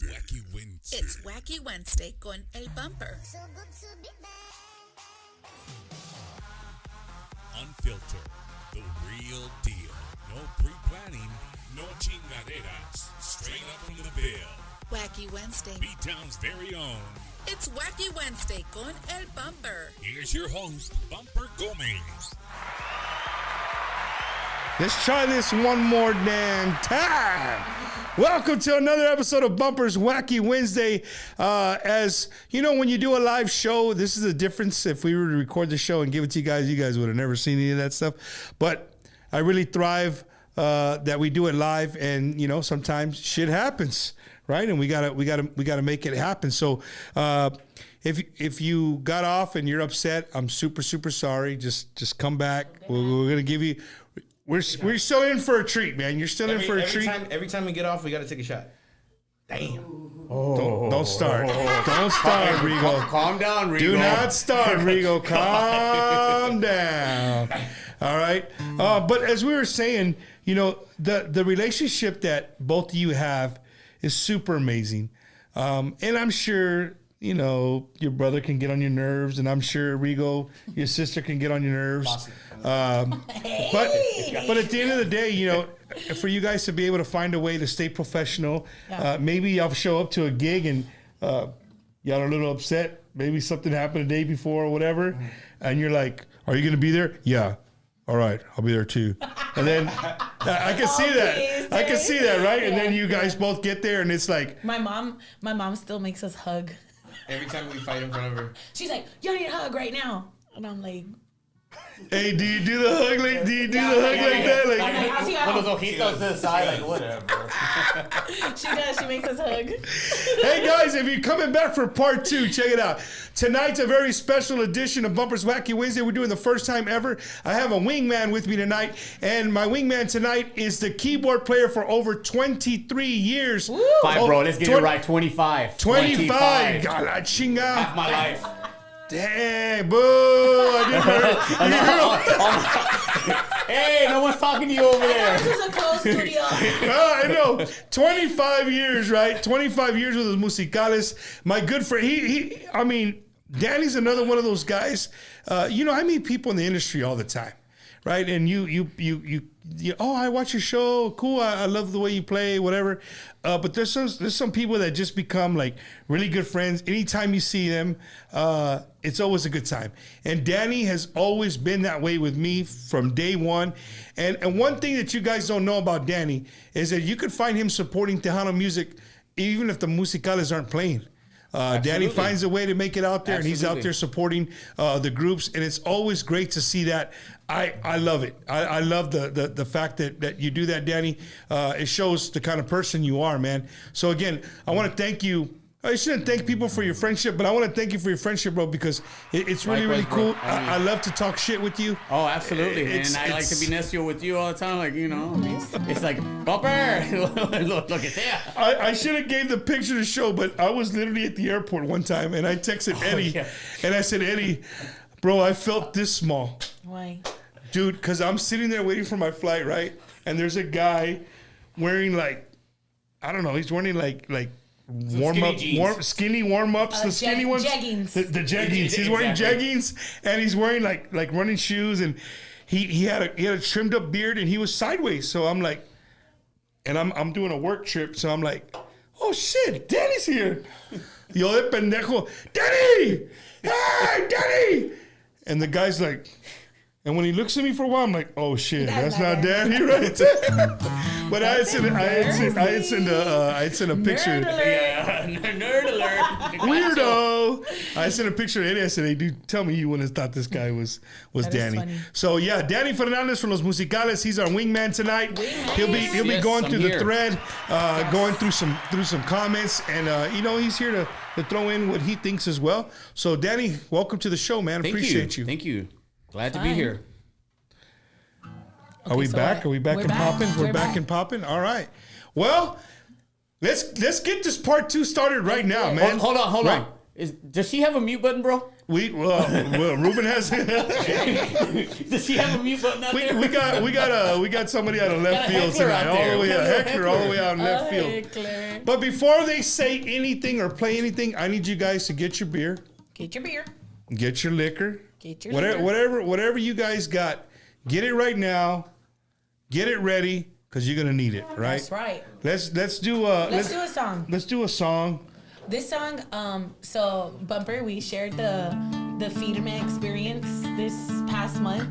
Wacky Wednesday. It's Wacky Wednesday con El Bumper. Unfiltered, the real deal. No pre-planning, no chingaderas. Straight up from the bill. Wacky Wednesday. B-Town's very own. It's Wacky Wednesday con El Bumper. Here's your host, Bumper Gomez. Let's try this one more damn time. Welcome to another episode of Bumper's Wacky Wednesday. As you know, when you do a live show, this is the difference. If we were to record the show and give it to you guys would have never seen any of that stuff. But I really thrive that we do it live, and you know, sometimes shit happens, right? And we gotta make it happen. So if you got off and you're upset, I'm super sorry. Just come back. We're gonna give you. We're still in for a treat, man. You're still in for a treat. Every time we get off, we got to take a shot. Damn. Don't start. Don't start, Rigo. Calm down, Rigo. Do not start, Rigo. Calm down. All right. But as we were saying, you know, the relationship that both of you have is super amazing. And I'm sure, you know, your brother can get on your nerves, and I'm sure, Rigo, your sister can get on your nerves. But at the end of the day, you know, for you guys to be able to find a way to stay professional, maybe I'll show up to a gig and y'all are a little upset. Maybe something happened the day before or whatever, and you're like, "Are you going to be there?" Yeah. All right, I'll be there too. And then I can see that. I can see that, right? Yeah, and then you guys both get there, and it's like my mom still makes us hug. Every time we fight in front of her, she's like, "You need a hug right now," and I'm like. Hey, do you do the hug like? Do you do the hug like that? Like one of those ojitos to the side, like whatever. She does. She makes us hug. Hey guys, if you're coming back for part 2, check it out. Tonight's a very special edition of Bumper's Wacky Wednesday. We're doing the first time ever. I have a wingman with me tonight, and my wingman tonight is the keyboard player for over 23 years. Woo! Fine, bro. Let's get it right. 25. 25. God, la chinga. Half my life. Dang, boo! I didn't hear. Hey, no one's talking to you over there. This is a closed studio. I know. 25 years, right? 25 years with his musicales. My good friend, I mean, Danny's another one of those guys. You know, I meet people in the industry all the time, right? And you oh, I watch your show. Cool. I love the way you play, whatever. But there's some people that just become like really good friends. Anytime you see them, it's always a good time. And Danny has always been that way with me from day one. And one thing that you guys don't know about Danny is that you could find him supporting Tejano music even if the musicales aren't playing. Danny finds a way to make it out there, and he's out there supporting the groups, and it's always great to see that. I love it. I love the fact that you do that, Danny. It shows the kind of person you are, man. So again, I want to thank you. I shouldn't thank people for your friendship, but I want to thank you for your friendship, bro, because it's really, really cool. I love to talk shit with you. Oh, absolutely. And I like to be necio with you all the time. Like, you know, it's like, Bumper, look at that. I should have gave the picture to show, but I was literally at the airport one time, and I texted Eddie, and I said, Eddie, bro, I felt this small. Why? Dude, because I'm sitting there waiting for my flight, right? And there's a guy wearing like, I don't know, he's wearing like skinny warm-ups, the skinny ones. Jeggings. The jeggings. He's wearing jeggings, and he's wearing like running shoes, and he had a trimmed up beard, and he was sideways. So I'm like, and I'm doing a work trip, so I'm like, oh shit, Danny's here. Yo de pendejo, Danny! Hey, Danny! And the guy's like, and when he looks at me for a while, I'm like, oh shit, that's not Danny right there. But I had sent a picture. Nerd alert. Nerd alert. Weirdo. I sent a picture to Eddie. I said, hey, dude, tell me you wouldn't have thought this guy was Danny. So yeah, Danny Fernandez from Los Musicales. He's our wingman tonight. He'll be going through the thread, going through some comments, and you know, he's here to throw in what he thinks as well. So Danny, welcome to the show, man. Appreciate you. Thank you. Glad to be here. Are we back? Are we back and popping? We're back and popping. All right. Well, let's get this part 2 started right now, man. Hold on. Does she have a mute button, bro? Well, Ruben has. Does she have a mute button out there? we got somebody out of left field heckler tonight, out there. all the way out, heckler all the way out in left field. Heckler. But before they say anything or play anything, I need you guys to get your beer, Get your beer. get your liquor, Get your whatever you guys got. Get it right now. Get it ready because you're gonna need it. Right. That's right. Let's do Let's do a song. Let's do a song. This song, so Bumper, we shared the Firme experience this past month.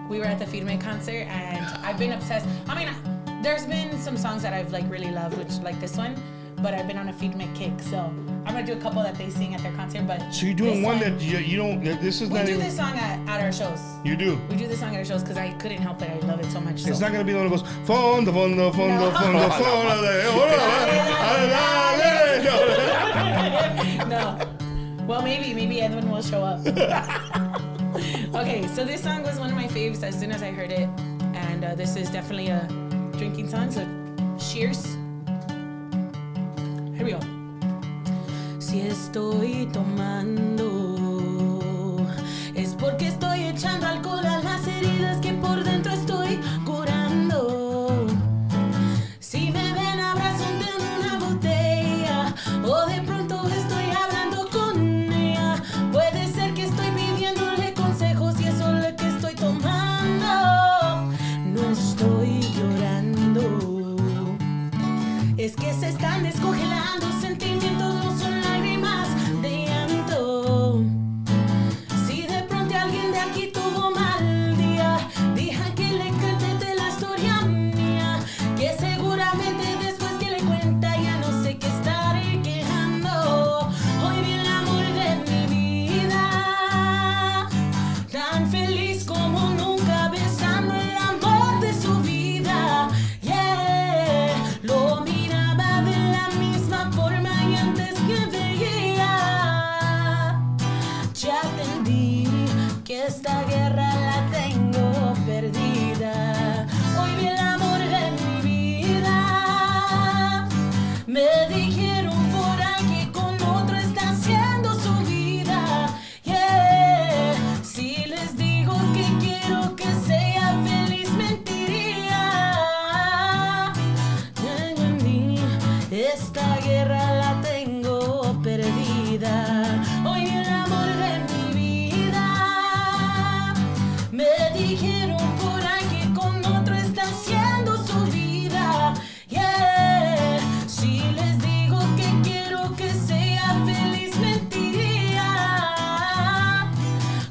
We were at the Firme concert, and I've been obsessed. I mean, there's been some songs that I've like really loved, which like this one, but I've been on a Firme kick. So I'm gonna do a couple that they sing at their concert. But So you're doing this one that you don't. This is we not do even. this song at our shows. You do. We do this song at our shows because I couldn't help it. I love it so much. It's so. not gonna be the one that goes fondo, fondo, fondo, fondo, fondo. No. Well, maybe Edwin will show up. Okay, so this song was one of my faves as soon as I heard it, and this is definitely a drinking song. So, cheers. Here we go. Si estoy tomando, es porque estoy echando alcohol a las heridas que por dentro estoy curando. Si me ven abrazando en una botella, o de pronto estoy hablando con ella, puede ser que estoy pidiéndole consejos y eso es lo que estoy tomando. No estoy llorando, es que se están descongelando sentimientos, no son lágrimas de llanto. Si de pronto alguien de aquí tuvo mal día, deja que le cuente de la historia mía, que seguramente después que le cuenta ya no sé qué estaré quejando. Hoy vi el amor de mi vida, tan feliz como nunca, besando el amor de su vida. Yeah, lo miraba de la misma forma y antes que veía, ya entendí que esta guerra la tengo perdida. Hoy vi el amor de mi vida, me dijeron por ahí que con otro está haciendo su vida. Yeah, si les digo que quiero que sea feliz mentiría. Tengo en mí, esta guerra la tengo perdida. Hoy vi el amor de mi vida, me dijeron por ahí que con otro está haciendo su vida. Yeah, si les digo que quiero que sea feliz mentiría.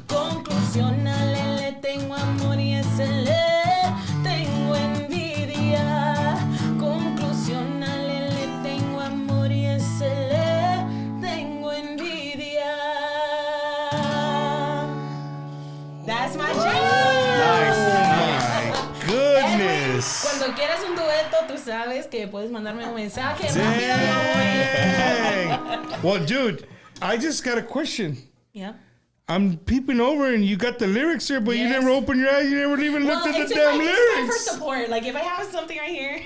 Conclusión, a él le tengo amor y ese le tengo envidia. Conclusión, a él le tengo amor y ese le tengo envidia. That's my jam. Goodness. Cuando quieras un dueto, tú sabes que puedes mandarme un mensaje. Dang. Well, dude, I just got a question. Yeah. I'm peeping over and you got the lyrics here, but you Yes. never opened your eyes. You never even looked at the it's damn just like, it's time for lyrics. support. Like if I have something right here,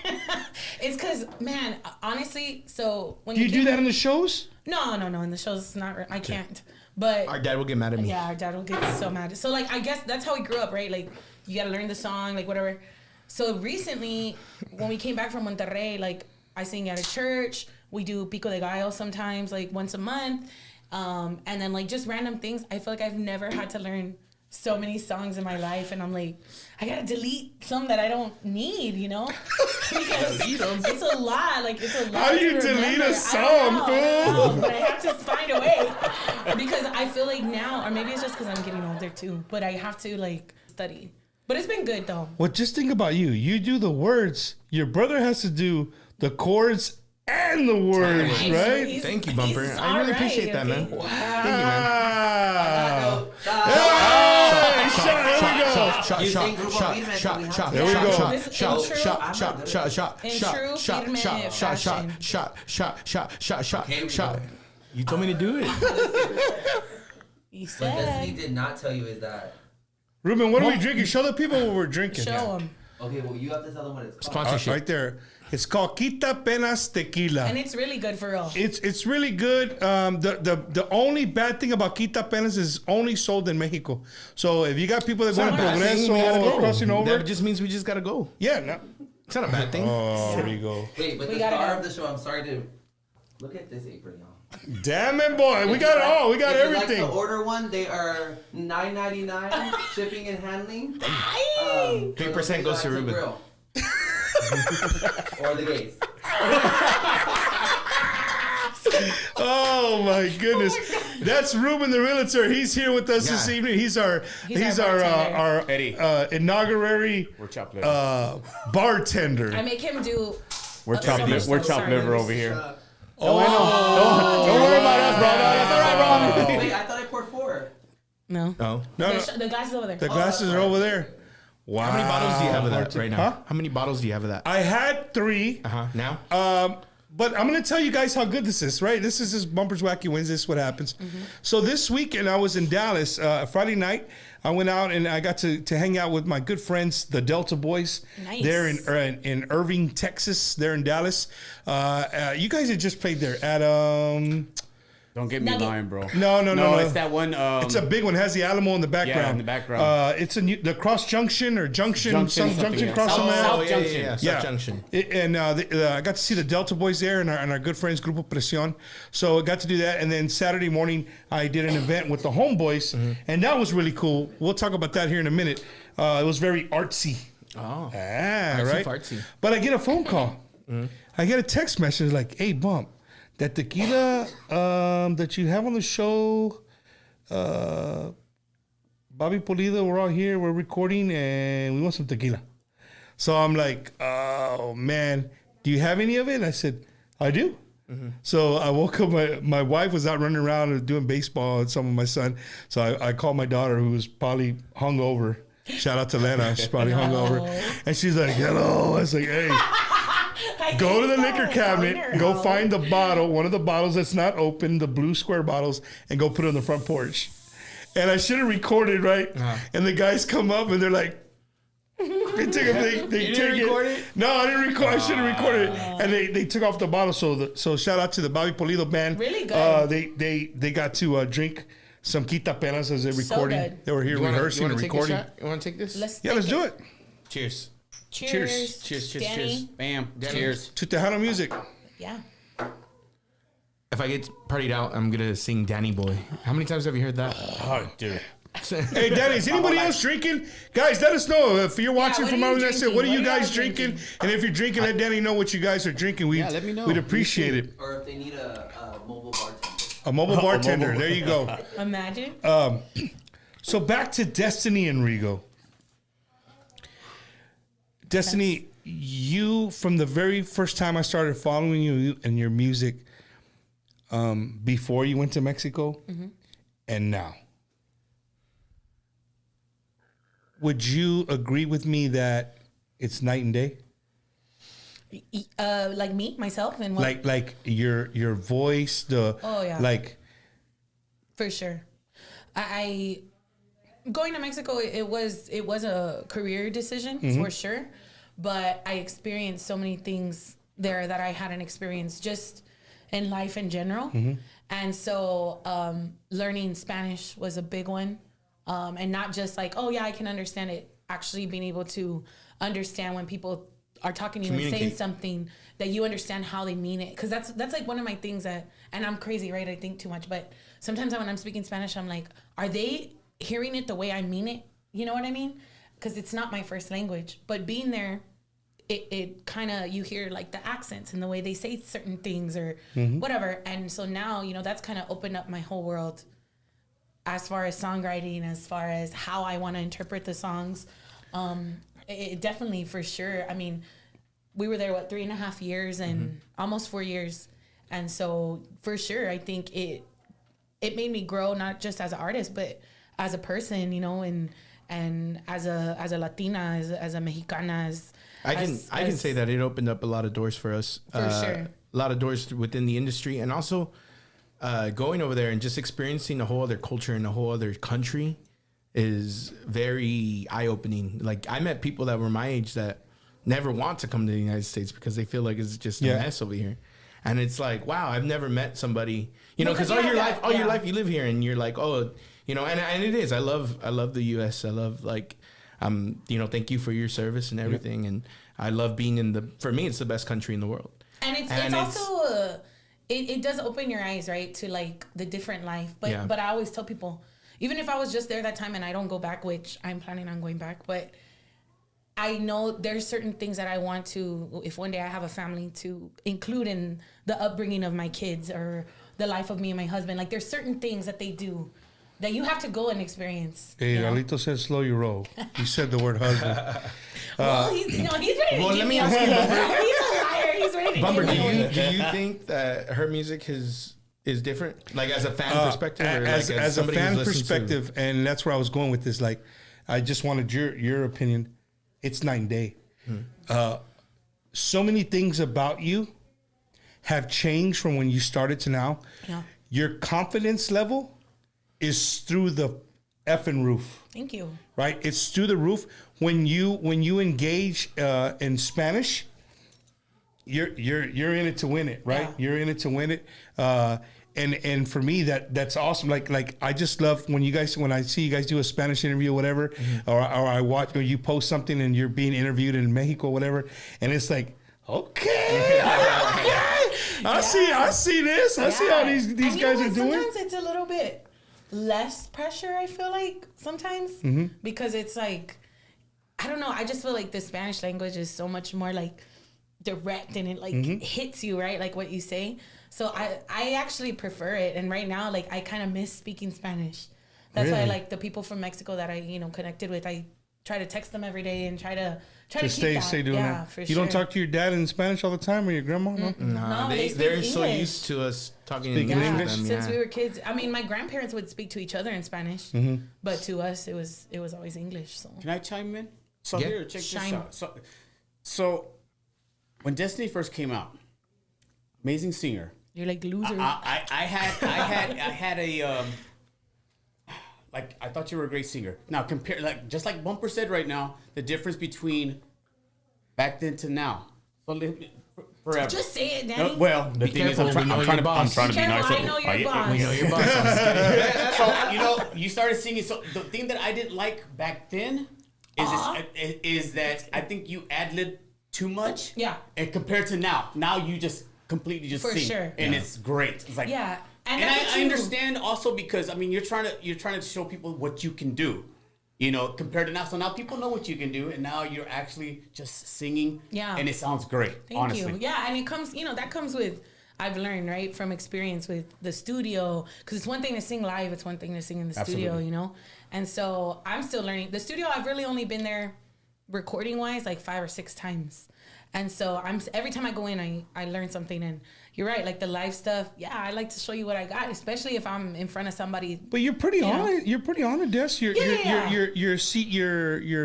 it's because man, honestly, so when Do you do came- that in the shows? No, in the show's not. I can't. But Our dad will get mad at me. yeah, our dad will get so mad. So like, I guess that's how we grew up, right? Like you gotta learn the song, like whatever. So recently, when we came back from Monterrey, like I sing at a church. We do Pico de Gallo sometimes, like once a month. And then like just random things. I feel like I've never had to learn so many songs in my life, and I'm like, I gotta delete some that I don't need, you know? Because it's a lot. Like it's a lot. How do you to delete remember. a I song, don't know, fool? but I have to find a way because I feel like now, or maybe it's just because I'm getting older too. But I have to like study. But it's been good though. Well, just think about you. You do the words. Your brother has to do the chords and the words, right? He's- Thank you, Bumper. he's I really all appreciate that, okay? man. Thank you, man. Wow. Hey, shot, there we go. Shot. There we go. Shot. You told me to do it. He What Destiny said, did not tell you is that Ruben, what are we drinking? Show the people what we're drinking. show him. Okay, well, you have to tell them what it's called. Sponsorship. Right there. It's called Quita Penas Tequila. And it's really good for real. It's really good. The only bad thing about Quita Penas is only sold in Mexico. So if you got people that go to Progreso or crossing over, That just means we just gotta go. yeah, no. It's not a bad thing. Oh, there you go. Wait, but We the gotta star go. of the show, I'm sorry to... Look at this apron, y'all. Damn it, boy. We got it all. We got If you'd everything. like to order one, they are $9.99 shipping and handling. 3% goes to Ruben. Grill. Or the gays. Oh my goodness. That's Ruben the Realtor. He's here with us this Yeah. evening. He's our Eddie. inaugurary We're chopped liver. bartender. I make him do. We're chopped Sorry. liver over here. Oh, Don't worry about us, bro. That's all right, bro. Wait, I thought I poured 4. No. Oh. no. The glass is over there. The glasses are over there. Wow. How many bottles do you have of that right now? Huh? How many bottles do you have of that? I had 3. Now? But I'm going to tell you guys how good this is, right? This is just Bumpers Wacky Wednesday. This is what happens. So this weekend, I was in Dallas. Friday night, I went out and I got to hang out with my good friends, the Delta Boys. Nice. They're in Irving, Texas. They're in Dallas. You guys had just played there at... Don't get me Nugget. lying, bro. No. It's that one. it's a big one. Has the Alamo in the background. Yeah, in the background. It's the Cross Junction or Junction Junction something, Cross yeah. some South area. Junction. South Yeah. Junction. And I got to see the Delta Boys there and our good friends, Grupo Presión. So I got to do that. And then Saturday morning, I did an event with the Homeboys. And that was really cool. We'll talk about that here in a minute. It was very artsy. Oh. Right? Fartsy. But I get a phone call. I get a text message like, hey, Bump, that tequila that you have on the show, Bobby Pulido, we're all here, we're recording, and we want some tequila. So I'm like, oh, man, do you have any of it? And I said, I do. So I woke up, my wife was out running around and doing baseball and some with my son. So I called my daughter, who was probably hungover. Shout out to Lana, she's probably hungover. And she's like, hello. I was like, hey. Go to the liquor cabinet, go find the bottle, one of the bottles that's not open, the blue square bottles, and go put it on the front porch. And I should have recorded, right? And the guys come up and they're like, they take it. They You take didn't record it? No, I didn't record. I should have recorded it. And they took off the bottle. So shout out to the Bobby Pulido band. Really good. They got to drink some Quita Penas as they're So recording. good. They were here rehearsing and recording. You want to take this? Yeah, let's do it. Cheers. Cheers. Cheers. Danny. Bam. Cheers. To Tejano music. Yeah. If I get partied out, I'm going to sing Danny Boy. How many times have you heard that? Oh, dude. Hey, Danny, is anybody else drinking? Guys, let us know if you're watching what from are you out there. drinking? What are you What are guys y'all drinking? drinking? And if you're drinking, let Danny know what you guys are drinking. let me know. We'd appreciate it. Or if they need a mobile bartender. A mobile bartender. There you go. Imagine. So back to Destiny and Rigo. Destiny, you, from the very first time I started following you and your music, before you went to Mexico and now, would you agree with me that it's night and day? Like me, myself, and what? Like your voice, Oh, yeah. like For sure. I going to Mexico, it was a career decision for sure, but I experienced so many things there that I hadn't experienced just in life in general. And so learning Spanish was a big one. And not just like, oh yeah, I can understand it. Actually being able to understand when people are talking to you and saying Communicate. something that you understand how they mean it. Cause that's like one of my things that, and I'm crazy, right? I think too much, but sometimes when I'm speaking Spanish, I'm like, are they hearing it the way I mean it? You know what I mean? Cause it's not my first language, but being there, it kind of, you hear like the accents and the way they say certain things or whatever. And so now, that's kind of opened up my whole world as far as songwriting, as far as how I want to interpret the songs. It definitely, for sure. I mean, we were there, 3.5 years and almost 4 years. And so for sure, I think it made me grow, not just as an artist, but as a person, and as a Latina, as a Mexicana, I can say that it opened up a lot of doors for us. For sure. A lot of doors within the industry, and also going over there and just experiencing a whole other culture and a whole other country. is very eye-opening. Like, I met people that were my age that never want to come to the United States because they feel like it's just a mess over here. And it's like, wow, I've never met somebody, because all your life you live here, and you're like, oh, and it is. I love the U.S. I love, like, thank you for your service and everything. And I love being for me, it's the best country in the world. And it's also, it does open your eyes, right, to like the different life. But I always tell people, even if I was just there that time and I don't go back, which I'm planning on going back, but I know there's certain things that I want to, if one day I have a family, to include in the upbringing of my kids or the life of me and my husband. Like, there's certain things that they do that you have to go and experience. Hey, Alito said slow your roll. He said the word husband. Well, he's ready to let me ask you, he's a liar. He's ready to Bumper, give me do you think that her music is different? Like, as a fan perspective? Or As like a somebody fan who's listened perspective, and that's where I was going with this. Like, I just wanted your opinion. It's night and day. So many things about you have changed from when you started to now. Yeah. Your confidence level is through the effing roof. Thank you. Right? It's through the roof. When you engage in Spanish, you're in it to win it, right? Yeah. You're in it to win it. And for me, that's awesome. Like I just love when I see you guys do a Spanish interview or whatever, or I watch, or you post something and you're being interviewed in Mexico or whatever, and it's like, okay. I see this. I see how these guys are doing. Sometimes it's a little bit less pressure, I feel like, sometimes, because it's like, I don't know, I just feel like the Spanish language is so much more like direct, and it like hits you, right? Like what you say. So I actually prefer it. And right now, like, I kind of miss speaking Spanish. That's why, like, the people from Mexico that I, connected with, I try to text them every day and try to keep stay doing that. For you sure. don't talk to your dad in Spanish all the time, or your grandma? No. No, they speak they're so English. used to us talking Speaking English. English? With them, Since we were kids, I mean, my grandparents would speak to each other in Spanish, but to us, it was always English. So Can I chime in? So Yeah. here, check Chime. this out. So when Destiny first came out, amazing singer. you're like loser. I had a like, I thought you were a great singer. Now compare, like, just like Bumper said right now, the difference between back then to now. So forever. Just say it, Danny. No, well, the thing is, I'm trying to be nice. Careful, I know your boss. We know your boss. So you started singing. So the thing that I didn't like back then is that I think you ad-lib too much. Yeah. And compared to now, you just completely just For sing, sure. and it's great. It's like, Yeah. And I understand also because, I mean, you're trying to show people what you can do, compared to now. So now people know what you can do, and now you're actually just singing. Yeah. And it sounds great. Thank honestly. you. Yeah, and it comes, that comes with, I've learned, right, from experience with the studio, because it's one thing to sing live, it's one thing to sing in the studio, Absolutely. And so I'm still learning. The studio, I've really only been there recording-wise like 5 or 6 times. And so every time I go in, I learn something. And you're right, like the live stuff. Yeah, I like to show you what I got, especially if I'm in front of somebody. But you're pretty on it. You're pretty on it, Des. Your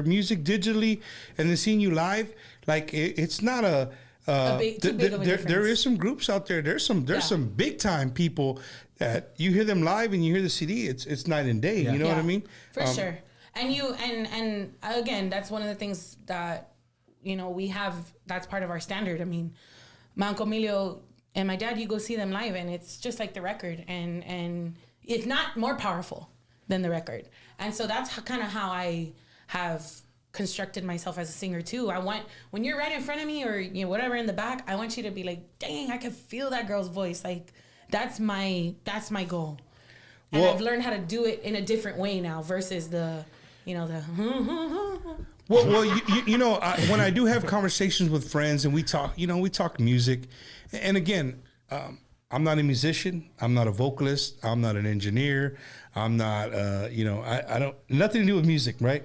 music digitally, and then seeing you live, like it's not too big of a difference. There is some groups out there. There's some big time people that you hear them live and you hear the CD. It's night and day. You know what I mean? For sure. And and again, that's one of the things that we have. That's part of our standard. I mean, my Uncle Emilio and my dad, you go see them live, and it's just like the record, and it's not more powerful than the record. And so that's kind of how I have constructed myself as a singer too. I want, when you're right in front of me or whatever in the back, I want you to be like, dang, I can feel that girl's voice. Like that's my goal. And I've learned how to do it in a different way now versus the Well, when I do have conversations with friends and we talk music, and again, I'm not a musician, I'm not a vocalist, I'm not an engineer, I'm not, I don't, nothing to do with music, right?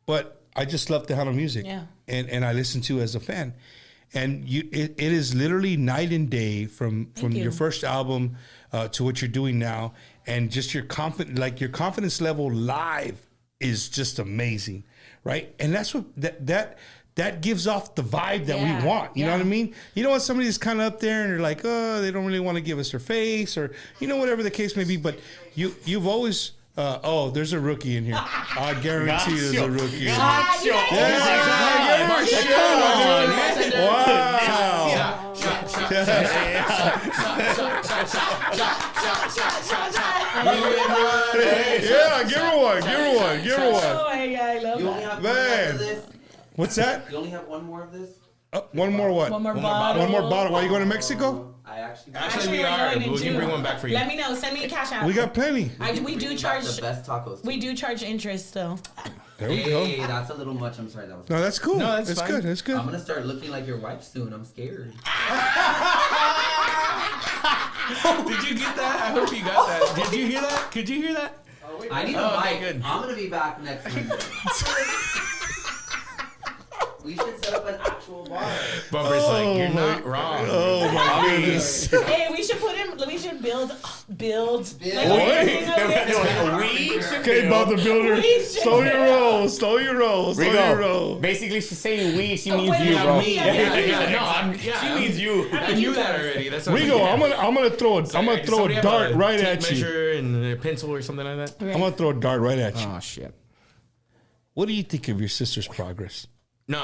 But I just love to handle music, and I listen to it as a fan, and it is literally night and day from your first album to what you're doing now, and just your confidence level live is just amazing, right? And that's what that gives off the vibe that we want. You know what I mean? You know what? Somebody's kind of up there and they're like, oh, they don't really want to give us their face, or whatever the case may be. But you've always There's a rookie in here. I guarantee there's a rookie. Gotcha. Yeah, give her one. Oh my God, I love You only that. have Man. one more of this? What's that? You only have one more of this? One more what? One more bottle. One more bottle. Why you going to Mexico? I actually Actually, we we're are. going in We can June. bring one back for you. Let me know. Send me a cash app. We got plenty. We do bring charge. back the best tacos. We do charge interest, though. There we Hey, go. that's a little much. I'm sorry. That was. No, that's cool. No, that's fine. good. That's good. I'm gonna start looking like your wife soon. I'm scared. Did you get that? I hope you got that. Did you hear that? Could you hear that? I need a Oh, okay, mic. good. I'm gonna be back next Monday. We should set up an actual bar. Bumper's like, you're not wrong. Oh my goodness. Hey, we should put him. We should build. Like, Wait. Okay, Bob the Builder. We should- Slow your roll. Basically, she's saying we. She Oh, means wait, you, yeah, bro. me, She means you. I knew that already. That's what Rigo, I'm gonna throw a Somebody have dart right tape at you. measure and a pencil or something like that. I'm gonna throw a dart right at you. Oh shit. What do you think of your sister's progress? No,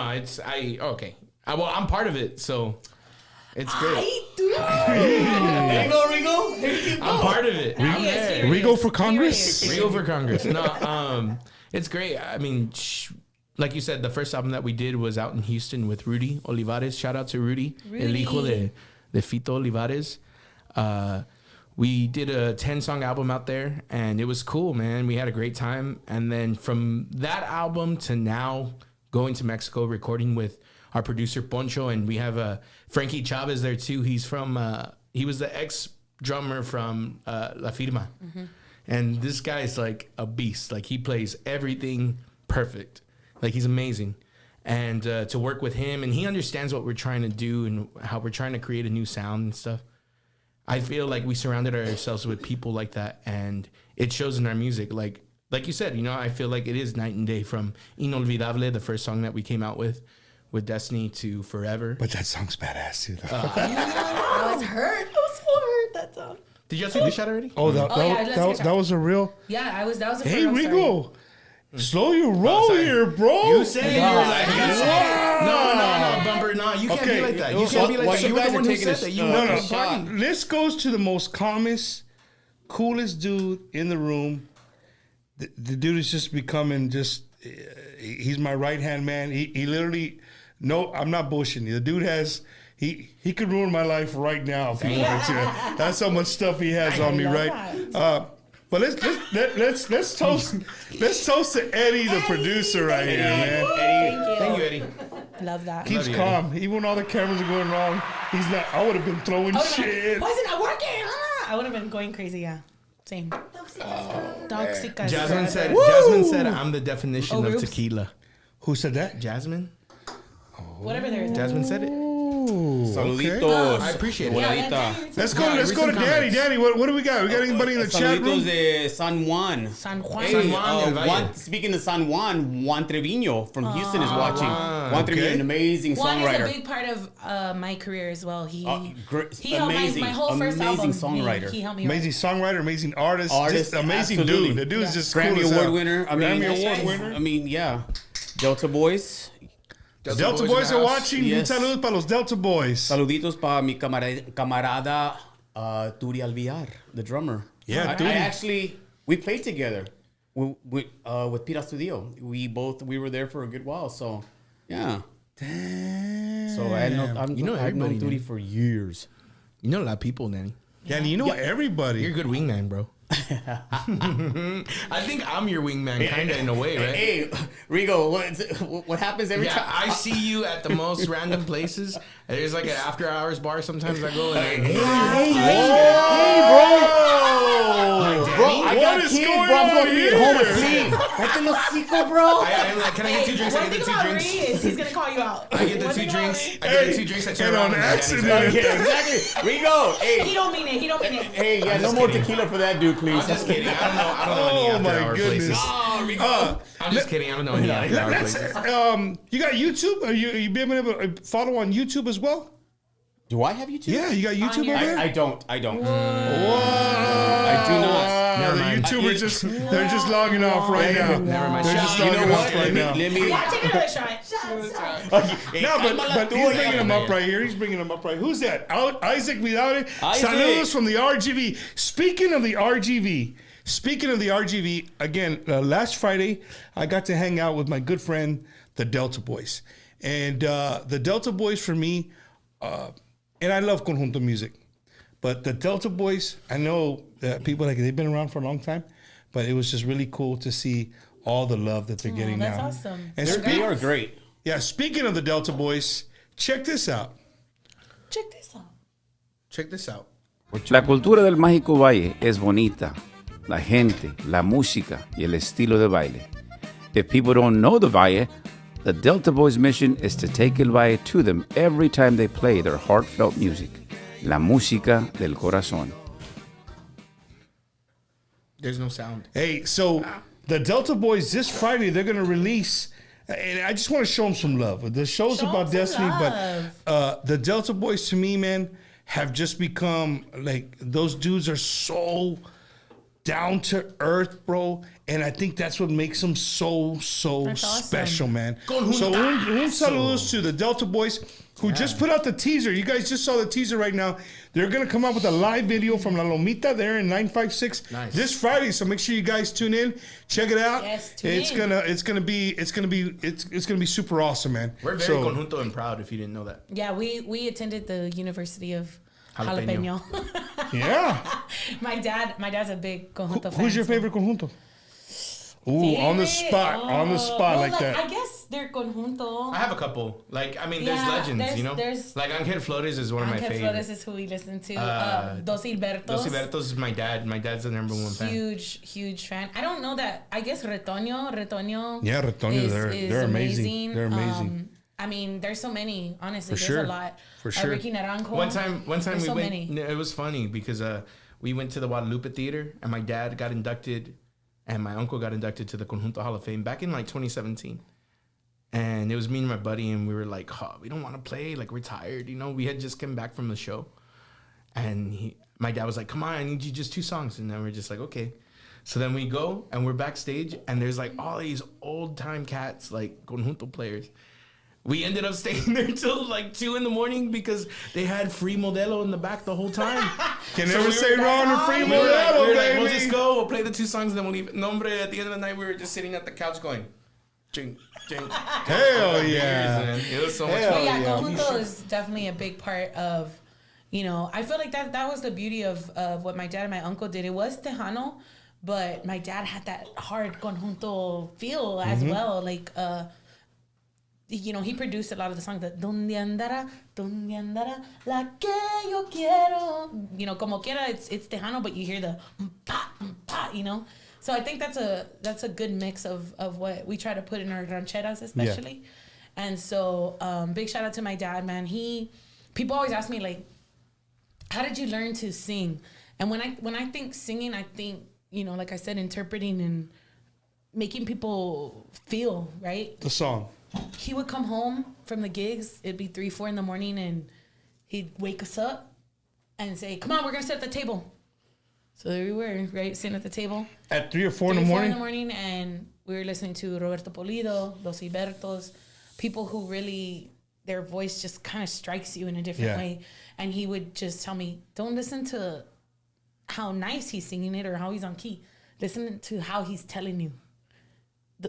okay. I'm part of it, so it's great. There you go, Rigo. There you go. I'm part of it. I'm there. Rigo for Congress? Rigo for Congress. No, it's great. I mean, like you said, the first album that we did was out in Houston with Rudy Olivares. Shout out to Rudy. El hijo de Fito Olivares. We did a 10-song album out there, and it was cool, man. We had a great time. And then from that album to now, going to Mexico, recording with our producer Poncho, and we have Frankie Chavez there too. He's from, he was the ex-drummer from La Firma. And this guy's like a beast. Like, he plays everything perfect. Like, he's amazing. And to work with him, and he understands what we're trying to do and how we're trying to create a new sound and stuff. I feel like we surrounded ourselves with people like that, and it shows in our music. Like you said, I feel like it is night and day from Inolvidable, the first song that we came out with Destiny, to Forever. But that song's badass too. Though. I was hurt. I was so hurt that song. Did you guys see the shot already? That was a real. Yeah, that was the Hey, first. Rigo, slow your roll here, bro. You said you were like, no, Bumper, no, you can't be like that. You can't be like that. You were the one who said that. You No, were no. the party. This goes to the most calmest, coolest dude in the room. The dude is just becoming he's my right hand man. He literally, no, I'm not bullshitting you. The dude has, he could ruin my life right now if he wanted to. That's how much stuff he has on me, right? But let's toast to Eddie, the producer right here, man. Thank you, Eddie. Love that. Keeps you, calm. Even when all the cameras are going wrong, he's not. I would have been throwing shit. Why is it not working? I would have been going crazy. Yeah, same. Toxic. Jasmine said, I'm the definition of oops. tequila. Who said that? Jasmine? Whatever there is. Jasmine said it? Saluditos. I appreciate it. Voladita. Let's go to Danny. Danny, what do we got? We got anybody in the chat room? Saluditos de San Juan. San Juan. Hey, Juan, Juan, speaking of San Juan Trevino from Houston is watching. Juan Trevino, Okay. an amazing Juan is a songwriter. big part of my career as well. He helped amazing, my whole first amazing album. songwriter. He helped me. Amazing songwriter, amazing artist, just amazing absolutely. dude. The dude is just Grammy cool as Award hell. winner. Grammy Award winner. I mean, yeah. Delta Boys. Delta Boys are watching. Yes. Saludos para los Delta Boys. Saluditos para mi camarada Turi Alviar, the drummer. Yeah, I Turi. actually, we played together with Pira Studio. We were there for a good while. So, yeah. Damn. So I've known everybody, Turi man. for years. You know a lot of people, Danny. Danny, you know everybody. You're a good wingman, bro. I think I'm your wingman, kind of in a way, right? Hey, Rigo, what happens every Yeah, time? I see you at the most random places. There's like an after hours bar. Sometimes I go and Hey, Bro, I got kids, bro. I'm going to be at home asleep. Cállate los hocico, bro. I'm like, can I get two drinks? I One get thing the two about drinks. Ree is he's gonna call you out. I get the One two thing about drinks. Ree- I get the two drinks. I turn And around on and accident. Yeah, exactly. Rigo, He hey. don't mean it. He don't mean it. Hey, yeah, I'm no just more kidding. tequila for that dude, please. I'm just kidding. I don't know any Oh after my hour goodness. places. I'm just kidding. I don't know any after hour places. You got YouTube? Are you been able to follow on YouTube as well? Do I have YouTube? Yeah, you got YouTube your- over there? I don't. Whoa. I do not. The Never mind. YouTubers they're just logging off right now. Never mind. They're just You know logging off what? right now. Let me. Yeah, take another shot. No, but he's bringing them up right here. He's bringing them up right. Who's that? Isaac Vidal. Isaac. Saludos from the RGV. Speaking of the RGV, again, last Friday, I got to hang out with my good friend, the Delta Boys. And the Delta Boys, for me, and I love conjunto music, but the Delta Boys, I know that people, like, they've been around for a long time, but it was just really cool to see all the love that they're getting that's now. awesome. And They are great. yeah, speaking of the Delta Boys, check this out. Check this out. Check this out. La cultura del Mágico Valle es bonita, la gente, la música y el estilo de baile. If people don't know the Valle, the Delta Boys' mission is to take el Valle to them every time they play their heartfelt music, la música del corazón. There's no sound. Hey, so the Delta Boys this Friday, they're going to release, and I just want to show them some love. The show's Show 'em about some Destiny, love. but the Delta Boys, to me, man, have just become, like, those dudes are so down to earth, bro. And I think that's what makes them so That's awesome. special, man. So un saludos to the Delta Boys who just put out the teaser. You guys just saw the teaser right now. They're gonna come out with a live video from La Lomita there in 956 this Friday. So make sure you guys tune in, check it out. Yes, tune it's gonna be super awesome, man. We're very conjunto and proud if you didn't know that. Yeah, we attended the University of Jalapeno. Jalapeno. Yeah. my dad's a big conjunto fan. Who's your so- favorite conjunto? Ooh, on the spot, Well, like that. I guess they're conjunto. I have a couple. Like, I mean, there's Yeah, legends, you know? there's- Like, Angel Flores is one of my Angel favorites. Flores is who we listen to. Dos Dos Hilbertos. Bertos is my dad. My dad's the number one fan. Huge fan. I don't know that. I guess Retoño. Yeah, Retoño, they're amazing. They're amazing. I mean, there's so many. Honestly, For there's sure. a lot. For sure. Ricky Naranjo. One time There's we so went. many. It was funny because we went to the Guadalupe Theater and my dad got inducted, and my uncle got inducted to the Conjunto Hall of Fame back in like 2017. And it was me and my buddy, and we were like, oh, we don't want to play. Like, we're tired, you know. We had just come back from the show, and my dad was like, come on, I need you just 2 songs. And then we're just like, okay. So then we go and we're backstage, and there's like all these old time cats, like conjunto players. We ended up staying there till like 2 a.m. because they had free Modelo in the back the whole time. Can So never we say were- wrong to free we were like, Modelo, we'll baby. just go, we'll play the 2 songs, and then we'll leave. No, hombre, at the end of the night, we were just sitting at the couch going, ching, ching. Hell yeah. Man. It was so much Hell fun. But yeah, yeah. conjunto is definitely a big part of, you know, I feel like that was the beauty of what my dad and my uncle did. It was Tejano, but my dad had that hard conjunto feel as well. Like, you know, he produced a lot of the songs that Donde andará la que yo quiero. You know, como quiera, it's Tejano, but you hear the pa, you know. So I think that's a good mix of what we try to put in our rancheras, especially. And so big shout out to my dad, man. People always ask me, like, how did you learn to sing? And when I think singing, I think, you know, like I said, interpreting and making people feel, right? The song. He would come home from the gigs. It'd be 3, 4 in the morning, and he'd wake us up and say, come on, we're going to sit at the table. So there we were, right, sitting at the table. At 3 or 4 in 3 the or 4 morning? in the morning, and we were listening to Roberto Polido, Los Ibertos, people who really, their voice just kind of strikes you in a different way. And he would just tell me, don't listen to how nice he's singing it or how he's on key. Listen to how he's telling you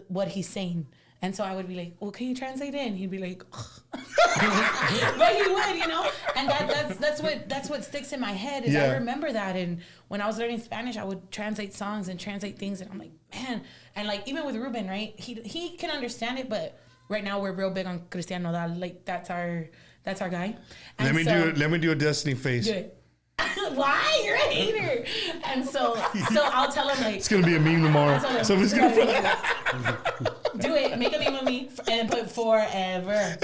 what he's saying. And so I would be like, well, can you translate it? And he'd be like, but he would, you know? And that's what sticks in my head is I remember that. And when I was learning Spanish, I would translate songs and translate things. And I'm like, man. And like, even with Ruben, right? He can understand it, but right now we're real big on Cristian Nodal. Like, that's our guy. And Let me do a Destiny face. do it. Why? You're a hater. And so I'll tell him, like, It's gonna be a meme tomorrow. So he's gonna do it. Make a meme of me and put forever.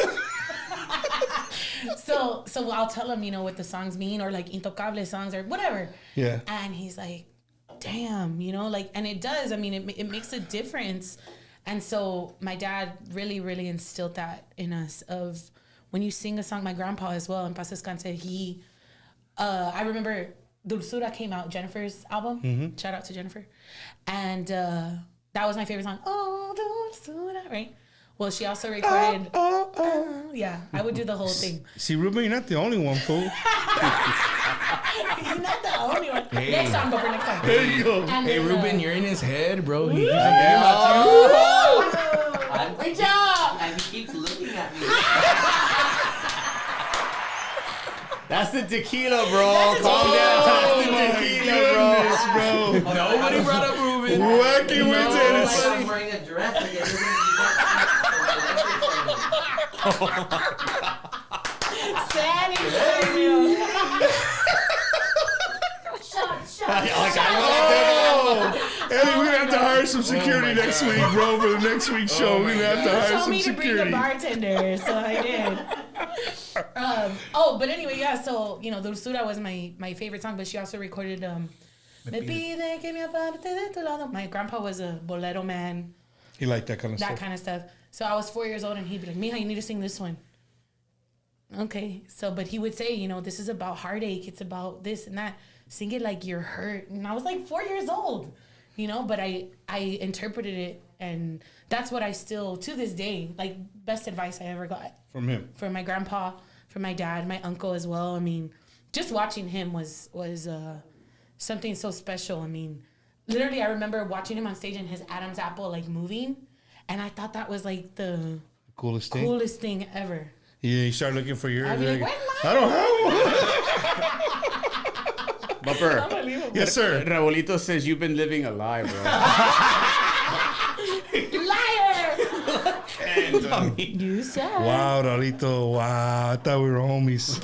so I'll tell him, you know, what the songs mean, or like Intocable songs or whatever. Yeah. And he's like, damn, you know, like, and it does. I mean, it makes a difference. And so my dad really, really instilled that in us of when you sing a song. My grandpa as well, in Paz Descanse, I remember Dulzura came out, Jennifer's album. Mm-hmm. Shout out to Jennifer. And that was my favorite song. Oh, Dulzura, right? Well, she also recorded. Yeah, I would do the whole thing. See, Ruben, you're not the only one, fool. You're not the only one. Hey. Next time, Bumper, next time. There you go. And Hey, then, Ruben, you're in his head, bro. He's Good job. And he keeps looking at me. That's the tequila, bro. Calm down. That's the tequila, bro. bro. Nobody brought up Ruben. Wacky Like Wednesday. I'm wearing a dress. Like it isn't. Sandy, shot. Oh, Eddie, we're gonna have to hire some security next week, bro. For the next week's show, we're gonna have to hire told some me to bring a security. bartender, so I did. But anyway, yeah. So Dulzura was my favorite song, but she also recorded Me pide que me aparte de tu lado. My grandpa was a bolero man, He liked that kind of that stuff. kind of stuff. So I was 4 years old, and he'd be like, "Mija, you need to sing this one." Okay, so but he would say, this is about heartache. It's about this and that. Sing it like you're hurt. And I was like 4 years old, but I interpreted it, and that's what I still, to this day, like, best advice I ever got. From him. From my grandpa, from my dad, my uncle as well. I mean, just watching him was something so special. I mean, literally, I remember watching him on stage and his Adam's apple, like, moving. And I thought that was, like, the Coolest thing. coolest thing ever. Yeah, you start looking for yours. I'd be like, Like, "Where's I don't have Bumper. Unbelievable. one. Yes, sir. Raulito says you've been living a lie, bro. Liar! You said. Wow, Raulito. Wow. I thought we were homies.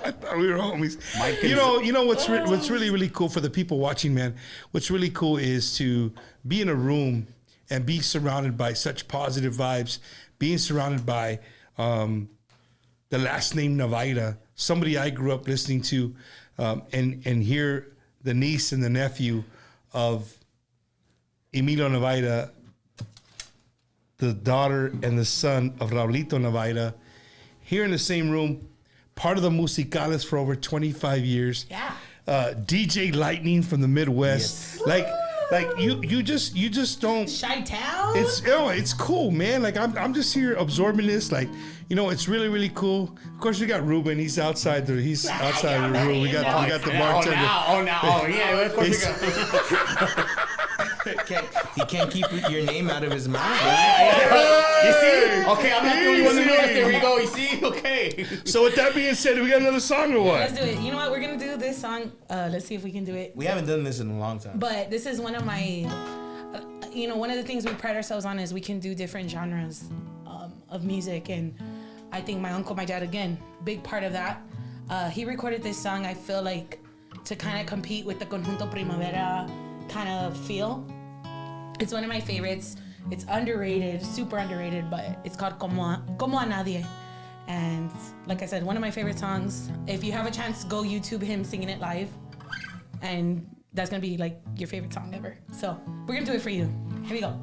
I thought we were homies. You know what's really, really cool for the people watching, man? What's really cool is to be in a room and be surrounded by such positive vibes, being surrounded by the last name Navaira, somebody I grew up listening to, and hear the niece and the nephew of Emilio Navaira, the daughter and the son of Raulito Navaira, here in the same room, part of the Musicales for over 25 years. Yeah. DJ Lightning from the Midwest. Like you just don't. Chi-Town? It's cool, man. Like I'm just here absorbing this. Like, it's really, really cool. Of course, we got Ruben. He's outside the room. We got the bartender. Yeah, of course we got. He can't keep your name out of his mouth. You see? Okay, I'm not the only one who noticed. There we go. You see? Okay. So with that being said, we got another song or what? Let's do it. You know what? We're going to do this song. Let's see if we can do it. We haven't done this in a long time. But this is one of my, one of the things we pride ourselves on is we can do different genres of music. And I think my uncle, my dad, again, big part of that. He recorded this song, I feel like, to kind of compete with the Conjunto Primavera kind of feel. It's one of my favorites. It's underrated, super underrated, but it's called Como a Nadie. And like I said, one of my favorite songs. If you have a chance, go YouTube him singing it live. And that's gonna be like your favorite song ever. So we're gonna do it for you. Here we go.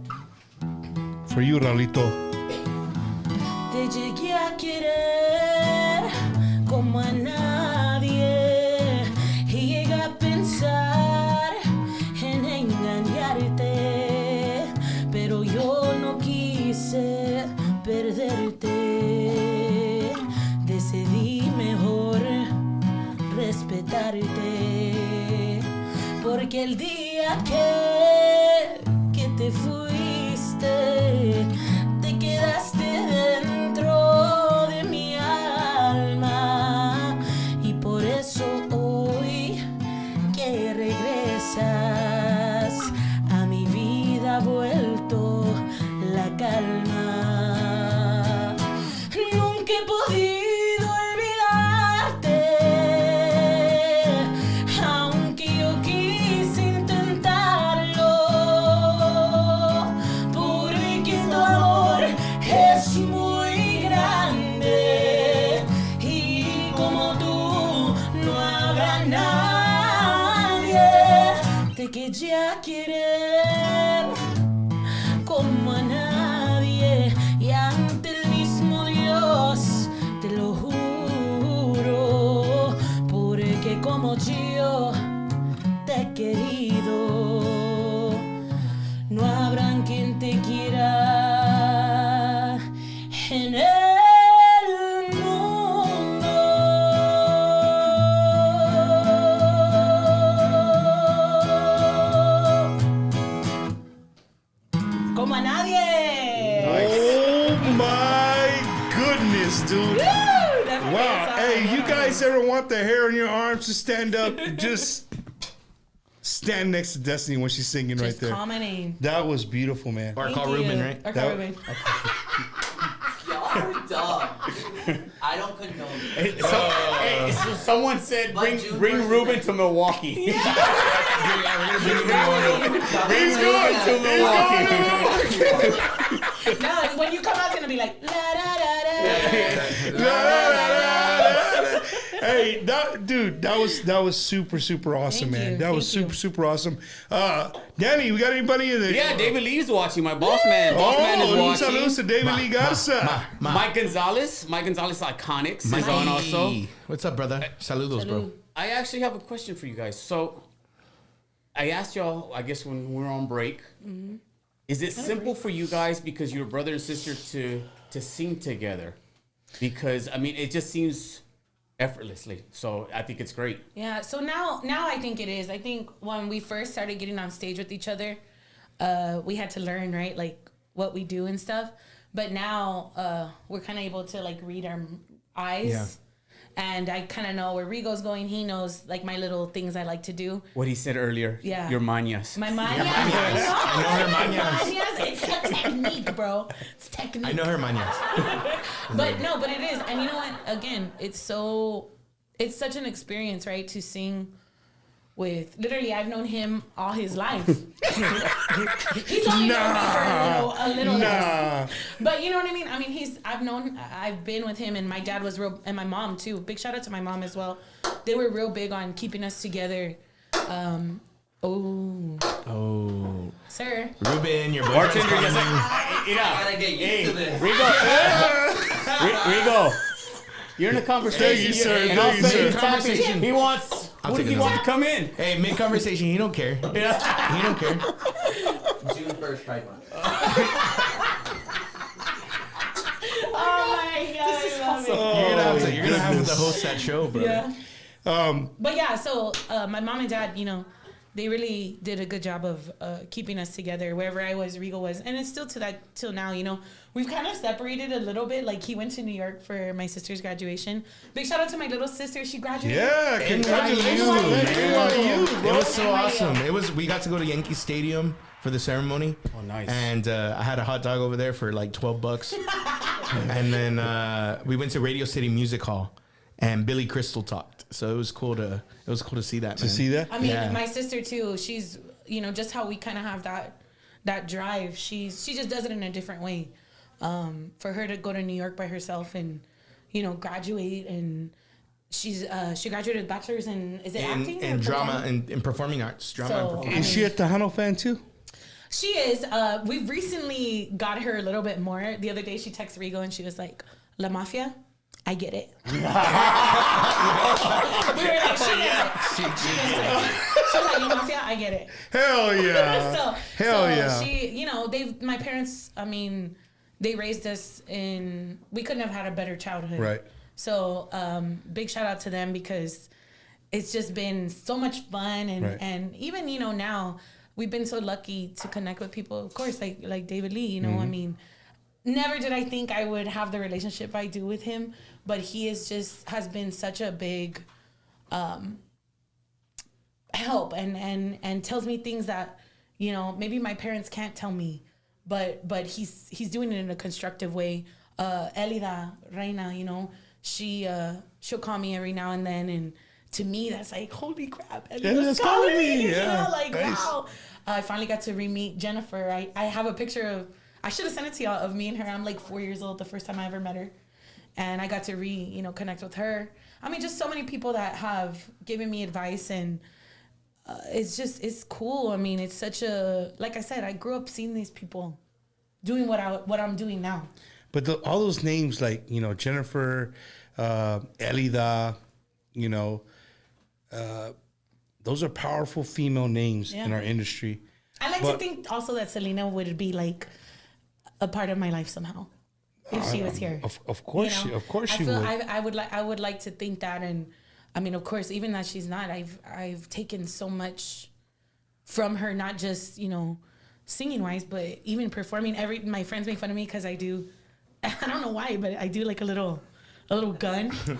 For you, Raulito. Te llegué a querer como a nadie y llegué a pensar en engañarte, pero yo no quise perderte. Decidí mejor respetarte, porque el día que te fuiste, te quedaste dentro de mi alma, y por eso hoy que regresas a mi vida ha vuelto la calma. Nunca he podido olvidarte, aunque yo quise intentarlo, porque tu amor es muy grande y como tú no habrá nadie. Te quería querer como a nadie y ante el mismo Dios te lo juro, porque como guys ever want the hair on your arms to stand up, just stand next to Destiny when she's singing right Just there. commenting. That was beautiful, man. Or Thank call you. Ruben, right? Or call That- Ruben. Y'all are dumb. I don't condone it. So someone said, But June bring first Ruben is to Milwaukee. He's going. to Milwaukee. No, when you come out, it's gonna be like la da da da. Hey, that was super awesome, Thank man. you, That was thank you. super awesome. Danny, we got anybody in there? Yeah, David Lee's watching. My boss man. Boss man is Oh, watching. saludos to David Lee Garza. Mike Gonzalez. Mike Gonzalez Iconics is on also. What's up, brother? Saludos, bro. I actually have a question for you guys. So, I asked y'all, I guess when we were on break, is it simple for you guys because you're brother and sister to sing together? Because I mean, it just seems effortlessly. So I think it's great. Yeah. So now I think it is. I think when we first started getting on stage with each other, we had to learn, right, like what we do and stuff. But now we're kind of able to like read our eyes. Yeah. And I kind of know where Rigo's going. He knows like my little things I like to do. What he said earlier. Yeah. Your mañas. My mañas. I know her mañas. It's a technique, bro. It's technique. I know her mañas. But it is. And you know what? Again, it's such an experience, right? To sing with, literally, I've known him all his life. He's only known me for a little less. But you know what I mean? I mean, I've been with him, and my dad was real, and my mom too. Big shout out to my mom as well. They were real big on keeping us together. Oh. Sir. Ruben, your boyfriend's Bartender, calling you. I gotta get used to this. Rigo. You're in a conversation. Thank you, sir. And all of a Thank you, sudden sir. he's tapping. Conversation. He wants. I'll What take does he it want now. to come in? Hey, mid conversation, he don't care. He don't care. June 1st, Pride Month. Oh my God. I love it. You're gonna have to host that show, bro. Yeah. But yeah, so my mom and dad, you know, they really did a good job of keeping us together. Wherever I was, Rigo was, and it's still till now. You know, we've kind of separated a little bit. Like he went to New York for my sister's graduation. Big shout out to my little sister. She graduated. Yeah, congratulations. It was so awesome. We got to go to Yankee Stadium for the ceremony. Oh, nice. And I had a hot dog over there for like $12. And then we went to Radio City Music Hall, and Billy Crystal talked. So it was cool to see that. To see that? I mean, Yeah. my sister too. She's, you know, just how we kind of have that drive. She just does it in a different way. For her to go to New York by herself and, you know, graduate, and she graduated with bachelor's in acting and or drama performing? and performing arts. Drama and So, performing. I Is she a Tejano fan too? She is. We've recently got her a little bit more. The other day she texted Rigo and she was like, "La Mafia, I get it." We were like, she gets it. She's like, "La Mafia, I get it." Hell yeah. Hell yeah. She, you know, my parents, I mean, they raised us in, we couldn't have had a better childhood. Right. So big shout out to them, because it's just been so much fun. And, Right. and even, you know, now we've been so lucky to connect with people, of course, like David Lee, you know, Mm-hmm. I mean, never did I think I would have the relationship I do with him, but he has been such a big help and tells me things that, you know, maybe my parents can't tell me, but he's doing it in a constructive way. Elida Reina, you know, she'll call me every now and then, and to me that's like, holy crap, Elida's calling me. Yeah. You know, like, Nice. wow. I finally got to re-meet Jennifer. I have a picture of, I should have sent it to y'all, of me and her. I'm like 4 years old the first time I ever met her, and I got to connect with her. I mean, just so many people that have given me advice, and it's cool. I mean, it's such a, like I said, I grew up seeing these people doing what I'm doing now. But all those names, like, you know, Jennifer, Elida, you know, those are powerful female names in Yeah. our industry. I like to think also that Selena would be like a part of my life somehow if she was here. Of course, You know? of course I she feel would. I would like to think that, and I mean, of course, even that she's not, I've taken so much from her, not just, you know, singing wise, but even performing. My friends make fun of me because I do, I don't know why, but I do like a little a little gun when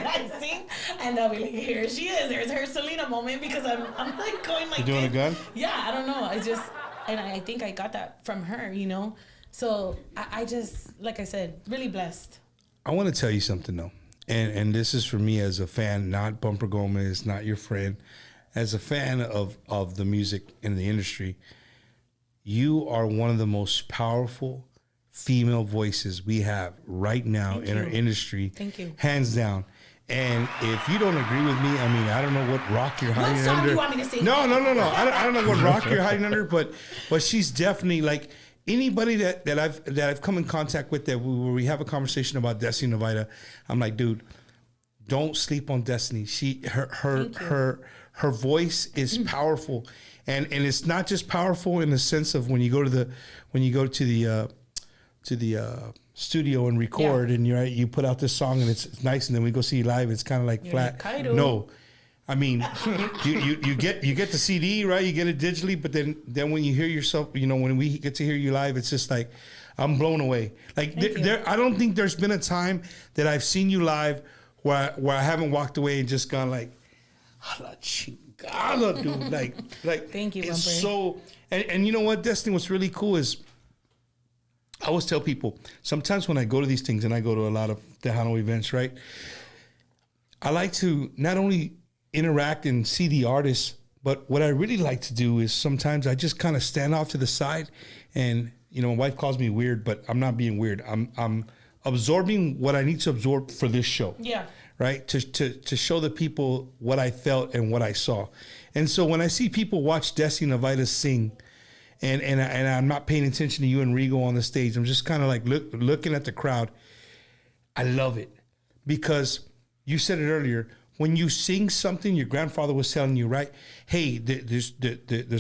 I sing, and they'll be like, "Here she is. There's her Selena moment," because I'm like going like. You doing a gun? Yeah, I don't know. And I think I got that from her, you know. So I just, like I said, really blessed. I want to tell you something though, and this is for me as a fan, not Bumper Gomez, not your friend, as a fan of the music in the industry. You are one of the most powerful female voices we have right now in our industry. Thank you. Hands down. And if you don't agree with me, I mean, I don't know what rock you're hiding What song under. do you want me to sing? No. I don't know what rock you're hiding under, but she's definitely like anybody that I've come in contact with where we have a conversation about Destiny Navaira. I'm like, dude, don't sleep on Destiny. Her voice is powerful, and it's not just powerful in the sense of when you go to the studio and record, and you put out this song and it's nice, and then we go see you live, it's kind of like flat. No, I mean, you get the CD, right? You get it digitally, but then when you hear yourself, when we get to hear you live, it's just like I'm blown away. Like I don't think there's been a time that I've seen you live where I haven't walked away and just gone like, "Hala chingada, dude!" Like Thank you, it's Bumper. so. And you know what, Destiny? What's really cool is I always tell people, sometimes when I go to these things, and I go to a lot of Tejano events, right? I like to not only interact and see the artists, but what I really like to do is sometimes I just kind of stand off to the side, and my wife calls me weird, but I'm not being weird. I'm absorbing what I need to absorb for this show. Yeah. Right? To show the people what I felt and what I saw. And so when I see people watch Destiny Navaira sing, and I'm not paying attention to you and Rigo on the stage, I'm just kind of like looking at the crowd. I love it because you said it earlier. When you sing something, your grandfather was telling you, right? Hey, there's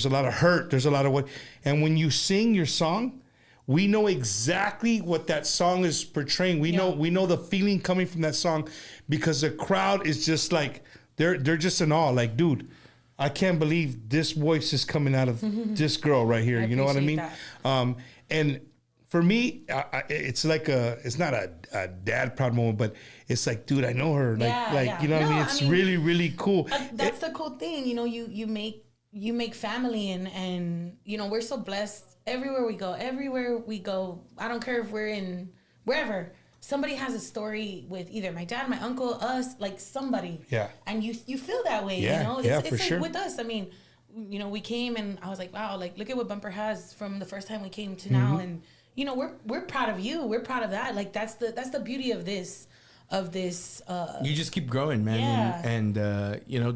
a lot of hurt. There's a lot of what. And when you sing your song, we know exactly what that song is portraying. We know the feeling coming from that song, because the crowd is just like they're just in awe. Like, dude, I can't believe this voice is coming out of this girl right here. You know what I mean? And for me, it's like it's not a dad proud moment, but it's like, dude, I know her. You know what I mean? It's really, really cool. That's the cool thing. You make family, and we're so blessed everywhere we go. I don't care if we're in wherever. Somebody has a story with either my dad, my uncle, us, like somebody. Yeah. And you feel that way, It's for like sure. with us. I mean, we came and I was like, wow, like look at what Bumper has from the first time we came to now, and we're proud of you. We're proud of that. Like that's the beauty of this. You just keep growing, man. Yeah. And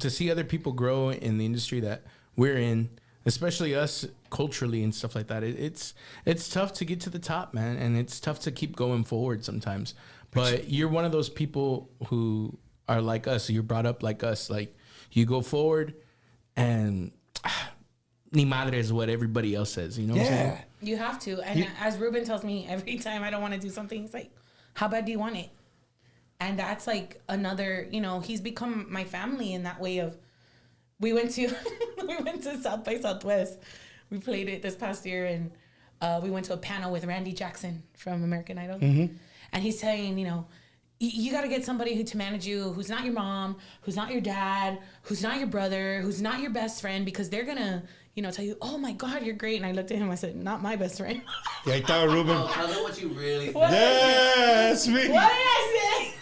to see other people grow in the industry that we're in, especially us culturally and stuff like that, it's tough to get to the top, man, and it's tough to keep going forward sometimes. But you're one of those people who are like us. You're brought up like us. Like, you go forward, and ni madre is what everybody else says. You know what I'm saying? You have to. And as Ruben tells me every time I don't want to do something, he's like, how bad do you want it? And that's like another, he's become my family in that way of, we went to South by Southwest. We played it this past year, and we went to a panel with Randy Jackson from American Idol. Mm-hmm. And he's saying, you got to get somebody to manage you, who's not your mom, who's not your dad, who's not your brother, who's not your best friend, because they're going to, tell you, oh my God, you're great. And I looked at him, I said, not my best friend. Yeah, I thought, Ruben. Oh, tell them what you really think. That's me. What did I say?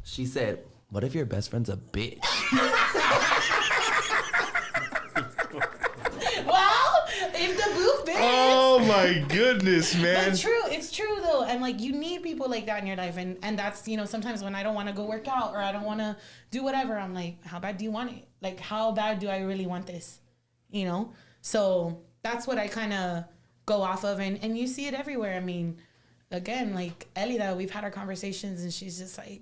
She said, what if your best friend's a bitch? Well, if the booth bitch. Oh my goodness, man. But it's true though. And like, you need people like that in your life. And that's, sometimes when I don't want to go work out or I don't want to do whatever, I'm like, how bad do you want it? Like, how bad do I really want this? So that's what I kind of go off of. And you see it everywhere. I mean, again, like Elida, we've had our conversations, and she's just like,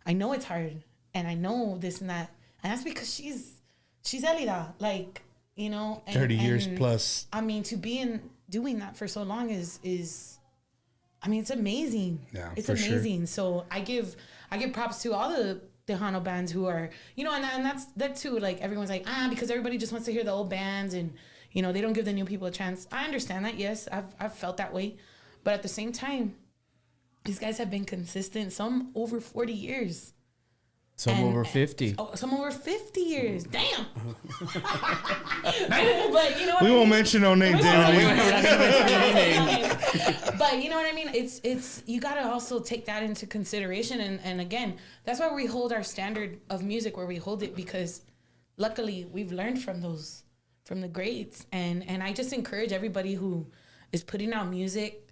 I know it's hard, and I know this and that. And that's because she's Elida, like, 30 years plus. I mean, to be doing that for so long is I mean, it's amazing. Yeah, it's for amazing. sure. So I give props to all the Tejano bands who are, and that's that too. Like, everyone's like, because everybody just wants to hear the old bands, and they don't give the new people a chance. I understand that. Yes, I've felt that way, but at the same time, these guys have been consistent. Some over 40 years. Some over 50. Oh, some over 50 years. Damn. But you know what We I won't mean? mention no names. But you know what I mean? It's you gotta also take that into consideration, and again, that's why we hold our standard of music where we hold it, because luckily we've learned from the greats, and I just encourage everybody who is putting out music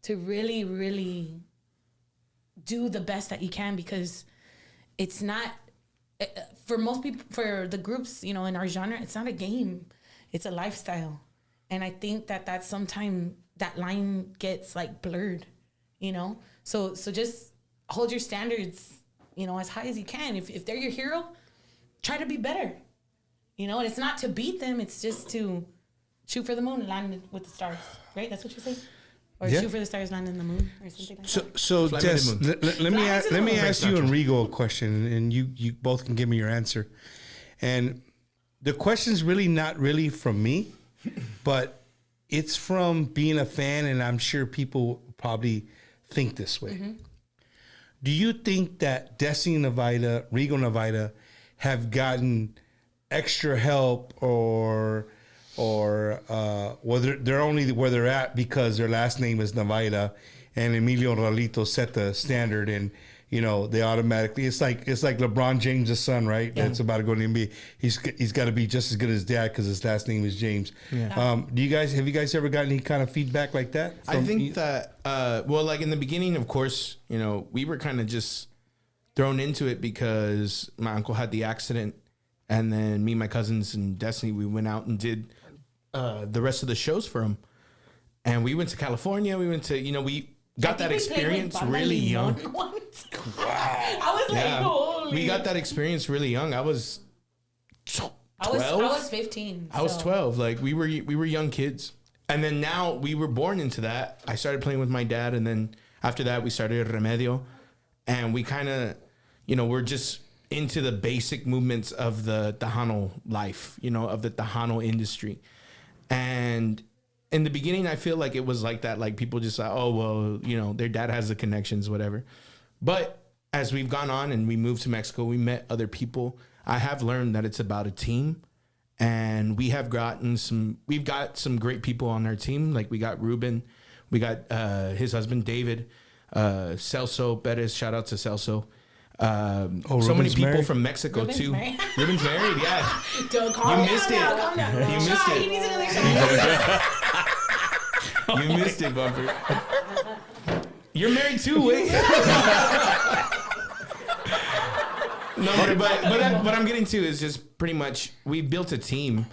to really, really do the best that you can, because it's not, for most people, for the groups, you know, in our genre, it's not a game, it's a lifestyle. And I think that sometimes that line gets like blurred, you know? So just hold your standards, you know, as high as you can. If they're your hero, try to be better, you know? And it's not to beat them, it's just to shoot for the moon and land with the stars, right? That's what you say? Or shoot for the stars, land in the moon, or something like that. So Tess, let me ask you and Rigo a question, and you both can give me your answer. And the question's really not really from me, but it's from being a fan, and I'm sure people probably think this way. Mm-hmm. Do you think that Destiny Navaira, Rigo Navaira have gotten extra help, or whether they're only where they're at because their last name is Navaira and Emilio Ralito set the standard, and you know they automatically, it's like LeBron James' son, right? Yeah. That's about to go to the NBA. He's got to be just as good as dad because his last name is James. Yeah. Have you guys ever gotten any kind of feedback like that? I think that well, like in the beginning, of course, you know, we were kind of just thrown into it because my uncle had the accident, and then me, my cousins, and Destiny, we went out and did the rest of the shows for him. And we went to California. We went to, you know, we got that experience really young. Wow. I was like, holy. We got that experience really young. I was 12. I was 15. I was 12. Like we were young kids. And then now we were born into that. I started playing with my dad, and then after that we started Remedio, and we kind of, you know, we're just into the basic movements of the Tejano life, you know, of the Tejano industry. And in the beginning, I feel like it was like that. Like people just like, oh, well, you know, their dad has the connections, whatever. But as we've gone on and we moved to Mexico, we met other people. I have learned that it's about a team, and we've got some great people on our team. Like we got Ruben, we got his husband, David, Celso Perez, shout out to Celso. So many people married? From Mexico Ruben's too. Married. Ruben's married, yeah. Don't calm you missed down, it. Calm down. You missed it. He needs another shot. You missed it, Bumper. You're married too, wait. No, but what I'm getting to is just pretty much we built a team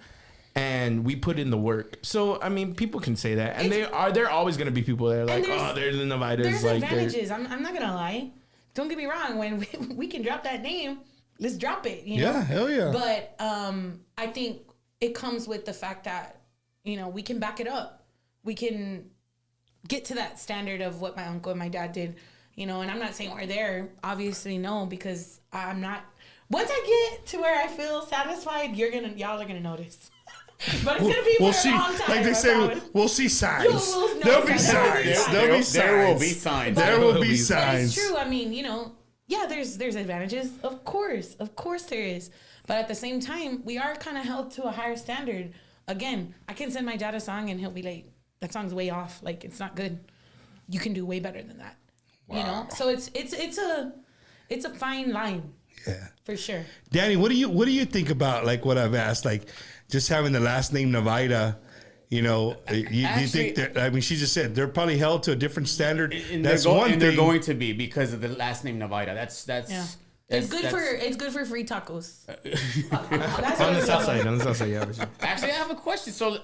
and we put in the work. So I mean, people can say that, and they're always going to be people that are like, oh, there's the Navairas. There's like, advantages. I'm not gonna lie. Don't get me wrong. When we can drop that name, let's drop it. You know? Yeah, hell yeah. But I think it comes with the fact that, you know, we can back it up. We can get to that standard of what my uncle and my dad did. You know, and I'm not saying we're there. Obviously, no, because I'm not. Once I get to where I feel satisfied, y'all are gonna notice. But it's gonna be we'll for see. a long time. Like they say, we'll see signs. There'll be signs. There will be signs. But There will be signs. But it's true. I mean, you know, yeah, there's advantages. Of course there is. But at the same time, we are kind of held to a higher standard. Again, I can send my dad a song and he'll be like, "That song's way off. Like it's not good. You can do way better than that." Wow. You know. So it's a fine line. Yeah, for sure. Danny, what do you think about like what I've asked, like just having the last name Navaira? You know, you think that? I mean, she just said they're probably held to a different standard. And that's one thing. They're going to be because of the last name Navaira. That's yeah. It's good for free tacos. On the south side, yeah. Actually, I have a question. So,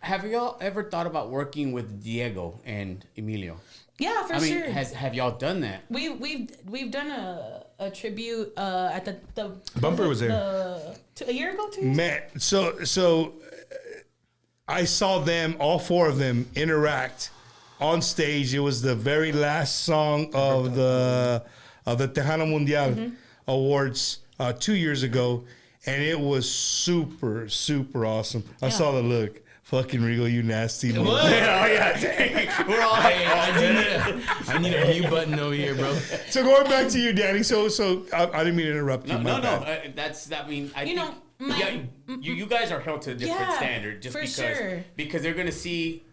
have y'all ever thought about working with Diego and Emilio? Yeah, for sure. Have y'all done that? We've done a tribute at the Bumper was there a year ago, 2 years. Man, so I saw them, all four of them, interact on stage. It was the very last song of the Tejano Mundial Awards 2 years ago, and it was super, super awesome. I saw the look. Fucking Rigo, you nasty. What? Oh yeah, dang. We're all. I need a mute button over here, bro. So going back to you, Danny. So I didn't mean to interrupt you. No. my bad. I mean, I You think, know, you guys are held to a different standard just for because sure. because they're gonna see.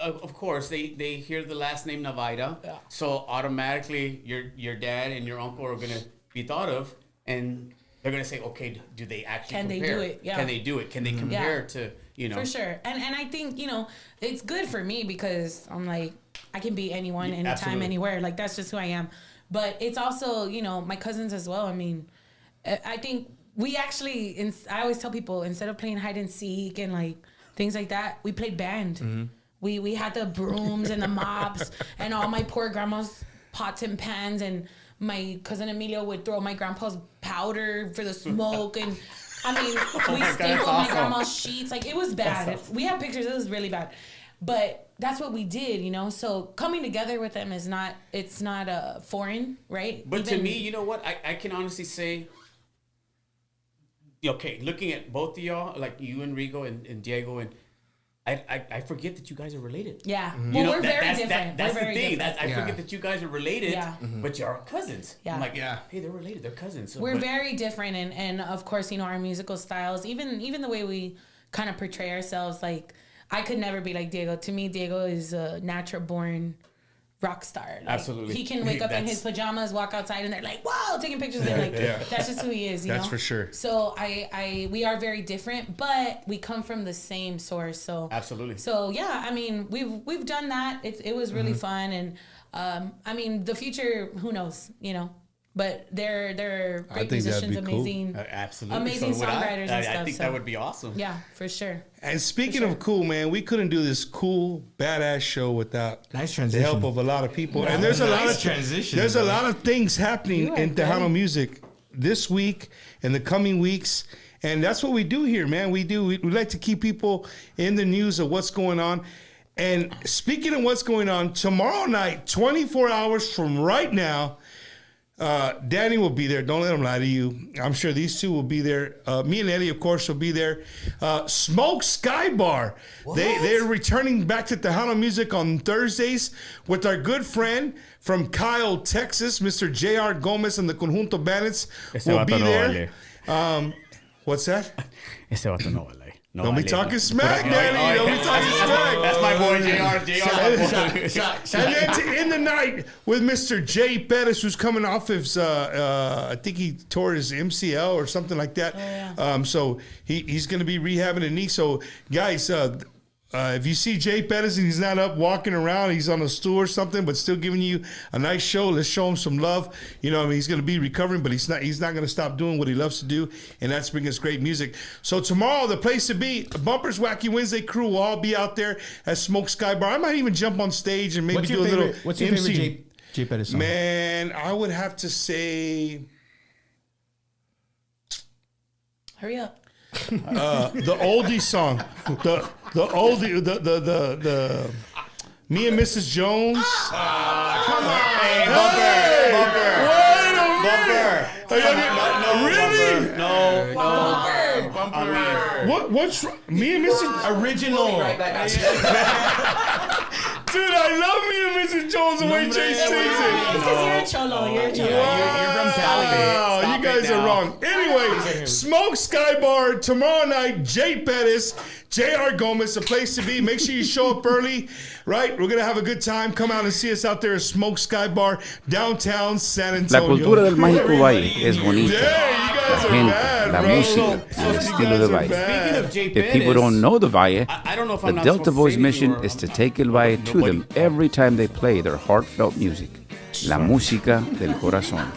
Of course, they hear the last name Navaira, so automatically your dad and your uncle are gonna be thought of, and they're gonna say, okay, do they actually Can they compare? do it? Yeah. Can they do it? Can they compare to For sure. And I think, it's good for me because I'm like, I can be anyone, anytime, absolutely. anywhere. Like, that's just who I am. But it's also, my cousins as well. I mean, I think we actually, I always tell people, instead of playing hide and seek and like things like that, we played band. Mm-hmm. We had the brooms and the mops and all my poor grandma's pots and pans, and my cousin Emilio would throw my grandpa's powder for the smoke, and I mean, we stapled my grandma's sheets. Like, it was bad. We have pictures. It was really bad. But that's what we did, So coming together with them it's not foreign, right? But to me, you know what? I can honestly say, okay, looking at both of y'all, like you and Rigo and Diego, and I forget that you guys are related. Yeah. Mm-hmm. Well, we're very different. That's We're the very thing. different. I forget that you guys are related, Yeah. but you're cousins. Yeah. I'm like, hey, they're related. They're cousins. So, We're very different, and of course, our musical styles, even the way we kind of portray ourselves. Like, I could never be like Diego. To me, Diego is a natural born rock star. Like, Absolutely. he can wake up in his pajamas, walk outside, and they're like, "Whoa!" taking pictures. And like, that's just who he is. That's for sure. So we are very different, but we come from the same source. So Absolutely. So yeah, I mean, we've done that. It was really fun, and I mean, the future, who knows, But they're great think that'd musicians, be cool. amazing, absolutely. amazing So would songwriters and stuff. I think so. that would be awesome. Yeah, for sure. And speaking of cool, man, we couldn't do this cool, badass show without Nice the transition. help of a lot of people. And there's a lot of transition. There's a lot of things happening You are in Tejano good. music this week and the coming weeks. And that's what we do here, man. We like to keep people in the news of what's going on. And speaking of what's going on, tomorrow night, 24 hours from right now, Danny will be there. Don't let him lie to you. I'm sure these two will be there. Me and Eddie, of course, will be there. Smoke Sky Bar. They're returning back to Tejano Music on Thursdays with our good friend from Kyle, Texas, Mr. J.R. Gomez and the Conjunto Bandits will be there. What's that? Ese vato no vale. No Don't be vale. talking smack, Danny. Don't be talking smack. That's my boy, JR. And then to end the night with Mr. Jay Perez, who's coming off his, I think he tore his MCL or something like that. So he's going to be rehabbing a knee. So, guys, if you see Jay Perez and he's not up walking around, he's on a stool or something, but still giving you a nice show, let's show him some love. He's going to be recovering, but he's not going to stop doing what he loves to do, and that's bringing us great music. So tomorrow, the place to be, Bumpers Wacky Wednesday crew will all be out there at Smoke Sky Bar. I might even jump on stage and maybe do a little What's your MC. favorite Jay Pettis song? Man, I would have to say Hurry up. the oldie song, the oldie, the Me and Mrs. Jones. Come on. Hey, Really? No. What's Me and Mrs. Original. Right back at you. Dude, I love Me and Mrs. Jones the way Jay sings it. It's because you're a cholo. You're a cholo. You're from Cali. Wow, Stop you guys it are now. wrong. Anyway, Smoke Sky Bar tomorrow night. Jay Pettis, J.R. Gomez, the place to be. Make sure you show up early, right? We're gonna have a good time. Come out and see us out there at Smoke Sky Bar, downtown San La Antonio. cultura del Mágico Valle es bonita. Yeah, you guys La are gente, bad, la bro. música, So el you estilo guys de are baile. bad. Speaking of Jay If people Pettis, don't know the Valle, I don't know if the I'm not Delta supposed to Boys' say mission anything, is to or take El Valle to them every time they play their heartfelt music. La música del corazón.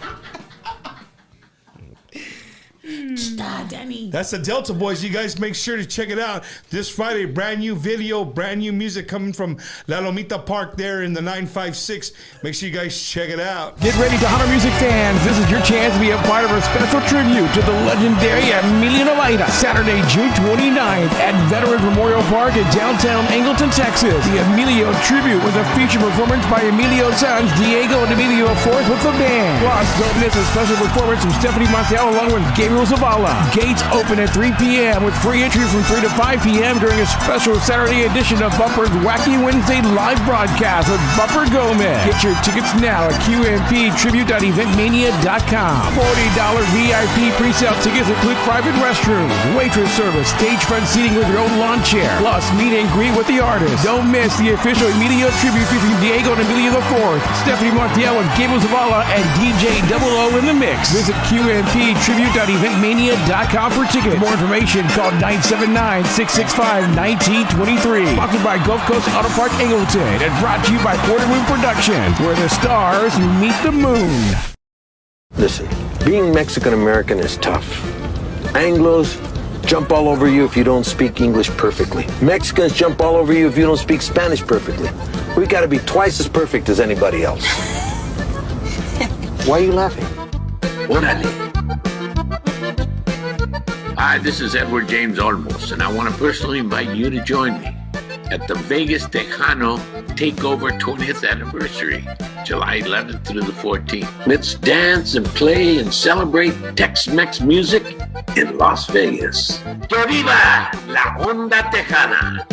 Danny. That's the Delta Boys. You guys make sure to check it out this Friday. Brand new video, brand new music coming from La Lomita Park there in the 956. Make sure you guys check it out. Get ready, Tejano music fans. This is your chance to be a part of a special tribute to the legendary Emilio Navaira. Saturday, June 29th at Veterans Memorial Park in downtown Angleton, Texas. The Emilio tribute with a feature performance by Emilio's sons, Diego and Emilio Fourth with the band. Plus, don't miss a special performance from Stephanie Montel along with Gabriel Zavala. Get Gates open at 3 p.m. with free entry from 3 to 5 p.m. during a special Saturday edition of Bumper's Wacky Wednesday live broadcast with Bumper Gomez. Get your tickets now at qmptribute.eventmania.com. $40 VIP pre-sale tickets include private restrooms, waitress service, stage front seating with your own lawn chair, plus meet and greet with the artist. Don't miss the official Emilio tribute featuring Diego and Emilio IV, Stephanie Martial with Gable Zavala, and DJ Double O in the mix. Visit qmptribute.eventmania.com for tickets. For more information, call 979-665-1923. Sponsored by Gulf Coast Auto Park Angleton and brought to you by Quarter Moon Productions, where the stars meet the moon. Listen, being Mexican-American is tough. Anglos jump all over you if you don't speak English perfectly. Mexicans jump all over you if you don't speak Spanish perfectly. We gotta be twice as perfect as anybody else. Why are you laughing? Órale. Hi, this is Edward James Olmos, and I want to personally invite you to join me at the Vegas Tejano Takeover 20th Anniversary, July 11th through the 14th. Let's dance and play and celebrate Tex-Mex music in Las Vegas. ¡Que viva la onda tejana!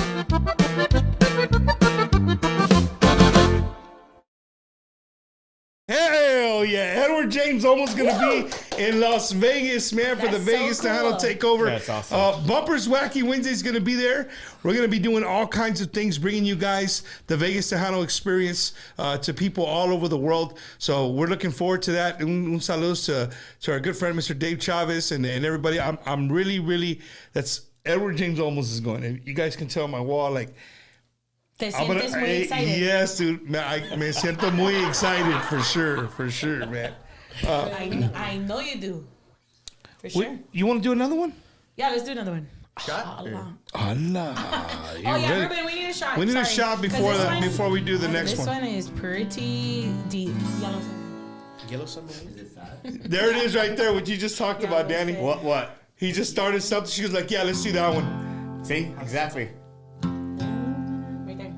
Hell yeah. Edward James almost going to be in Las Vegas, man, for the Vegas Tejano Takeover. That's awesome. Bumper's Wacky Wednesday is going to be there. We're going to be doing all kinds of things, bringing you guys the Vegas Tejano experience to people all over the world. So we're looking forward to that. Un saludos to our good friend, Mr. Dave Chavez, and everybody. I'm really, that's Edward James almost is going. And you guys can tell on my wall, like, Te sientes muy excited. Yes, dude. Me siento muy excited for sure, man. I know you do. For sure. You want to do another one? Yeah, let's do another one. Shot? Allah. Oh yeah, Ruben, we need a shot. We need a Sorry. shot before we do the next this one. This one is pretty deep. Yellow submarine? There it is right there, what you just talked about, Danny. What? He just started something. She was like, yeah, let's do that one. See? Exactly. Right there.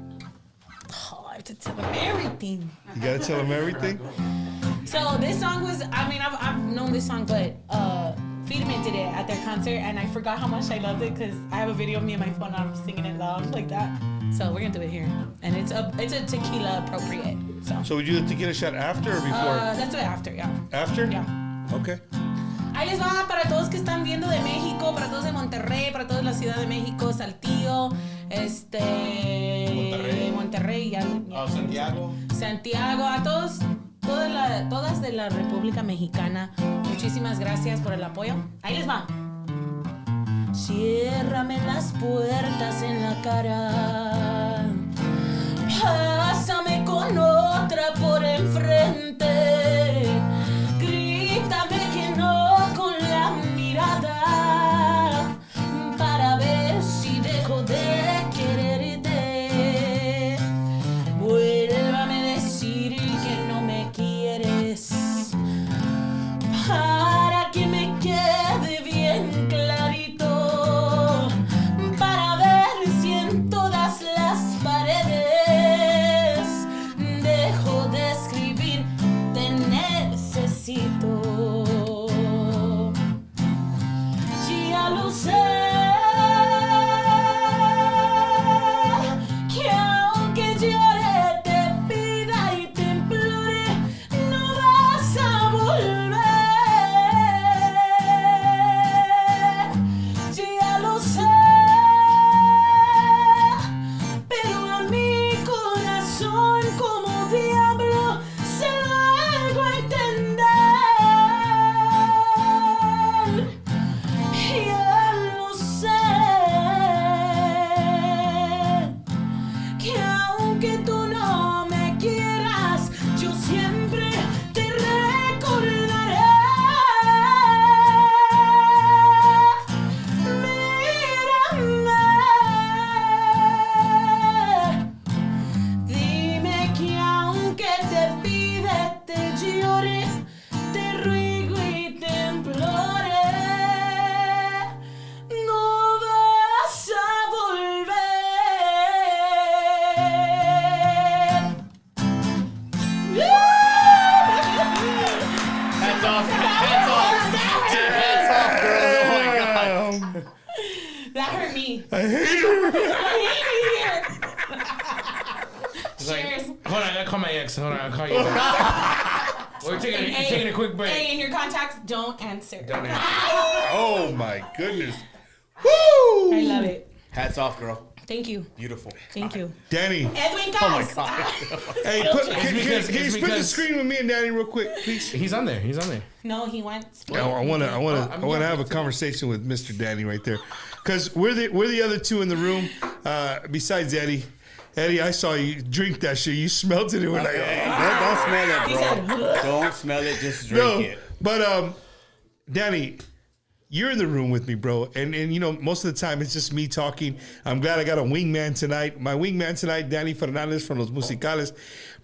Oh, I have to tell them everything. You got to tell him everything? So this song was, I've known this song, but Firme did it at their concert, and I forgot how much I loved it because I have a video of me and my phone, and I'm singing it loud like that. So we're gonna do it here, and it's a tequila appropriate. So would you do the tequila shot after or before? Let's do it after, yeah. After? Yeah. Okay. Ahí les va para todos que están viendo de México, para todos de Monterrey, para toda la Ciudad de México, Saltillo, Monterrey, Santiago, a todos. Todas de la República Mexicana, muchísimas gracias por el apoyo. Ahí les va. Ciérrame las puertas en la cara, pásame con otra por enfrente, grítame que no con la mirada, para ver si dejo de quererte. Vuélvame a decir que no me quieres, para que me quede bien clarito, para ver si en todas Cheers. Hold on, I gotta call my ex. Hold on, I'll call you back. We're taking a quick break. Hey, in your contacts, don't answer. Don't answer. Oh my goodness. Woo! I love it. Hats off, girl. Thank you. Beautiful. Thank you. Danny. Edwin Oh my Cass. God. Hey, can you split the screen with me and Danny real quick, please? He's on there. No, he went. I want to have a conversation with Mr. Danny right there, because we're the other two in the room besides Eddie. Eddie, I saw you drink that shit. You smelled it and we're like, Don't smell it, bro. Don't smell it. Just drink it. But Danny, you're in the room with me, bro. And you know, most of the time it's just me talking. I'm glad I got a wingman tonight. My wingman tonight, Danny Fernandez from Los Musicales.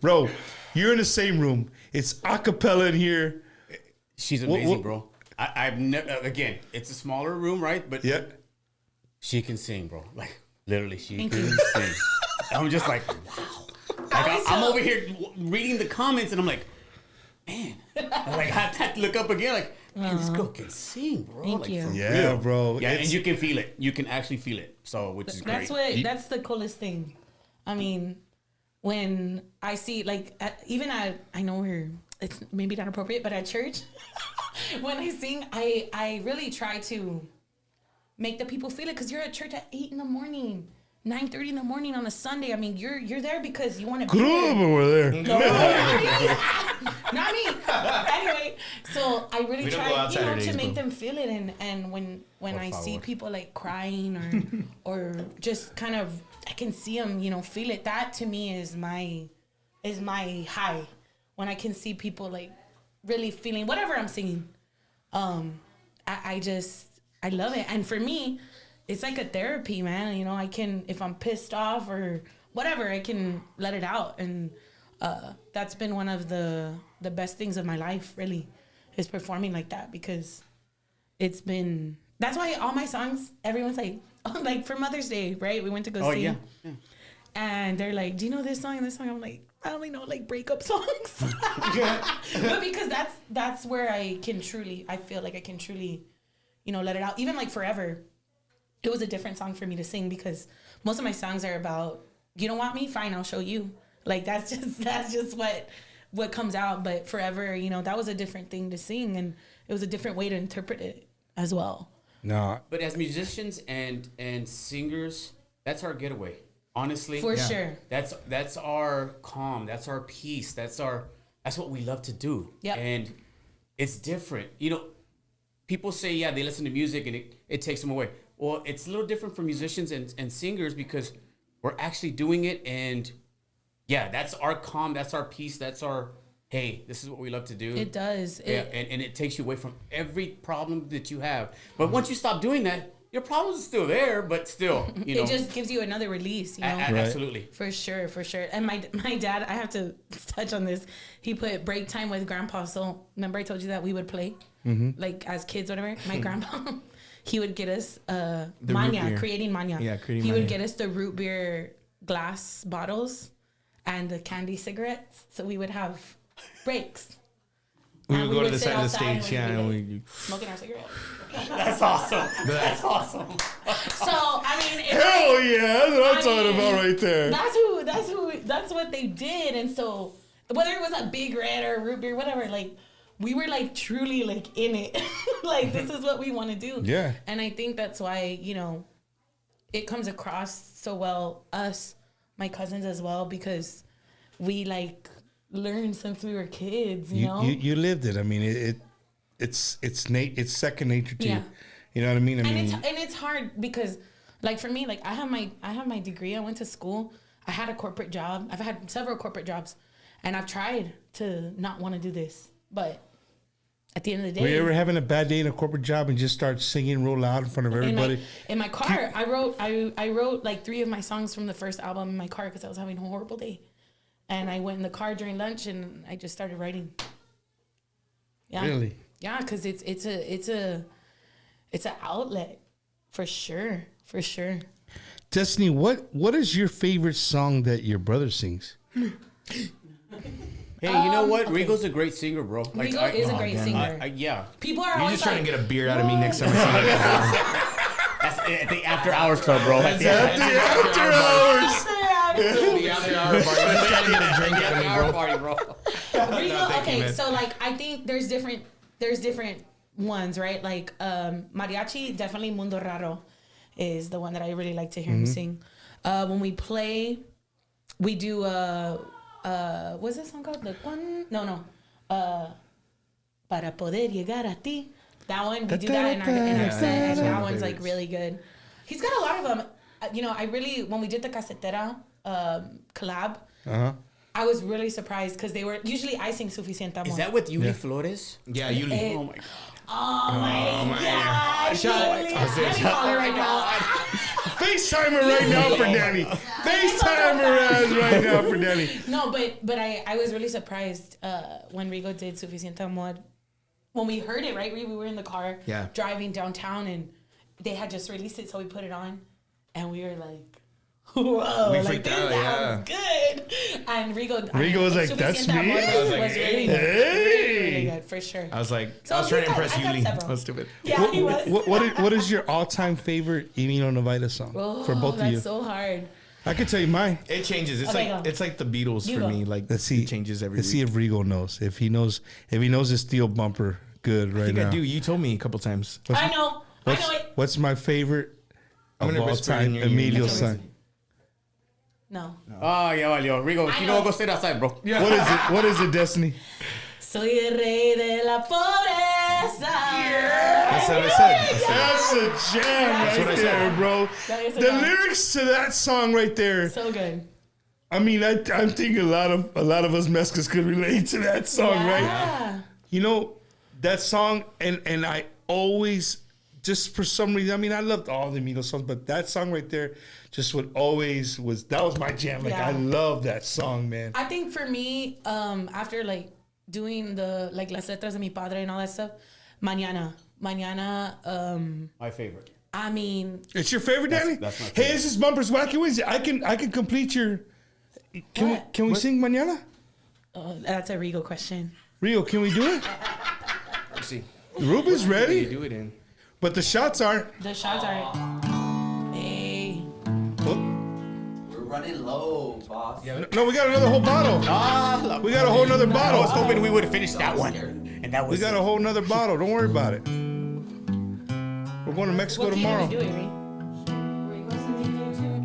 Bro, you're in the same room. It's a cappella in here. She's amazing, bro. I've never, again, it's a smaller room, right? But yeah, she can sing, bro. Like, literally, she can sing. I'm just like, wow. Like, I'm over here reading the comments, and I'm like, man. Like, I have to look up again, like, man, this girl can sing, bro. Thank like, you. Yeah, real. bro. Yeah, and you can feel it. You can actually feel it. So, which is great. That's the coolest thing. I mean, when I see, like, I know it's maybe not appropriate, but at church, when I sing, I really try to make the people feel it, because you're at church at 8 in the morning. 9:30 in the morning on a Sunday. I mean, you're there because you want to be there. We're there. No, not me. Anyway, so I really try, to make them feel it, and when I see people like crying or just kind of, I can see them, feel it. That to me is my high, when I can see people like really feeling whatever I'm singing. I love it, and for me, it's like a therapy, man. I can, if I'm pissed off or whatever, I can let it out. And that's been one of the best things of my life, really, is performing like that, because that's why all my songs, everyone's like, oh, like for Mother's Day, right? We went to go see. Yeah. And they're like, do you know this song and this song? I'm like, I only know like breakup songs. But because that's where I feel like I can truly, let it out. Even like Forever. It was a different song for me to sing, because most of my songs are about, you don't want me? Fine, I'll show you. Like, that's just what comes out. But Forever, that was a different thing to sing, and it was a different way to interpret it as well. No. But as musicians and singers, that's our getaway. Honestly. For sure. That's our calm. That's our peace. That's what we love to do. Yeah. And it's different. People say, they listen to music and it takes them away. Well, it's a little different for musicians and singers, because we're actually doing it, and that's our calm, that's our peace, that's our, hey, this is what we love to do. It does. And it takes you away from every problem that you have. But once you stop doing that, your problems are still there, but still, it just gives you another release, Right. Absolutely. For sure. And my dad, I have to touch on this. He put break time with Grandpa. So remember I told you that we would play, like as kids, whatever. My grandpa, he would get us mania, creating mania. Yeah, creating He mania. would get us the root beer glass bottles and the candy cigarettes. So we would have breaks. We would go to the sit side of the outside stage, and and we smoking our cigarettes. That's awesome. That's awesome. So I mean, Hell yeah, that's what I'm talking about right there. That's what they did. And so whether it was a Big Red or root beer, whatever, like we were like truly like in it. Like, this is what we want to do. Yeah. And I think that's why, it comes across so well, us, my cousins as well, because we like learned since we were kids, you know? You lived it. I mean, it's second nature to you. You know what I mean? It's hard because, like, for me, like I have my degree. I went to school. I had a corporate job. I've had several corporate jobs, and I've tried to not want to do this, but at the end of the day, were you ever having a bad day in a corporate job and just start singing real loud in front of everybody? In my car, I wrote like 3 of my songs from the first album in my car because I was having a horrible day, and I went in the car during lunch and I just started writing. Yeah. Really? Yeah, because it's an outlet for sure. Destiny, what is your favorite song that your brother sings? Hey, you know what? Okay. Rigo's a great singer, bro. Like, Rigo is a great singer. Yeah. People are You're always just trying like, to get a beer out of me next time I see you. at the after hours club, bro. At the After hours. The after-hour party. Let's try to get a drink out of me, bro. party, bro. Okay, so like I think there's different ones, right? Like mariachi, definitely Mundo Raro is the one that I really like to hear him sing. When we play, we do what's that song called? Para poder llegar a ti. That one, we do that in our set, and that one's like really good. He's got a lot of them. You know, when we did the Casetera collab, I was really surprised because they were usually I sing Suficiente Amor. Is that with Yuli Flores? Yeah, Yuli. Oh my god. Oh my God! Shut Let me call her right now. FaceTime her right now for Danny. FaceTime her ass right now for Danny. No, but I was really surprised when Rigo did Suficiente Amor. When we heard it, right? We were in the car driving downtown and they had just released it, so we put it on and we were like, whoa, we like freaked this out, sounds good. And Rigo was like, that's me. Was really good. Hey. Really good, for sure. I was like, So I was trying to I impress got Yuli. several. I was stupid. Yeah, he was. What is your all-time favorite Emilio Navaira song for both of you? That's so hard. I can tell you mine. It changes. It's Okay, like go. it's like the Beatles You for go. me. Like Let's see. it changes every Let's week. see if Rigo knows. If he knows his steel bumper good right I think now. I do. You told me a couple times. I know it. What's my favorite I'm of gonna all whisper in time your ear. Emilio song? No. Oh, yeah, valió. Rigo, I you know. know, go sit outside, bro. Yeah. What is it? What is it, Destiny? Soy el rey de la pobreza. That's what I said. That's a jam what I right said. there, bro. That is a The jam. lyrics to that song right there. So good. I mean, I'm thinking a lot of us Mexicans could relate to that song, right? Yeah. You know, that song, and I always, just for some reason, I mean, I loved all the Emilio songs, but that song right there just that was my jam. Like, Yeah. I love that song, man. I think for me, after like doing the like las letras de mi padre and all that stuff, mañana, My favorite. I mean, It's your favorite, Danny? that's my Hey, favorite. this is Bumpers Wacky Wednesday. I can complete your. Can we sing mañana? that's a Rigo question. Rio, can we do it? Let's see. Ruben's You ready, do it in. but the shots aren't. The shots are. Hey. We're running low, boss. No, we got another whole bottle. We got a whole nother I was bottle. hoping we would have finished that one. And that was We got a whole nother bottle. Don't worry about it. We're going to Mexico What key tomorrow. do we do it, Ri?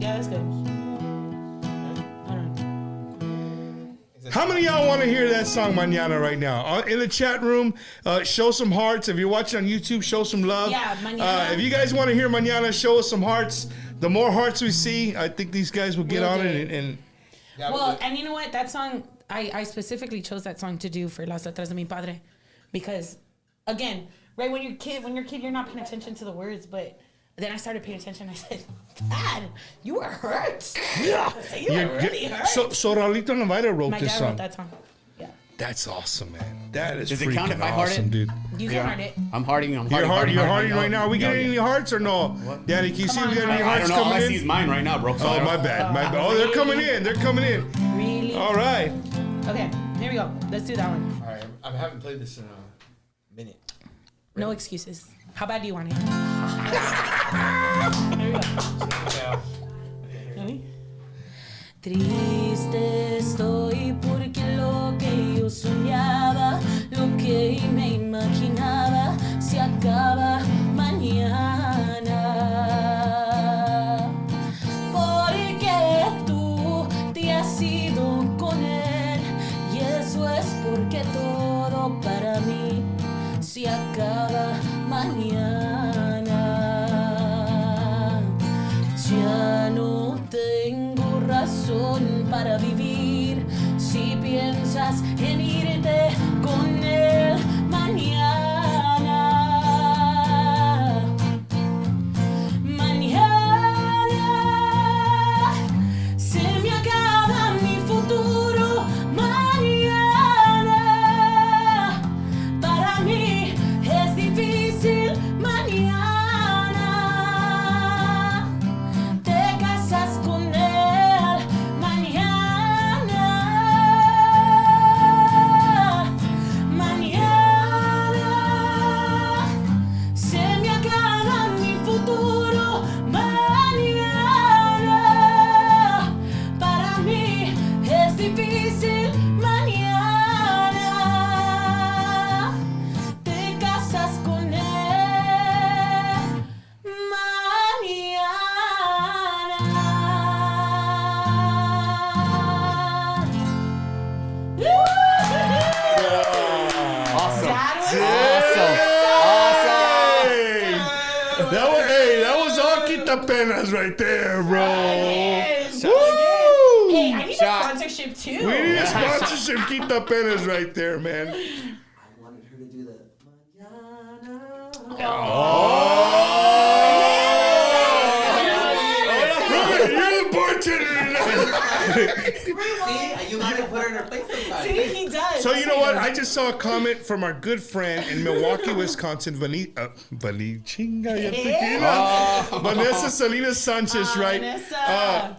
Yeah, that's good. How many of y'all want to hear that song Mañana right now? In the chat room, show some hearts. If you're watching on YouTube, show some love. Yeah, Mañana. If you guys want to hear Mañana, show us some hearts. The more hearts we see, I think these guys will get We'll on do it. it. And Well, and you know what? That song, I specifically chose that song to do for Las Letras de mi Padre. Because, again, right, when you're a kid, you're not paying attention to the words, but then I started paying attention. I said, Dad, you were hurt. yeah. You were really hurt. So Raulito Navaira wrote My this dad song. wrote that song. Yeah. That's awesome, man. That is Does it freaking count if I heart awesome, it? dude. You can heart it. I'm hearting. You're hearting right now. We get any hearts or no? Daddy, can you see we got any I hearts don't know. All I coming see is in? mine right now, bro. So I Oh, don't- my bad. Oh, they're coming in. They're coming in. Really? All right. Okay, here we go. Let's do that one. All right. I haven't played this in a minute. No excuses. How bad do you want it? Here we go. Ready? Triste estoy porque lo que yo soñaba, lo que me imaginaba, se acaba mañana. Porque tú te has ido con él y eso es porque todo para mí se acaba mañana. Ya no tengo razón para vivir si piensas en irte con él mañana. Mañana se me acaba mi futuro. Mañana para mí es difícil. Mañana te casas con él. Mañana Quita Penas right there, bro. Yes. Woo! Hey, I need Shot. a sponsorship too. We need a sponsorship. Quita Penas right there, man. I wanted her to do the You're the bartender tonight. See, you gotta put her in her place sometimes. See, he does. So you know what? I just saw a comment from our good friend in Milwaukee, Wisconsin, Vanessa Salinas Sanchez, right? Vanessa.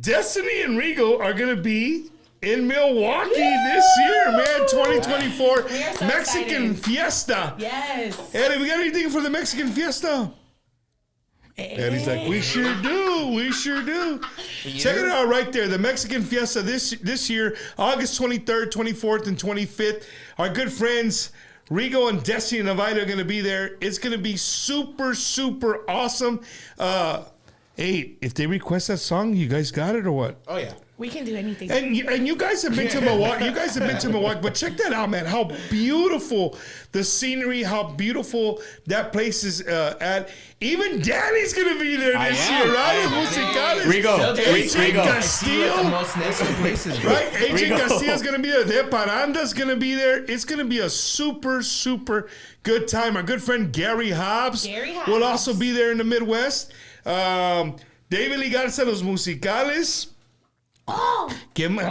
Destiny and Rigo are gonna be in Milwaukee this year, man. 2024 We are so Mexican excited. Fiesta. Yes. Eddie, we got anything for the Mexican Fiesta? Eddie's like, we sure do. We sure do. Check it out right there. The Mexican Fiesta this year, August 23rd, 24th, and 25th. Our good friends Rigo and Destiny and Navaira are going to be there. It's going to be super, super awesome. Hey, if they request that song, you guys got it or what? Oh yeah. We can do anything. And you guys have been to Milwaukee. You guys have been to Milwaukee, but check that out, man. How beautiful the scenery, how beautiful that place is at. Even Danny's gonna be there this year, right? Musicales. Rigo. AJ Rigo. Castillo. The most nested places, bro. Right? AJ Castillo's gonna be there. De Paranda's gonna be there. It's gonna be a super, super good time. Our good friend Gary Hobbs will also be there in the Midwest. David Lee Garza, Los Musicales. ¿Qué más?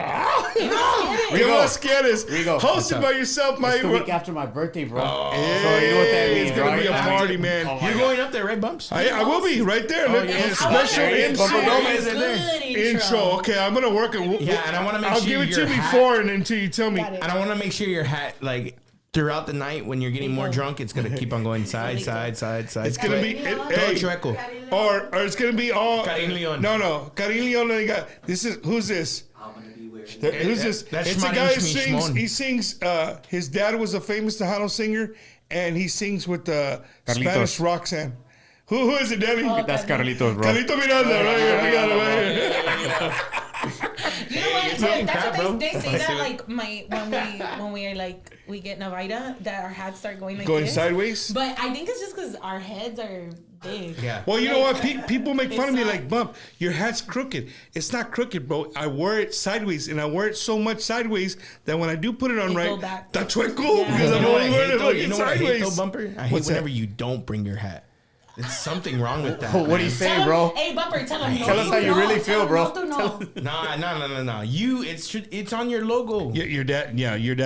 ¿Qué más quieres? Rigo. Hosted by yourself, my. It's the week after my birthday, bro. Hey, So you know what that means, it's gonna be a right? party, man. Oh my You're God. going up there, right, Bumps? I will be right there. Look, yeah. special Bumper Gomez intro. in there. Intro. Okay, I'm gonna work it. Yeah, and I want to make I'll sure give it to your you hat- before and until you tell me. And I want to make sure your hat, like, throughout the night when you're getting more drunk, it's gonna keep on going side. It's gonna be Todo hey, chueco. or it's gonna be all. Karim Leon. No, Karim Leon. This is who's this? I'm gonna be wearing Who's this? That's It's a Shmani guy who Shmi sings. Shmon. He sings. His dad was a famous Tejano singer, and he sings with Spanish Roxanne. Who is it, Danny? That's Carlitos, bro. Carlito Miranda, right? We got it right here. You know what? talking That's crap, what bro. they say that like when we are like we get Navaira that our hats start going like Going this. sideways? But I think it's just because our heads are big. Yeah. Well, you know what? People make fun of me It's like, Bump, your hat's crooked. It's not crooked, bro. I wear it sideways, and I wear it so much sideways that when I do put it on It right, go back. that's what cool. Yeah. Because You I'm know what I always hate, wearing it though? You fucking know what I hate, sideways. though, Bumper? I hate What's that? whenever you don't bring your hat. There's something wrong with that. What do man. you say, Tell bro? him, hey, Bumper, tell him. Tell us how you really feel, bro. Nah. You, it's on your logo. Your dad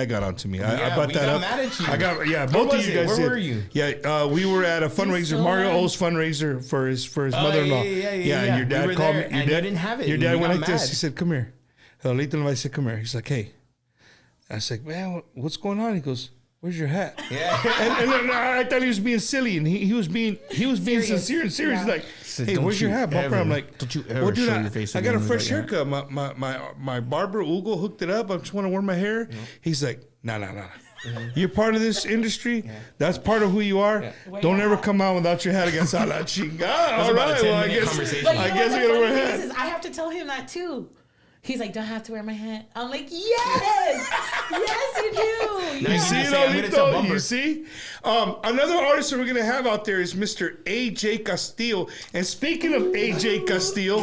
got onto me. I Yeah, brought we that got up. mad at you. Both of was you it? guys Where did. were you? Yeah, we were at a fundraiser, so Mario mad. O's fundraiser for his mother-in-law. Yeah. Your dad We were called there, me. Your and dad you didn't have it, Your and dad you went got like this. mad. He said, "Come here." Lito Levi said, "Come here." He's like, "Hey." I was like, "Man, what's going on?" He goes, "Where's your hat?" Yeah. and I thought he was being silly, and he was being sincere and serious. He's like, Said, "Hey, "Don't where's your you hat, Bumper?" ever- I'm like, don't you ever "Well, dude, show your face I got a again." fresh He's like, haircut. My barber Ugo hooked it up. I just want to wear my hair. He's like, "No." You're part of this industry. That's part of who you are. Don't ever come out without your hat against a la chinga. All about a right, well, I 10-minute guess conversation. But you I know guess what I the gotta wear a funny thing hat. is I have to tell him that too. He's like, "Do I have to wear my hat?" I'm like, "Yes, yes, you do." Now You see it, I'm gonna tell Olito? Bumper. You see? Another artist that we're going to have out there is Mr. AJ Castillo. And speaking of AJ Castillo,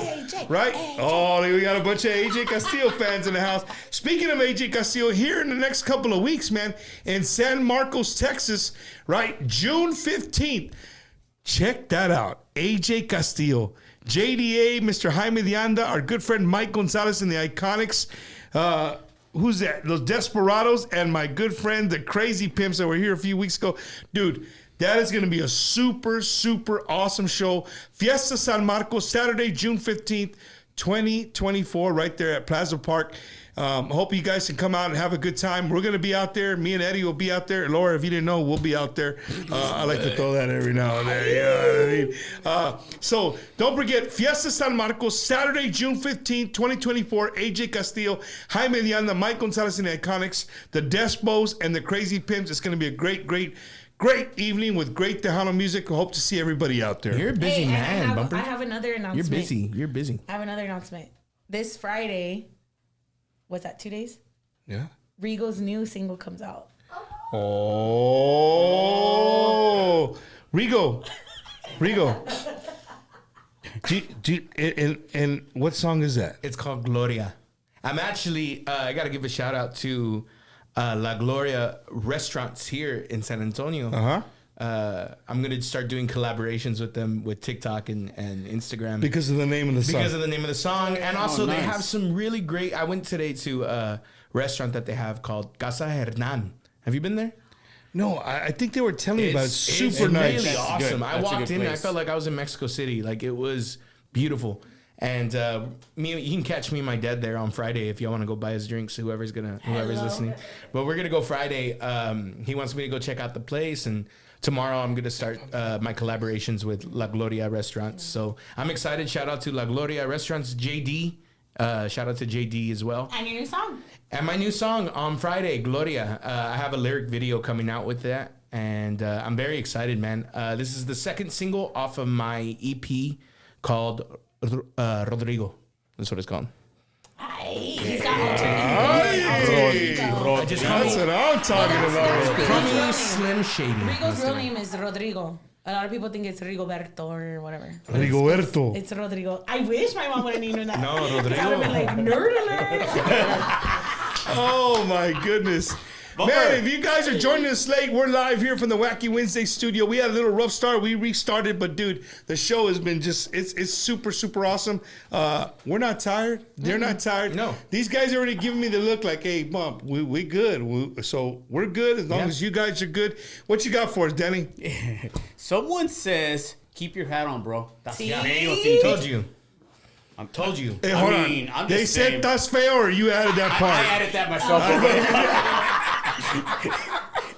right? Oh, we got a bunch of AJ Castillo fans in the house. Speaking of AJ Castillo, here in the next couple of weeks, man, in San Marcos, Texas, right? June 15th. Check that out. AJ Castillo. JDA, Mr. Jaime Dianda, our good friend Mike Gonzalez and the Iconics. Who's that? Los Desperados, and my good friend, the Crazy Pimps that were here a few weeks ago. Dude, that is going to be a super, super awesome show. Fiesta San Marcos, Saturday, June 15th, 2024, right there at Plaza Park. Hope you guys can come out and have a good time. We're going to be out there. Me and Eddie will be out there. Laura, if you didn't know, we'll be out there. I like to throw that every now and then. You know what I mean? So don't forget, Fiesta San Marcos, Saturday, June 15th, 2024. AJ Castillo, Jaime Dianda, Mike Gonzalez and the Iconics, the Despos, and the Crazy Pimps. It's going to be a great evening with great Tejano music. I hope to see everybody out there. You're a busy Hey, man, Bumper. I have another announcement. You're busy. I have another announcement. This Friday, what's that, 2 days? Yeah. Rigo's new single comes out. Oh, Rigo. And what song is that? It's called Gloria. I'm actually, I got to give a shout out to La Gloria restaurants here in San Antonio. I'm going to start doing collaborations with them with TikTok and Instagram. Because of the name of the song. Because of the name of the song. And also they have some really great, I went today to a restaurant that they have called Casa Hernan. Have you been there? No, I think they were telling me about it. Super nice. Really awesome. Good. I That's a walked good in and I place. felt like I was in Mexico City. Like it was beautiful. And you can catch me and my dad there on Friday if y'all want to go buy us drinks. Whoever's listening. But we're gonna go Friday. He wants me to go check out the place, and tomorrow I'm gonna start my collaborations with La Gloria Restaurants. So I'm excited. Shout out to La Gloria Restaurants, JD. Shout out to JD as well. And your new song. And my new song on Friday, Gloria. I have a lyric video coming out with that, and I'm very excited, man. This is the second single off of my EP called Rodrigo. That's what it's called. He's got I just That's what I'm talking about. call me Slim Shady. Rigo's real name is Rodrigo. A lot of people think it's Rigoberto or whatever. Rigoberto. It's Rodrigo. I wish my mom would have known that. No, I would have Rodrigo. been like, nerd alert. Oh my goodness. Man, if you guys are joining us late, we're live here from the Wacky Wednesday studio. We had a little rough start. We restarted, but dude, the show has been it's super, super awesome. We're not tired. They're not tired. No. These guys are already giving me the look like, hey, bump, we good. So we're good as long as you guys are good. What you got for us, Danny? Someone says, keep your hat on, bro. That's See? Told you. I told you. Hey, hold on. I'm They just said saying. that's fair, or you added that part? I added that myself.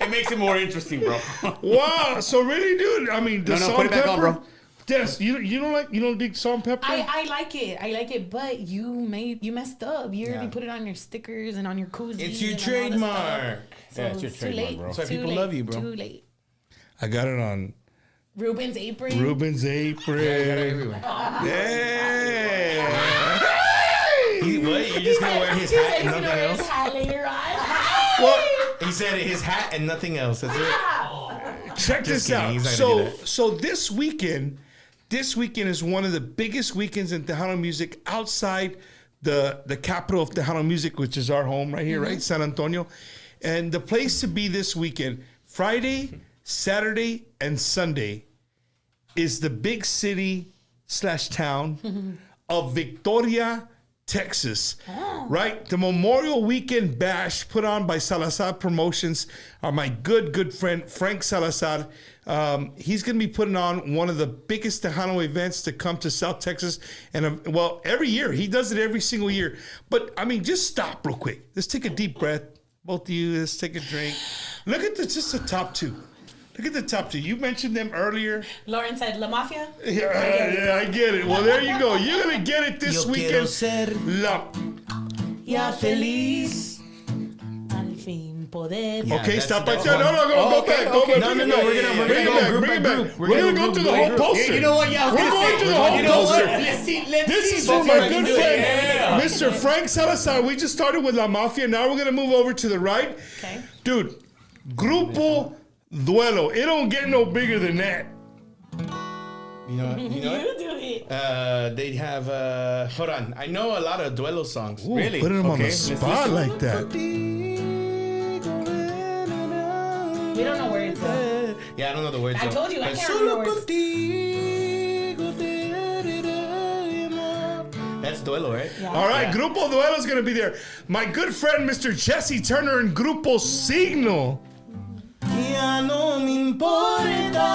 It makes it more interesting, bro. Wow. So really, dude. I mean, the salt put it back pepper. on, bro. Des, you don't dig salt and pepper? I like it, but you messed up. You already put it on your stickers and on your koozies. It's your and all this stuff. trademark. So Yeah, it's your too trademark, late. bro. That's why Too people late. love you, bro. Too late. I got it on Ruben's apron. Ruben's apron. Everywhere. Yeah. What? You're just gonna wear his He hat said and he's nothing gonna wear else? his hat later on. Well, He said his hat and nothing else. That's it. check this kidding, out. he's not gonna do So this weekend is one of the biggest weekends in Tejano music outside the capital of Tejano music, which is our home right here, right? San Antonio. And the place to be this weekend, Friday, Saturday, and Sunday, is the big city / town of Victoria, Texas, right? The Memorial Weekend Bash put on by Salazar Promotions. My good friend Frank Salazar. He's going to be putting on one of the biggest Tejano events to come to South Texas. And well, every year. He does it every single year. But I mean, just stop real quick. Let's take a deep breath. Both of you, let's take a drink. Look at just the top two. Look at the top two. You mentioned them earlier. Lauren said La Mafia. Yeah, I get it. Well, there you go. You're going to get it this weekend. Ya feliz. Al fin poder. Okay, stop right that's there. No, go back. Go back. No, Bring no, it we're back. gonna Bring it go back. group Bring it by back. group. We're We're going to gonna go go to the group by whole group. poster. You know what? Yeah, I was We're gonna going say. to the whole You know what? poster. Let's This see. is for my good friend, Yeah. Mr. Frank Salazar. We just started with La Mafia. Now we're going to move over to the right. Okay. Dude, Grupo Duelo. It don't get no bigger than that. You know what? You do it. They have, hold on. I know a lot of Duelo songs. Ooh, Really? putting him on the Okay, let's spot listen. like that. We don't know where it's going. Yeah, I don't know the words. I though. told you, I But can't solo remember words. contigo te daré amor. That's Duelo, right? All right, Grupo Duelo is going to be there. My good friend, Mr. Jesse Turner and Grupo Signo. Ya no me importa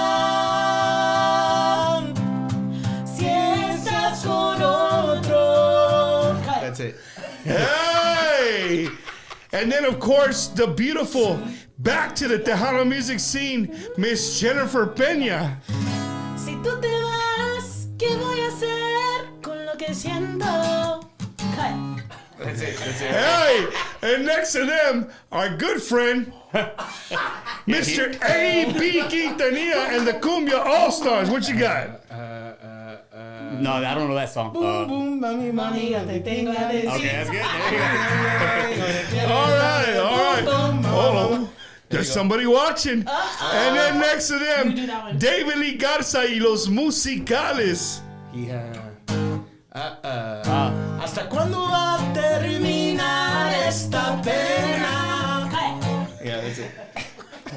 Si estás con otro. That's it. Hey! And then, of course, the beautiful, back to the Tejano music scene, Miss Jennifer Peña. Si tú te vas, ¿qué voy a hacer con lo que siento? Cut. That's it. That's it. Hey! And next to them, our good friend, Mr. A.B. Quintanilla and the Cumbia All-Stars. What you got? No, I don't know that song. Mami, yo te tengo a decir. Okay, that's good. There you go. All right. Hold on. There's somebody watching. And then next to You do that them, one. David Lee Garza y los Musicales. ¿Hasta cuándo va a terminar esta pena? Yeah, that's it.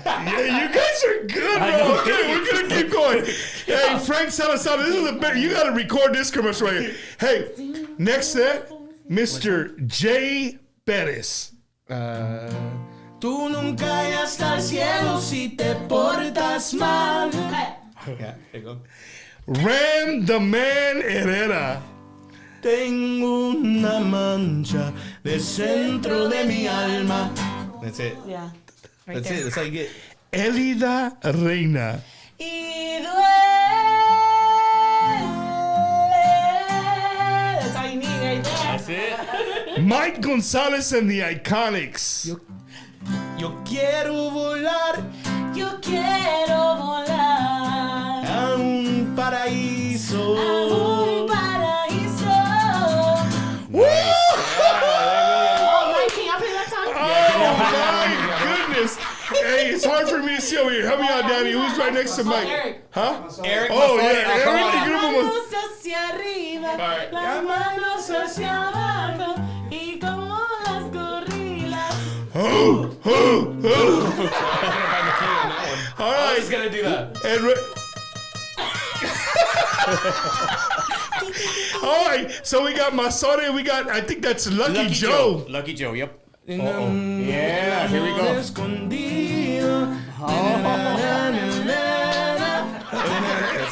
Yeah, you guys are good, bro. Okay, we're gonna keep going. Hey, Frank Salazar, this is a better. You gotta record this commercial right here. Hey, next set, Mr. J. Perez. Tú nunca irás al cielo si te portas mal. Yeah, there you go. Ram the Man Herrera. Tengo una mancha de centro de mi alma. That's it. Yeah. Right That's there. it. That's all you get. Elida Reina. Y duele. That's all you need right there. That's it. Mike Gonzalez and the Iconics. Yo quiero volar Yo quiero volar a un paraíso. a un paraíso. Woo! Oh, Mike, can y'all play that song? Oh my goodness! Hey, it's hard for me to see over here. Help me out, Danny. Who's right next to Mike? Eric. Huh? Eric. Oh Mafoy, yeah, Eric. Alcala. The group of Manos hacia arriba, las manos hacia abajo y como las gorilas. All right. He's gonna do that. And all right, so we got Masore, we got, I think that's Lucky Joe. Lucky Joe, yep. Yeah, here we go. Escondido. That's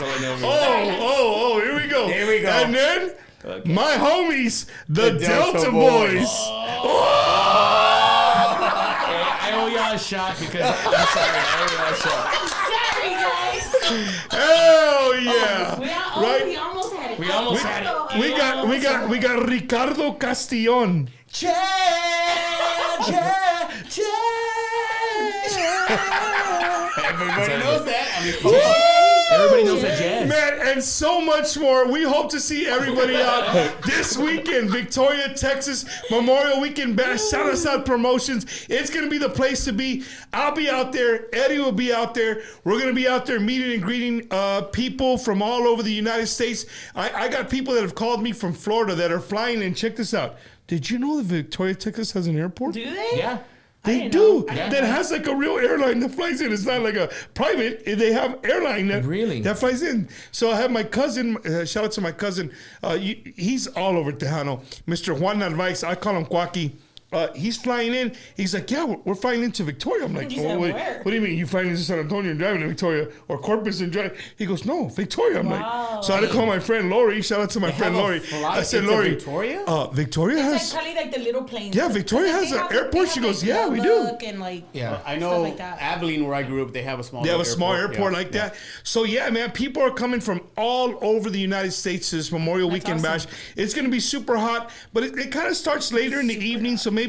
all I know. Oh, here we go. Here we go. And then, my homies, the Delta Boys. I owe y'all a shot because I'm sorry. I owe y'all a shot. Sorry, guys. Hell yeah. We almost had it. We almost had it. We got Ricardo Castillon. Everybody knows that. I mean, Everybody knows that jazz. Man, and so much more. We hope to see everybody out this weekend. Victoria, Texas, Memorial Weekend Bash, Salazar Promotions. It's going to be the place to be. I'll be out there. Eddie will be out there. We're going to be out there meeting and greeting people from all over the United States. I got people that have called me from Florida that are flying in. Check this out. Did you know that Victoria, Texas has an airport? Do they? Yeah. They do. That has like a real airline that flies in. It's not like a private. They have airline that flies in. So I have my cousin. Shout out to my cousin. He's all over Tejano. Mr. Juan Narvaez. I call him Wacky. He's flying in. He's like, yeah, we're flying into Victoria. I'm like, oh, wait, what do you mean? You flying into San Antonio and driving to Victoria, or Corpus and driving? He goes, no, Victoria. I'm like, so I had to call my friend Lori. Shout out to my friend Lori. I said, Lori, Victoria? Victoria It's has. like probably like the little planes. Yeah, Victoria has an airport. She goes, yeah, we do. And like, I know Abilene, where I grew up, they have a small. They have a small airport like that. So yeah, man, people are coming from all over the United States to this Memorial Weekend Bash. It's going to be super hot, but it kind of starts later in the evening. So maybe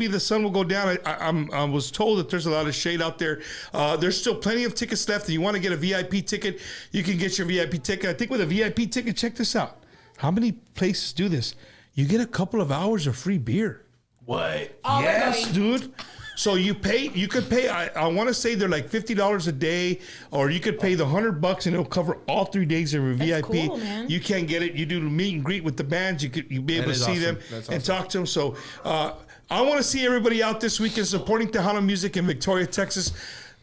the sun will go down. I was told that there's a lot of shade out there. There's still plenty of tickets left. If you want to get a VIP ticket, you can get your VIP ticket. I think with a VIP ticket, check this out. How many places do this? You get a couple of hours of free beer. What? Oh, Yes, dude. So you could pay, I want to say they're like $50 a day, or you could pay the $100 and it'll cover all 3 days of your VIP. Cool, man. You can't get it. You do the meet and greet with the bands. You'll be able to see them and talk to them. So I want to see everybody out this weekend supporting Tejano music in Victoria, Texas.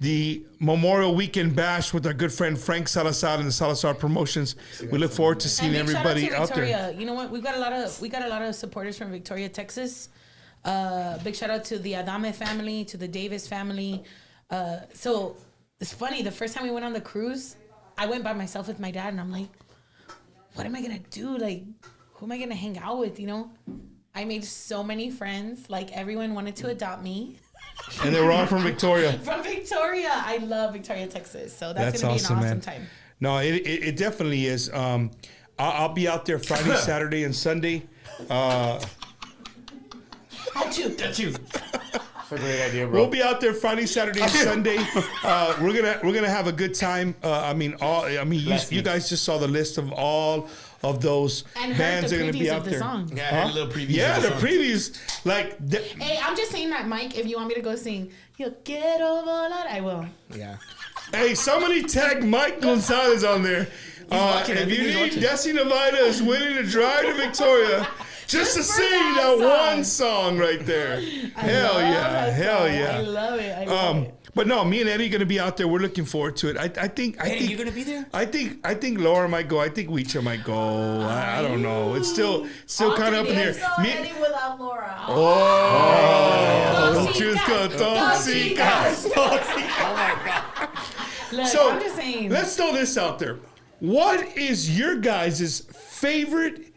The Memorial Weekend Bash with our good friend Frank Salazar and the Salazar Promotions. We look forward to seeing everybody out there. You know what? We got a lot of supporters from Victoria, Texas. Big shout out to the Adame family, to the Davis family. So it's funny. The first time we went on the cruise, I went by myself with my dad, and I'm like, what am I gonna do? Like, who am I gonna hang out with? You know, I made so many friends. Like, everyone wanted to adopt me. And they were all from Victoria. From Victoria. I love Victoria, Texas. So that's gonna be an awesome time. No, it definitely is. I'll be out there Friday, Saturday, and Sunday. That's you. That's you. That's a great idea, bro. We'll be out there Friday, Saturday, and Sunday. We're gonna have a good time. You guys just saw the list of all of those and bands that are gonna be out the there. Songs. Yeah, a little previews. Yeah, the previews. Hey, I'm just saying that, Mike. If you want me to go sing, Yo quiero volar, I will. Yeah. Hey, somebody tag Mike Gonzalez on there. watching. I If think you he's need watching. Desi Navaira is winning to drive to Victoria just to sing that one song right there. Hell yeah. I love it. But no, me and Eddie going to be out there. We're looking forward to it. I think Eddie, you gonna be there? I think Laura might go. I think Weecha might go. I don't know. It's still kind of up in the air. Eddie without Laura. Oh, Tóxicas. tóxicas. Look, So I'm just saying. let's throw this out there. What is your guys' favorite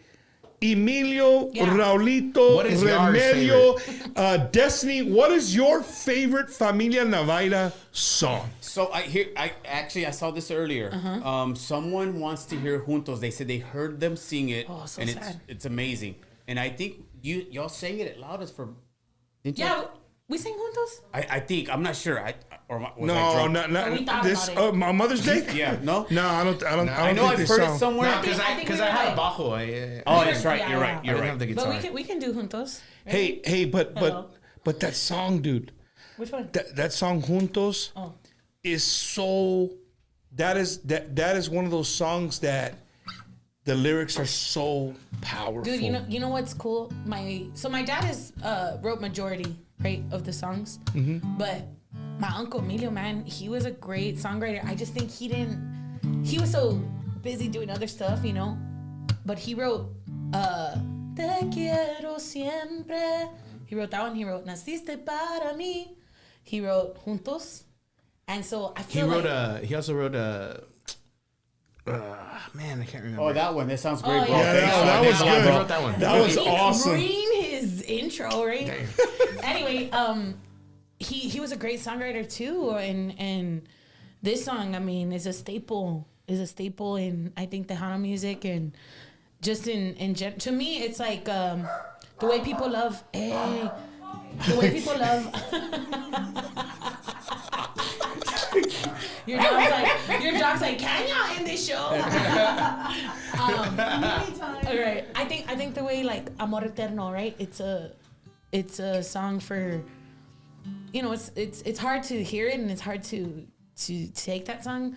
Emilio, Raulito, What is yours Remedio, Destiny? What is your favorite Familia Navaira song? So I saw this earlier. Someone wants to hear Juntos. They said they heard them sing it, so and sad. it's amazing. And I think y'all sang it loudest for. Didn't Yeah, y'all? we sing juntos. I think I'm not sure. Was I No, drunk? We thought not this. about it. My Mother's Day. Yeah, no. No, I don't. I I don't know think I've this heard song. it somewhere. I think Because we I were have right. bajo. Oh, that's right. Yeah, You're yeah. right. You're I right. have the guitar. But we can do juntos. Hey, Hello. but that song, dude. Which one? That song Juntos Oh. is so. That is one of those songs that the lyrics are so powerful. Dude, you know what's cool? My dad wrote majority, right, of the songs. But my uncle Emilio, man, he was a great songwriter. I just think he was so busy doing other stuff, you know. But he wrote Te quiero siempre. He wrote that one. He wrote Naciste para mí. He wrote Juntos. And so I feel He also wrote a. Man, I can't remember. Oh, that one. That sounds great, Oh, bro. yeah. that was He good. wrote that one. That was He awesome. Green his intro, right? Anyway, he was a great songwriter too, and this song, I mean, is a staple in I think Tejano music, and just to me, it's like the way people love. Hey, the way people love. Your dog's like, can y'all end this show? All right. I think the way like Amor Eterno, right? It's a song for, you know, it's hard to hear it and it's hard to take that song.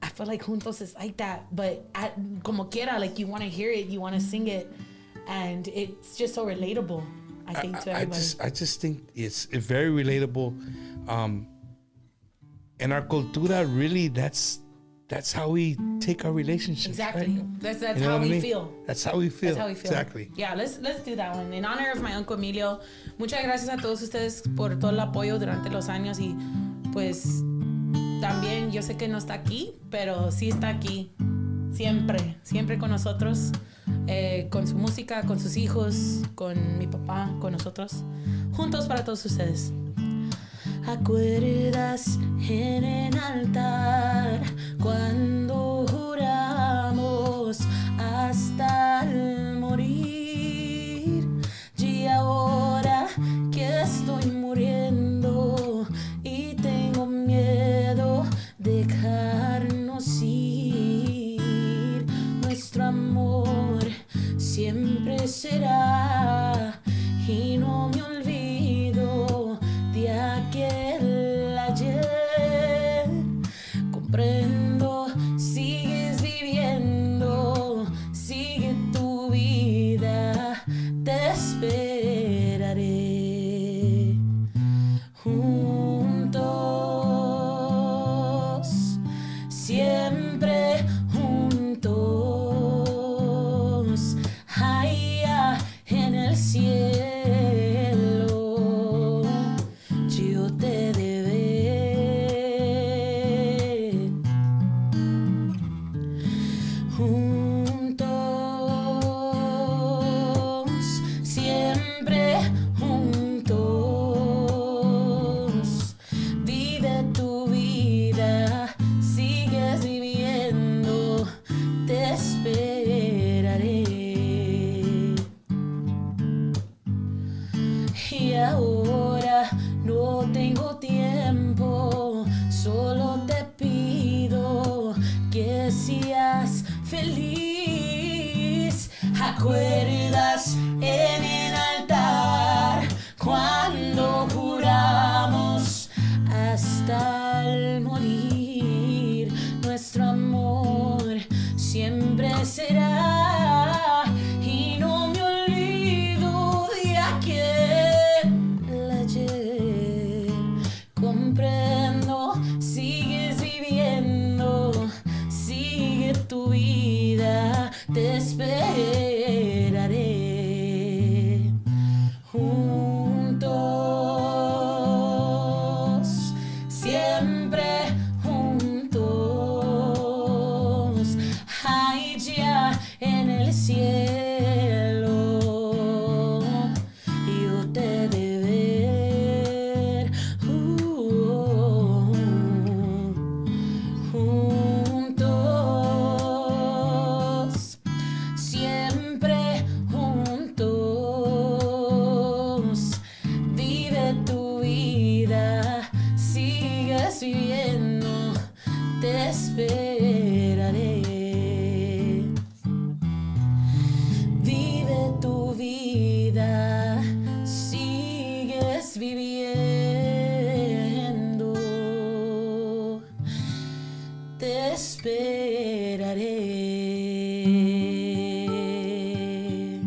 I feel like Juntos is like that, but como quiera, like you want to hear it, you want to sing it, and it's just so relatable. I think to everybody. I just think it's very relatable. And our cultura, really, that's how we take our relationships. Exactly. Right? That's You know how what I we mean? feel. That's how we feel. That's how we feel. Exactly. Yeah, let's do that one. In honor of my Uncle Emilio, muchas gracias a todos ustedes por todo el apoyo durante los años y pues también yo sé que no está aquí, pero sí está aquí. Siempre con nosotros, con su música, con sus hijos, con mi papá, con nosotros. Juntos para todos ustedes. ¿Acuerdas en el altar cuando juramos hasta el morir? Y ahora que estoy muriendo y tengo miedo de dejarnos ir, nuestro amor siempre será y no me olvido de aquel ayer. Comprendo, sigues viviendo, sigue tu vida, te esperaré. Juntos, siempre juntos, allá en el cielo, yo te he de ver. Juntos, siempre juntos, vive tu vida, sigues viviendo, te esperaré. Y ahora no tengo tiempo, solo te pido que seas feliz. ¿Acuerdas en el altar cuando juramos hasta el morir? Nuestro amor siempre vida sigues viviendo, te esperaré.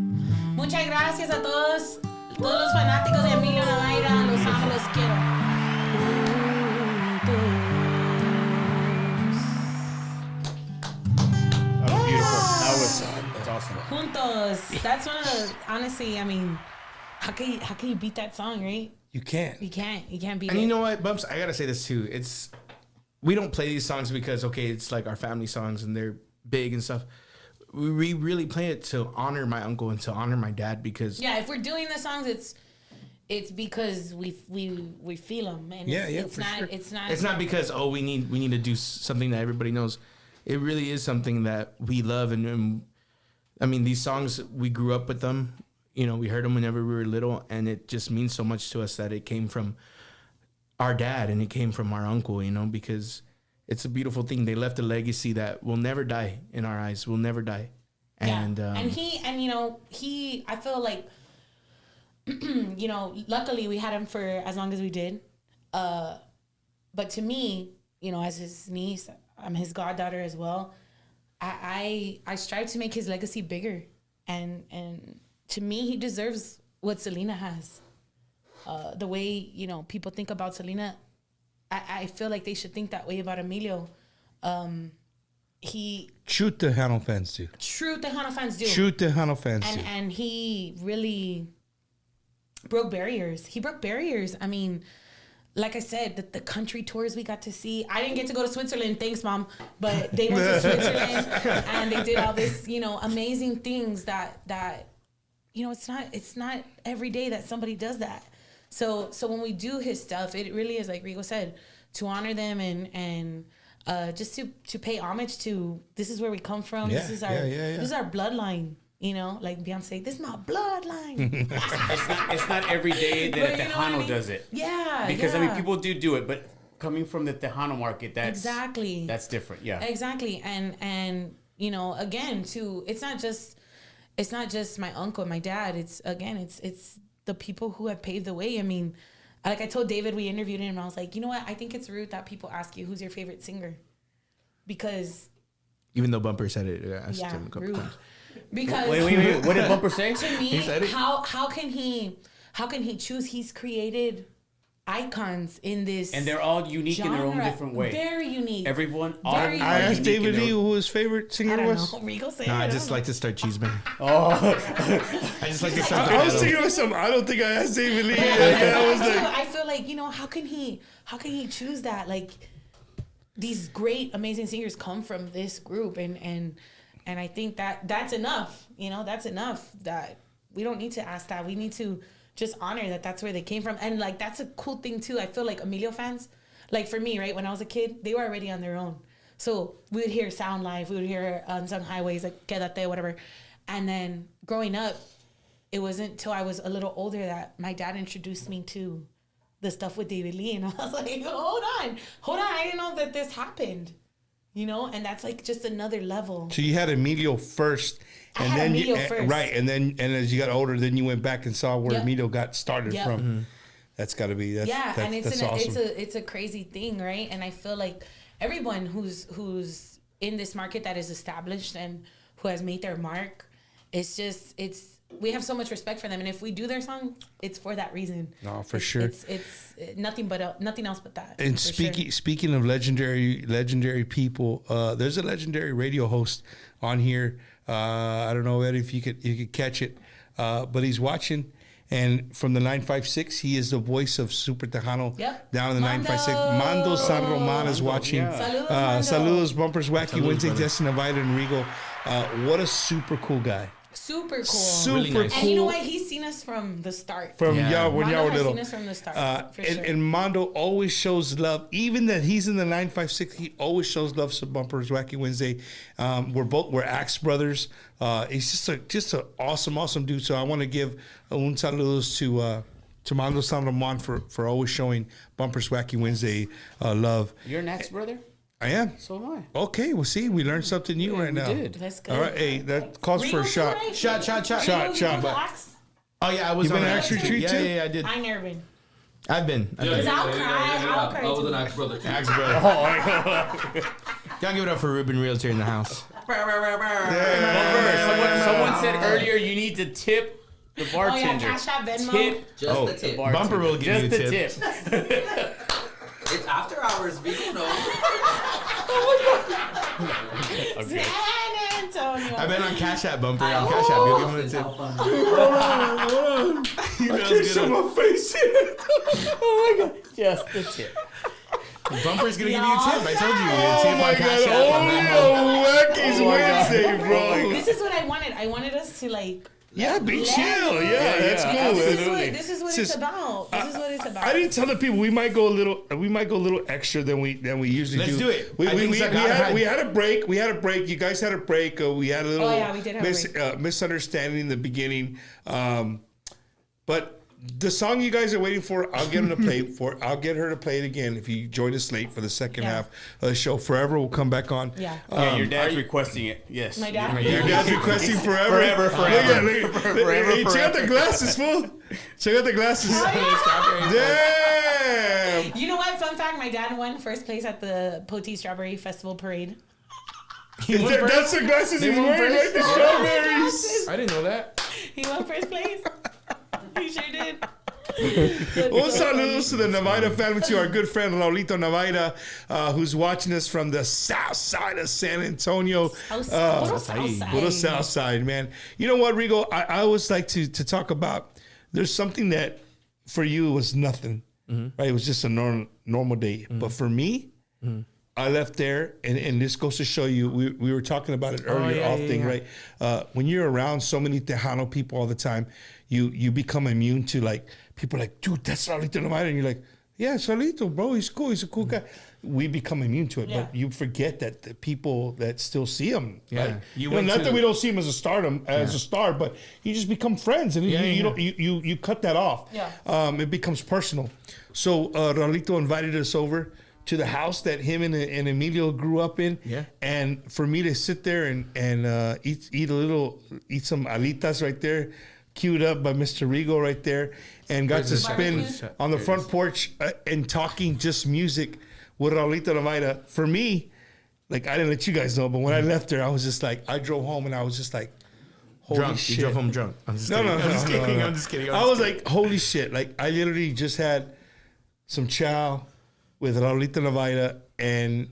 Muchas gracias a todos los fanáticos de Emilio Navaira. Los amo, los quiero. That's awesome. Juntos. That's one of the, honestly, I mean, how can you beat that song, right? You can't. You can't beat And it. you know what, Bumps? I gotta say this too. We don't play these songs because it's like our family songs and they're big and stuff. We really play it to honor my uncle and to honor my dad because Yeah, if we're doing the songs, it's because we feel them, and it's for not sure. it's not it's not because we need to do something that everybody knows. It really is something that we love, and I mean, these songs, we grew up with them. You know, we heard them whenever we were little, and it just means so much to us that it came from our dad and it came from our uncle, you know, because it's a beautiful thing. They left a legacy that will never die in our eyes. Will never die. And I feel like you know, luckily we had him for as long as we did. But to me, you know, as his niece, I'm his goddaughter as well. I strive to make his legacy bigger, and to me, he deserves what Selena has. The way, you know, people think about Selena, I feel like they should think that way about Emilio. True Tejano fans do. True Tejano fans do. True Tejano fans do. And he really broke barriers. He broke barriers. I mean, like I said, the country tours we got to see. I didn't get to go to Switzerland, thanks, Mom. But they went to Switzerland and they did all this, you know, amazing things that you know, it's not every day that somebody does that. So when we do his stuff, it really is, like Rigo said, to honor them and just to pay homage to, this is where we come from. Yeah, this is our bloodline. You know, like Beyonce, this is my bloodline. It's not every day that a Tejano does it. Yeah, because I mean, people do it, but coming from the Tejano market, that's different. Yeah, exactly. And you know, again, it's not just my uncle and my dad. It's the people who have paved the way. I mean, like I told David, we interviewed him, and I was like, you know what? I think it's rude that people ask you who's your favorite singer, because even though Bumper said it, I asked him a couple rude. times. Because wait, what did Bumper say? To me, He said it. how can he choose? He's created icons in this, And they're all unique in their own genre. different way. Very unique. Everyone, Very I asked unique in David their- Lee who his favorite I singer don't was. know. Regal said No, I it. just like to start cheeseman. Oh, I just like to start. I was thinking of something. I don't think I asked David Lee. I feel like, you know, how can he choose that? Like, these great, amazing singers come from this group, and I think that's enough. You know, that's enough. That we don't need to ask that. We need to just honor that that's where they came from, and like that's a cool thing too. I feel like Emilio fans, like for me, right, when I was a kid, they were already on their own. So we would hear Sound Life, we would hear Unsung Highways, like Quédate, whatever. And then growing up, it wasn't till I was a little older that my dad introduced me to the stuff with David Lee, and I was like, hold on, I didn't know that this happened, you know. And that's like just another level. So you had Emilio first, and had then Emilio first. right, and as you got older, then you went back and saw where Yep. Emilio got started Yep. from. Mm-hmm. That's got to be And that's awesome. it's a crazy thing, right? And I feel like everyone who's in this market that is established and who has made their mark, we have so much respect for them, and if we do their song, it's for that reason. No, for sure. It's nothing else but that. And for sure. speaking of legendary people, there's a legendary radio host on here. I don't know, Eddie, if you could catch it, but he's watching. And from the 956, he is the voice of Super Tejano down in the 956. Mando San Roman is watching. Yeah. Saludos, Bumpers, Wacky, Wednesday, Justin, Navaira, and Rigo. What a super cool guy. Super cool. Super Really nice. cool. And you know what? He's seen us from the start. When Mondo y'all were has little. seen us from the start, for sure. And Mondo always shows love. Even that he's in the 956, he always shows love to Bumpers, Wacky Wednesday. We're Axe brothers. He's just an awesome dude. So I want to give un saludos to Mondo San Roman for always showing Bumpers, Wacky Wednesday love. you're an ex brother. I am. So am I. Okay, well, see, we learned something new right now. did. That's good. All right, hey, that calls for a shot. Right? Shot. Shot. Rigo, But Axe? Oh yeah, I was You on been that to Axe too. Retreat too? Yeah, I did. I never been. I've been. Because I'll cry. I'll cry. I was too. an axe brother too. Axe brother. Gotta give it up for Ruben Realtor in the house. Someone said earlier you need to tip the Oh yeah, bartender. Cash App, Venmo. Tip Just the tip. Bumper will give you just a the tip. tip. It's after hours, Vigo. No. Okay. San Antonio. I've been on Cash App, Bumper. On Cash App, you'll give him a tip. Hold on. I can't show my face yet. Oh my god, just the tip. Bumper's gonna give you a tip. I told you. Oh Tip my on Cash God. App. and then, Wacky's Wednesday, bro. This is what I wanted. I wanted us to like. Yeah, be let chill. loose. Yeah, that's cool. This is what it's about. This is what it's about. I didn't tell the people we might go a little extra than we usually Let's do. do it. We I think Zagata we had a break. We had a break. You guys had a break. We had a little we did have a break. Misunderstanding in the beginning. But the song you guys are waiting for, I'll get them to play for. I'll get her to play it again if you join us late for the second half of the show. Forever will come back on. Yeah. Yeah, your dad's requesting it. Yes. My dad? Your dad's requesting forever. Forever. Hey, check out the glasses, fool. Check out the glasses. Damn. You know what? Fun fact: my dad won first place at the Poteet Strawberry Festival Parade. That's the glasses he's wearing, right? The strawberries. I didn't know that. He won first place. He sure did. Un saludos to the Navaira family, to our good friend Raulito Navaira, who's watching us from the south side of San Antonio. Puro south side, man. You know what, Rigo? I always like to talk about, there's something that for you was nothing, right? It was just a normal day. But for me, I left there, and this goes to show you, we were talking about it earlier, right? When you're around so many Tejano people all the time, you become immune to, like, people are like, dude, that's Raulito Navaira. And you're like, yeah, it's Raulito, bro. He's cool. He's a cool guy. We become immune to it, but you forget that the people that still see him, right? Not that we don't see him as a star, but you just become friends, and you cut that off. It becomes personal. So Raulito invited us over to the house that him and Emilio grew up in. And for me to sit there and eat some alitas right there, queued up by Mr. Rigo right there, and got to spin on the front porch and talking just music with Raulito Navaira. For me, like, I didn't let you guys know, but when I left there, I was just like, I drove home and I was just like, holy drunk. shit. You drove home drunk. I'm just kidding. I'm just kidding. I was like, holy shit. Like, I literally just had some chow with Raulito Navaira, and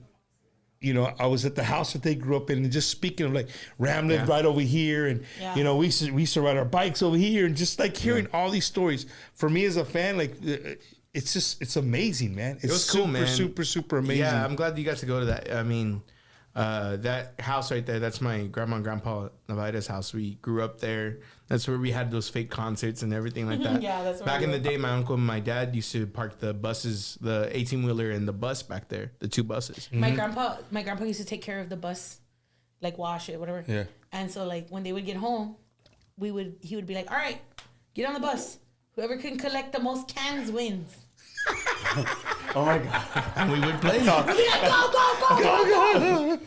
you know, I was at the house that they grew up in, and just speaking of, like, Ram lived right over here, and you know, we used to ride our bikes over here, and just like hearing all these stories. For me as a fan, like, it's amazing, man. It was cool, man. Super amazing. Yeah, I'm glad you got to go to that. I mean, that house right there, that's my grandma and grandpa Navaira's house. We grew up there. That's where we had those fake concerts and everything like that. That's back in the day, my uncle and my dad used to park the buses, the 18-wheeler and the bus back there, the two buses. My grandpa used to take care of the bus, like wash it, whatever. Yeah. And so, like, when they would get home, he would be like, all right, get on the bus. Whoever can collect the most cans wins. Oh my god! And we would play. We'd be like, go.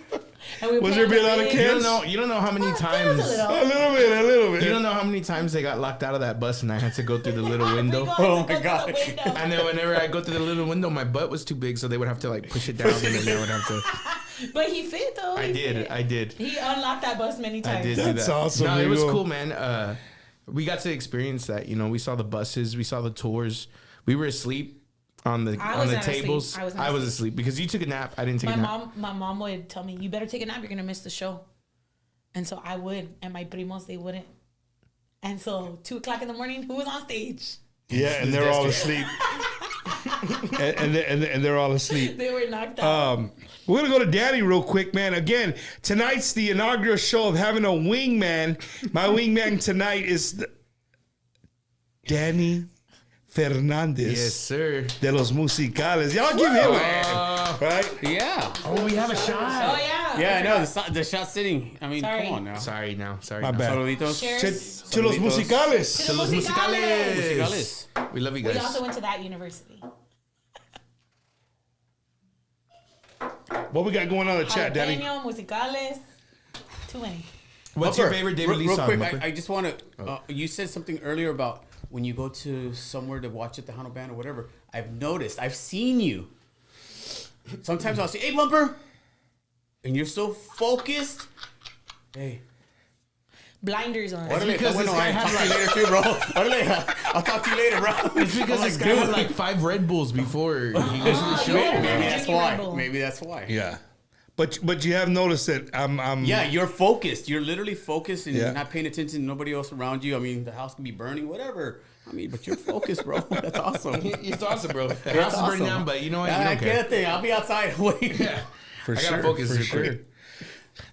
And we Was there be a lot of cans? You don't know how many times. A little bit. You don't know how many times they got locked out of that bus and I had to go through the little window. Oh my god! And then whenever I go through the little window, my butt was too big, so they would have to, like, push it down, and then they would have to. But he fit though. I did. He unlocked that bus many times. I did. That's awesome. No, it was cool, man. We got to experience that. You know, we saw the buses, we saw the tours. We were asleep on the tables. I was asleep because you took a nap. I didn't take a nap. My mom would tell me, "You better take a nap. You're gonna miss the show." And so I would, and my primos, they wouldn't. And so 2:00 in the morning, who was on stage? Yeah, and they're all asleep. and they're all asleep. They were knocked out. We're gonna go to Danny real quick, man. Again, tonight's the inaugural show of having a wingman. My wingman tonight is Danny Fernandez. Yes, sir. De los musicales. Y'all give him a hand, right? Yeah. Oh, we have a shot. Oh yeah. Yeah, I know the shot sitting. I mean, Sorry. come on now. Sorry now. My bad. Saluditos. Cheers. To los musicales. To los musicales. We love you We guys. also went to that university. What we got going on in the chat, Danny? Jalapeno, musicales. Too many. What's your favorite David Lee real song? quick, I just want to. You said something earlier about when you go to somewhere to watch at the Tejano Band or whatever. I've noticed. I've seen you. Sometimes I'll say, "Hey, Bumper," and you're so focused. Hey. Blinders on. It's because this guy I'll talk to you later too, bro. I'll talk to you later, bro. It's because this guy had like 5 Red Bulls before he goes to the show. Maybe that's why. Maybe that's why. Yeah. But you have noticed that I'm Yeah, you're focused. You're literally focused and Yeah. you're not paying attention to nobody else around you. I mean, the house can be burning, whatever. I mean, but you're focused, bro. That's awesome. It's awesome, bro. The That's house is burning awesome. down, but you know what? Yeah, You I don't get care. a thing. I'll be outside waiting. Yeah. for I sure. gotta focus for real sure. quick.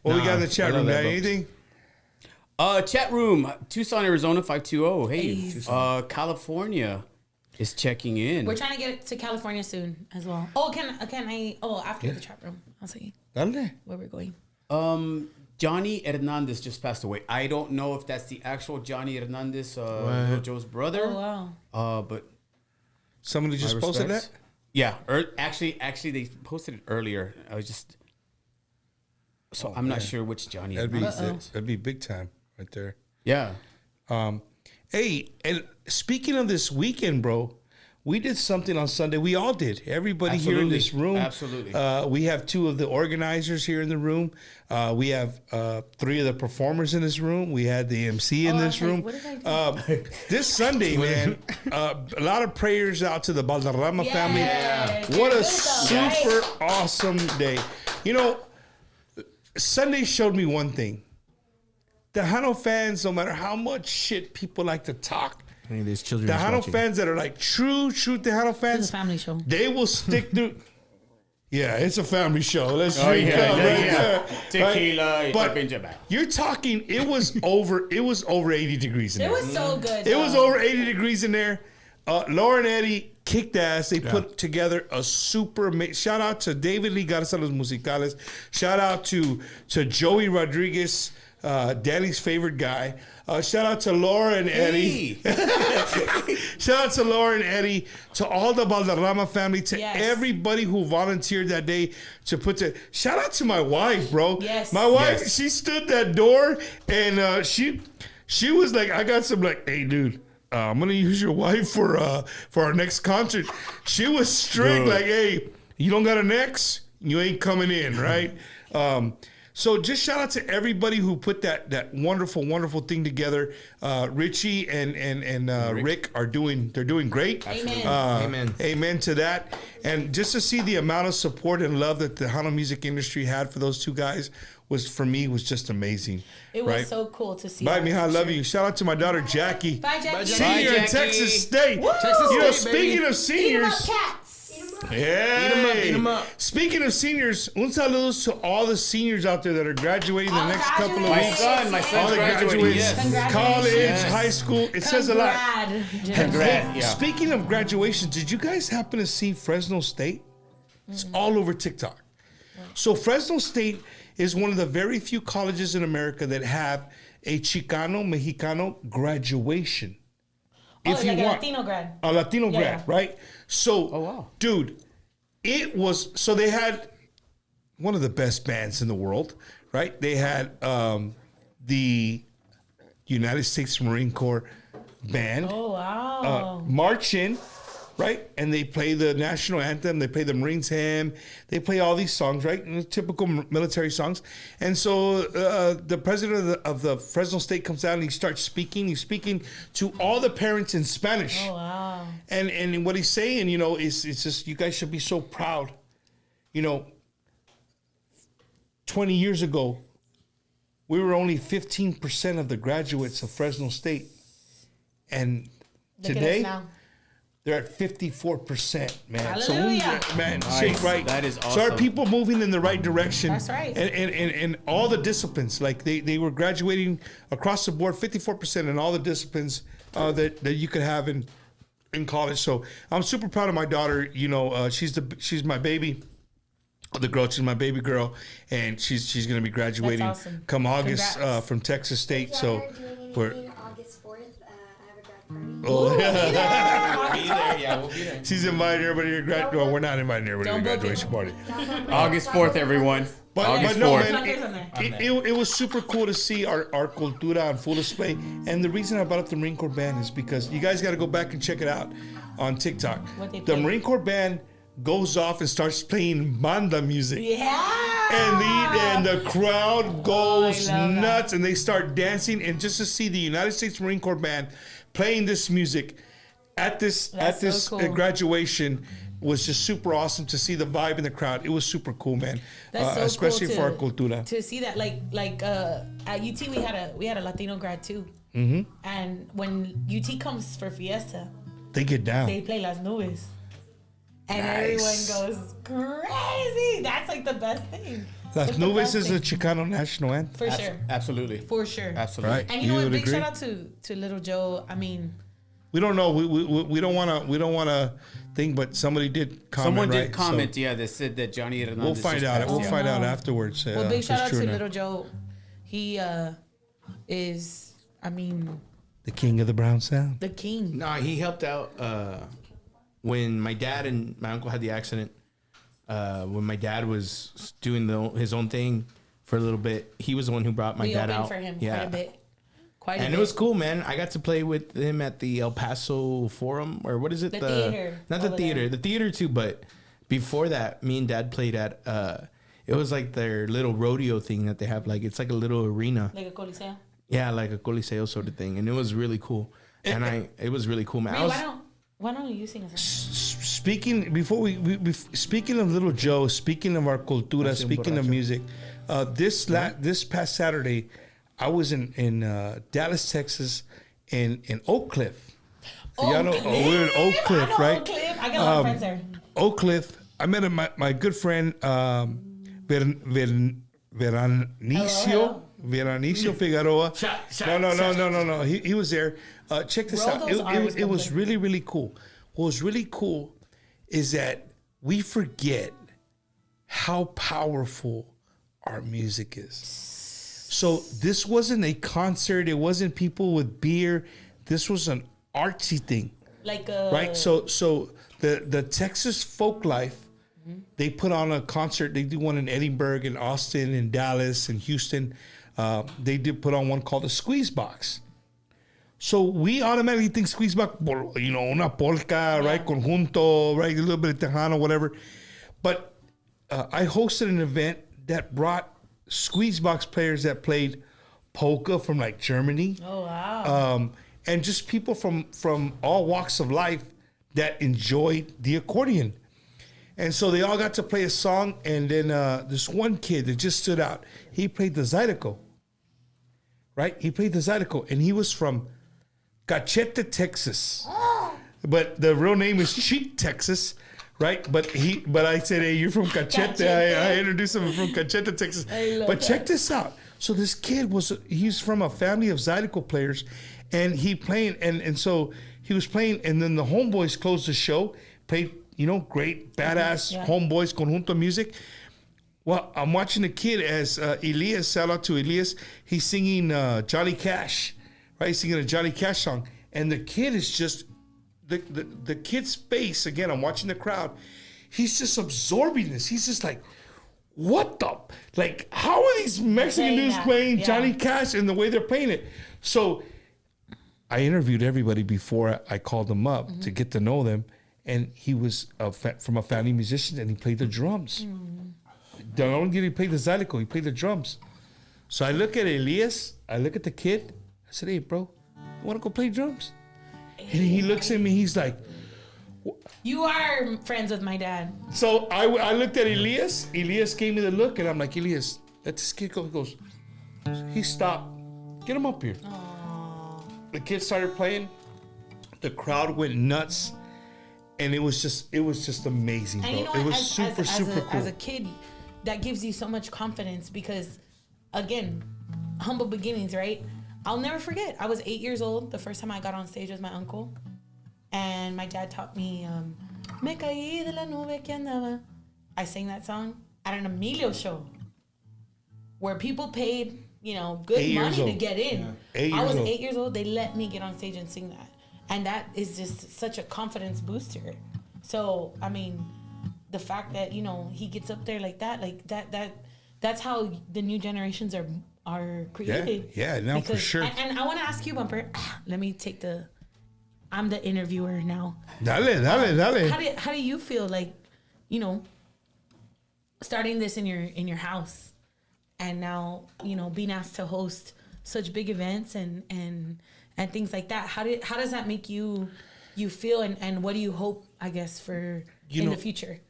What we Nah, got in the chat I room? love Got that, anything? Chat room, Tucson, Arizona, 520. Hey, California is checking in. We're trying to get to California soon as well. Oh, can I? Oh, after the chat room, I'll see Dale. where we're going. Johnny Hernandez just passed away. I don't know if that's the actual Johnny Hernandez, Lil Joe's brother. Oh wow. But Somebody just my posted respects. that? Yeah, actually, they posted it earlier. I was just I'm not sure which Johnny. That'd be big time right there. Yeah. Hey, and speaking of this weekend, bro, we did something on Sunday. We all did. Everybody here in Absolutely. this room. Absolutely. We have 2 of the organizers here in the room. We have 3 of the performers in this room. We had the MC in this room. What did I do? This Sunday, man, a lot of prayers out to the Valderrama family. What a super awesome day. You know, Sunday showed me one thing. Tejano fans, no matter how much shit people like to talk, I mean, there's children. Tejano fans that are like true Tejano fans, It's a family show. they will stick through. Yeah, it's a family show. Let's Oh, drink yeah, up yeah, right yeah. there. Tequila, Right? But Benjamin. you're talking. It was over 80 degrees in It there. was so good. It was over 80 degrees in there. Laura and Eddie kicked ass. They put together a super amazing. Shout out to David Lee Garza Los Musicales. Shout out to Joey Rodriguez, Danny's favorite guy. Shout out to Laura and Eddie. Shout out to Laura and Eddie, to all the Valderrama family, to everybody who volunteered that day to put the. Shout out to my wife, bro. Yes. My wife, she stood that door and she was like, I got some like, hey, dude. I'm gonna use your wife for our next concert. She was strict, like, hey, you don't got an ex, you ain't coming in, right? So just shout out to everybody who put that wonderful thing together. Richie and Rick are doing great. Amen. Amen to that. And just to see the amount of support and love that the Tejano music industry had for those 2 guys was just amazing. It was right? so cool to see. Bye, that, Mija. I for love sure. you. Shout out to my daughter Jackie. Bye, Jackie. Senior in Texas State. You know, speaking of seniors. Yeah. Eat 'em up. Speaking of seniors, un saludos to all the seniors out there that are graduating the next couple of My weeks. son, All the graduating. graduates, Yes. college, high school. It says a lot. Congrats. Yeah. Speaking of graduations, did you guys happen to see Fresno State? It's all over TikTok. So Fresno State is one of the very few colleges in America that have a Chicano Mexicano graduation. Like a Latino grad. A Latino Yeah, grad, yeah. right? So, dude, it was, so they had one of the best bands in the world, right? They had the United States Marine Corps band. Oh, wow. March in, right? And they play the national anthem, they play the Marines hymn, they play all these songs, right? And typical military songs. And so the president of the Fresno State comes out and he starts speaking. He's speaking to all the parents in Spanish. Oh, wow. And what he's saying, you know, is it's just, you guys should be so proud. You know, 20 years ago, we were only 15% of the graduates of Fresno State. And Look at today, us now. they're at 54%, man. Hallelujah. So, man, Nice. shake right. That is So our awesome. people moving in the right direction. That's right. And all the disciplines, like they were graduating across the board, 54% in all the disciplines that you could have in college. So I'm super proud of my daughter. You know, she's my baby. The girl, she's my baby girl, and she's going to be graduating That's awesome. come August Congrats. from Texas State. So we're. August 4th, I have a grad party. Oh, Be there, yeah, we'll be there. She's inviting everybody to well, we're not inviting everybody to Don't the book it. graduation party. August 4th, everyone. August no, 4th. man, it was super cool to see our cultura on full display. And the reason I brought up the Marine Corps Band is because you guys got to go back and check it out on TikTok. The Marine Corps Band goes off and starts playing banda music. And the crowd goes nuts and they start dancing. And just to see the United States Marine Corps Band playing this music at this graduation was just super awesome to see the vibe in the crowd. It was super cool, man. That's so especially cool for our cultura. To see that, like at UT we had a Latino grad too. Mm-hmm. And when UT comes for fiesta, they get down. They play Las Nubes. And everyone goes crazy. That's like the best thing. Las Nubes is a Chicano national anthem. For sure. Absolutely. For sure. Absolutely. Right. And you know what? Big shout out to Little Joe. I mean, we don't know. We don't want to think, but somebody did comment. Someone did right? comment. Yeah, they said that Johnny Hernandez. We'll find out. We'll find out afterwards. Well, big shout out to Little Joe. He is, I mean, the king of the brown sound. The king. No, he helped out when my dad and my uncle had the accident. When my dad was doing his own thing for a little bit, he was the one who brought my dad out. For him quite a bit. And it was cool, man. I got to play with him at the El Paso Forum, or what is it? The theater. Not the theater. The theater too, but before that, me and Dad played at, it was like their little rodeo thing that they have. Like, it's like a little arena. Like a coliseo? Yeah, like a coliseo sort of thing. And it was really cool. And it was really cool, man. Why don't you sing a song? Speaking of Little Joe, speaking of our cultura, speaking of music, this past Saturday, I was in Dallas, Texas, in Oak Cliff. Y'all know we're in Oak Cliff, right? Oak Cliff. I got a lot of friends there. Oak Cliff. I met my good friend Veranicio Figueroa. No. He was there. Check this out. It was really, really cool. What was really cool is that we forget how powerful our music is. So this wasn't a concert. It wasn't people with beer. This was an artsy thing. Right? So the Texas folk life, they put on a concert. They do one in Edinburgh, in Austin, in Dallas, in Houston. They did put on one called the Squeeze Box. So we automatically think Squeeze Box, una polka, right? Conjunto, right? A little bit of Tejano, whatever. But I hosted an event that brought Squeeze Box players that played polka from like Germany. Oh, wow. And just people from all walks of life that enjoyed the accordion. And so they all got to play a song, and then this one kid that just stood out, he played the Zydeco, right? He played the Zydeco, and he was from Cachete, Texas. But the real name is Cheek, Texas, right? But I said, hey, you're from Cachete. I introduced him from Cachete, Texas. But check this out. So this kid he's from a family of Zydeco players, and he playing, and so he was playing, and then the Homeboys closed the show, played, great, badass Homeboys conjunto music. Well, I'm watching the kid as Elias, shout out to Elias, he's singing Johnny Cash, right? He's singing a Johnny Cash song. And the kid is just, the kid's face, again, I'm watching the crowd, he's just absorbing this. He's just like, what the, like, how are these Mexican dudes playing Johnny Cash and the way they're playing it? So I interviewed everybody before I called them up to get to know them. And he was from a family musician, and he played the drums. Not only did he play the Zydeco, he played the drums. So I look at Elias, I look at the kid, I said, hey, bro, you want to go play drums? And he looks at me, he's like, you are friends with my dad. So I looked at Elias gave me the look, and I'm like, Elias, let this kid go. He goes, he stopped, get him up here. Aww. The kid started playing, the crowd went nuts. And it was just amazing, bro. You know, it was super cool. As a kid, that gives you so much confidence because, again, humble beginnings, right? I'll never forget. I was 8 years old the first time I got on stage with my uncle. And my dad taught me, Me caí de la nube que andaba. I sang that song at an Emilio show where people paid, good money to get in. Yeah. I was 8 years old. They let me get on stage and sing that. And that is just such a confidence booster. So, I mean, the fact that, he gets up there like that that's how the new generations are created. Yeah, no, for sure. And I want to ask you, Bumper. Let me take I'm the interviewer now. Dale. How do you feel like, you know, starting this in your house, and now, you know, being asked to host such big events and things like that? How does that make you feel, and what do you hope, I guess, for the future?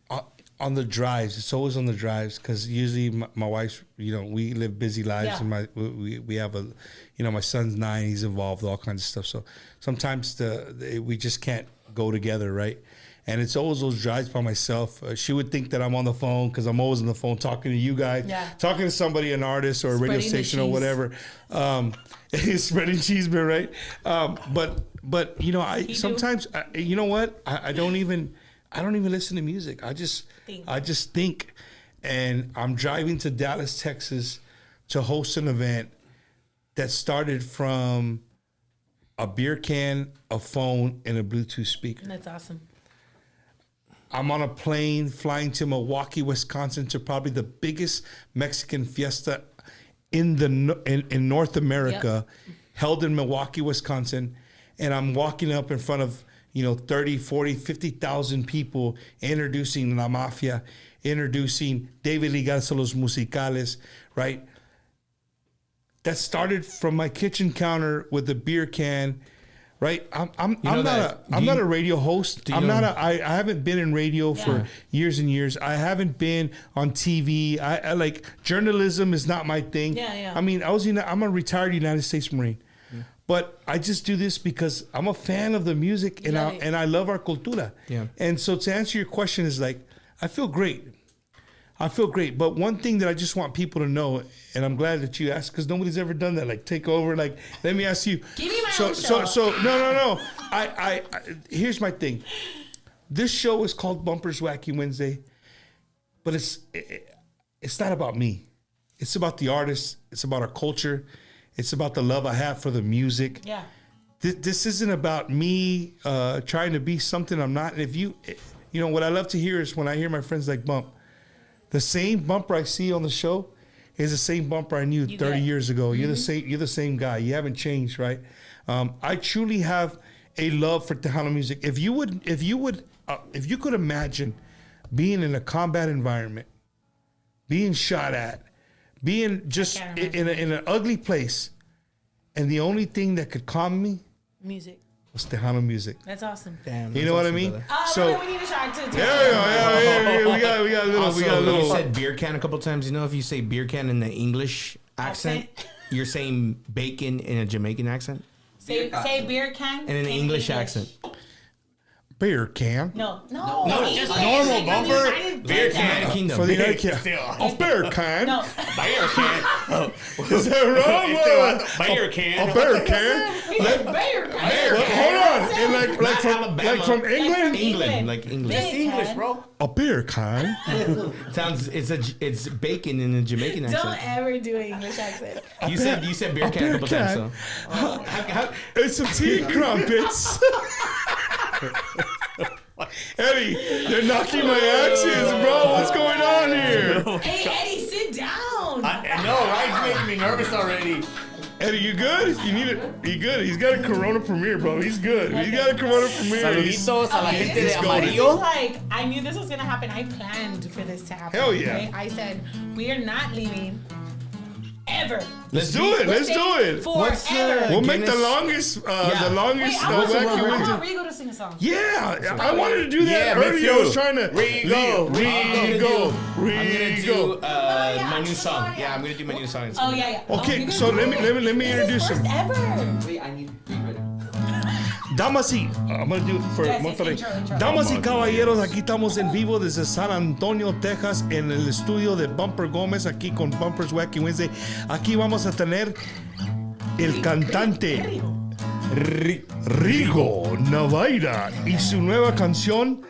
On the drives, it's always on the drives, because usually my wife's, you know, we live busy lives, and we have my son's 9, he's involved, all kinds of stuff. So sometimes we just can't go together, right? And it's always those drives by myself. She would think that I'm on the phone because I'm always on the phone talking to you guys, talking to somebody, an artist or a radio station or whatever. Spreading cheese, right? But you know, sometimes you know what? I don't even listen to music. I just think, and I'm driving to Dallas, Texas, to host an event that started from a beer can, a phone, and a Bluetooth speaker. That's awesome. I'm on a plane flying to Milwaukee, Wisconsin, to probably the biggest Mexican fiesta in North America, held in Milwaukee, Wisconsin. And I'm walking up in front of, 30, 40, 50,000 people, introducing La Mafia, introducing David Ligas a los Musicales, right? That started from my kitchen counter with the beer can, right? I'm not a radio host. I haven't been in radio for years and years. I haven't been on TV. I like, journalism is not my thing. I mean, I'm a retired United States Marine. But I just do this because I'm a fan of the music, and I love our cultura. Yeah. And so to answer your question is like, I feel great. But one thing that I just want people to know, and I'm glad that you asked, because nobody's ever done that. Like, take over. Like, let me ask you. Give me my own show. So no. I here's my thing. This show is called Bumper's Wacky Wednesday, but it's not about me. It's about the artists. It's about our culture. It's about the love I have for the music. Yeah. This isn't about me trying to be something I'm not. And if you know, what I love to hear is when I hear my friends like Bump, the same Bumper I see on the show is the same Bumper I knew 30 years ago. Mm-hmm. You're the same guy. You haven't changed, right? I truly have a love for Tejano music. If you could imagine being in a combat environment, being shot at, being just in an ugly place, and the only thing that could calm me was Tejano music. That's awesome. Damn, you know what I mean? So we need a shot too. Yeah. We got a little. You said beer can a couple times. You know, if you say beer can in the English accent, you're saying bacon in a Jamaican accent. Say beer can and in an English accent. Beer can. No, just normal Bumper. Beer can. For the United Kingdom. A beer can. No. Beer can. Is that wrong? Beer can. A beer can. Beer can. Hold on. Like from England? England. Like English. It's English, bro. A beer can. Sounds. It's bacon in a Jamaican accent. Don't ever do an English accent. You said beer can a couple times. So. It's some tea crumpets. Eddie, they're knocking my axes, bro. What's going on here? Hey, Eddie, sit down. I know, right? He's making me nervous already. Eddie, you good? You need it. He good. He's got a Corona Premiere, bro. He's good. He's got a Corona Premiere. Saluditos a la gente de amarillo. Like, I knew this was gonna happen. I planned for this to happen. Hell yeah. Okay? I said we are not leaving. Ever. Let's do it. We'll make the longest. Wait, I want Rigo to sing a song. Yeah, I wanted to do that earlier. I was trying to Rigo. I'm gonna do my new song. Yeah, I'm gonna do my new song. Oh yeah. Okay, so let me introduce him. Ever. Wait, I need to be ready. Damas y, I'm going to do it for Monterrey. Damas y caballeros, aquí estamos en vivo desde San Antonio, Texas, en el estudio de Bumper Gómez, aquí con Bumper's Wacky Wednesday. Aquí vamos a tener el cantante Rigo Navaira y su nueva canción,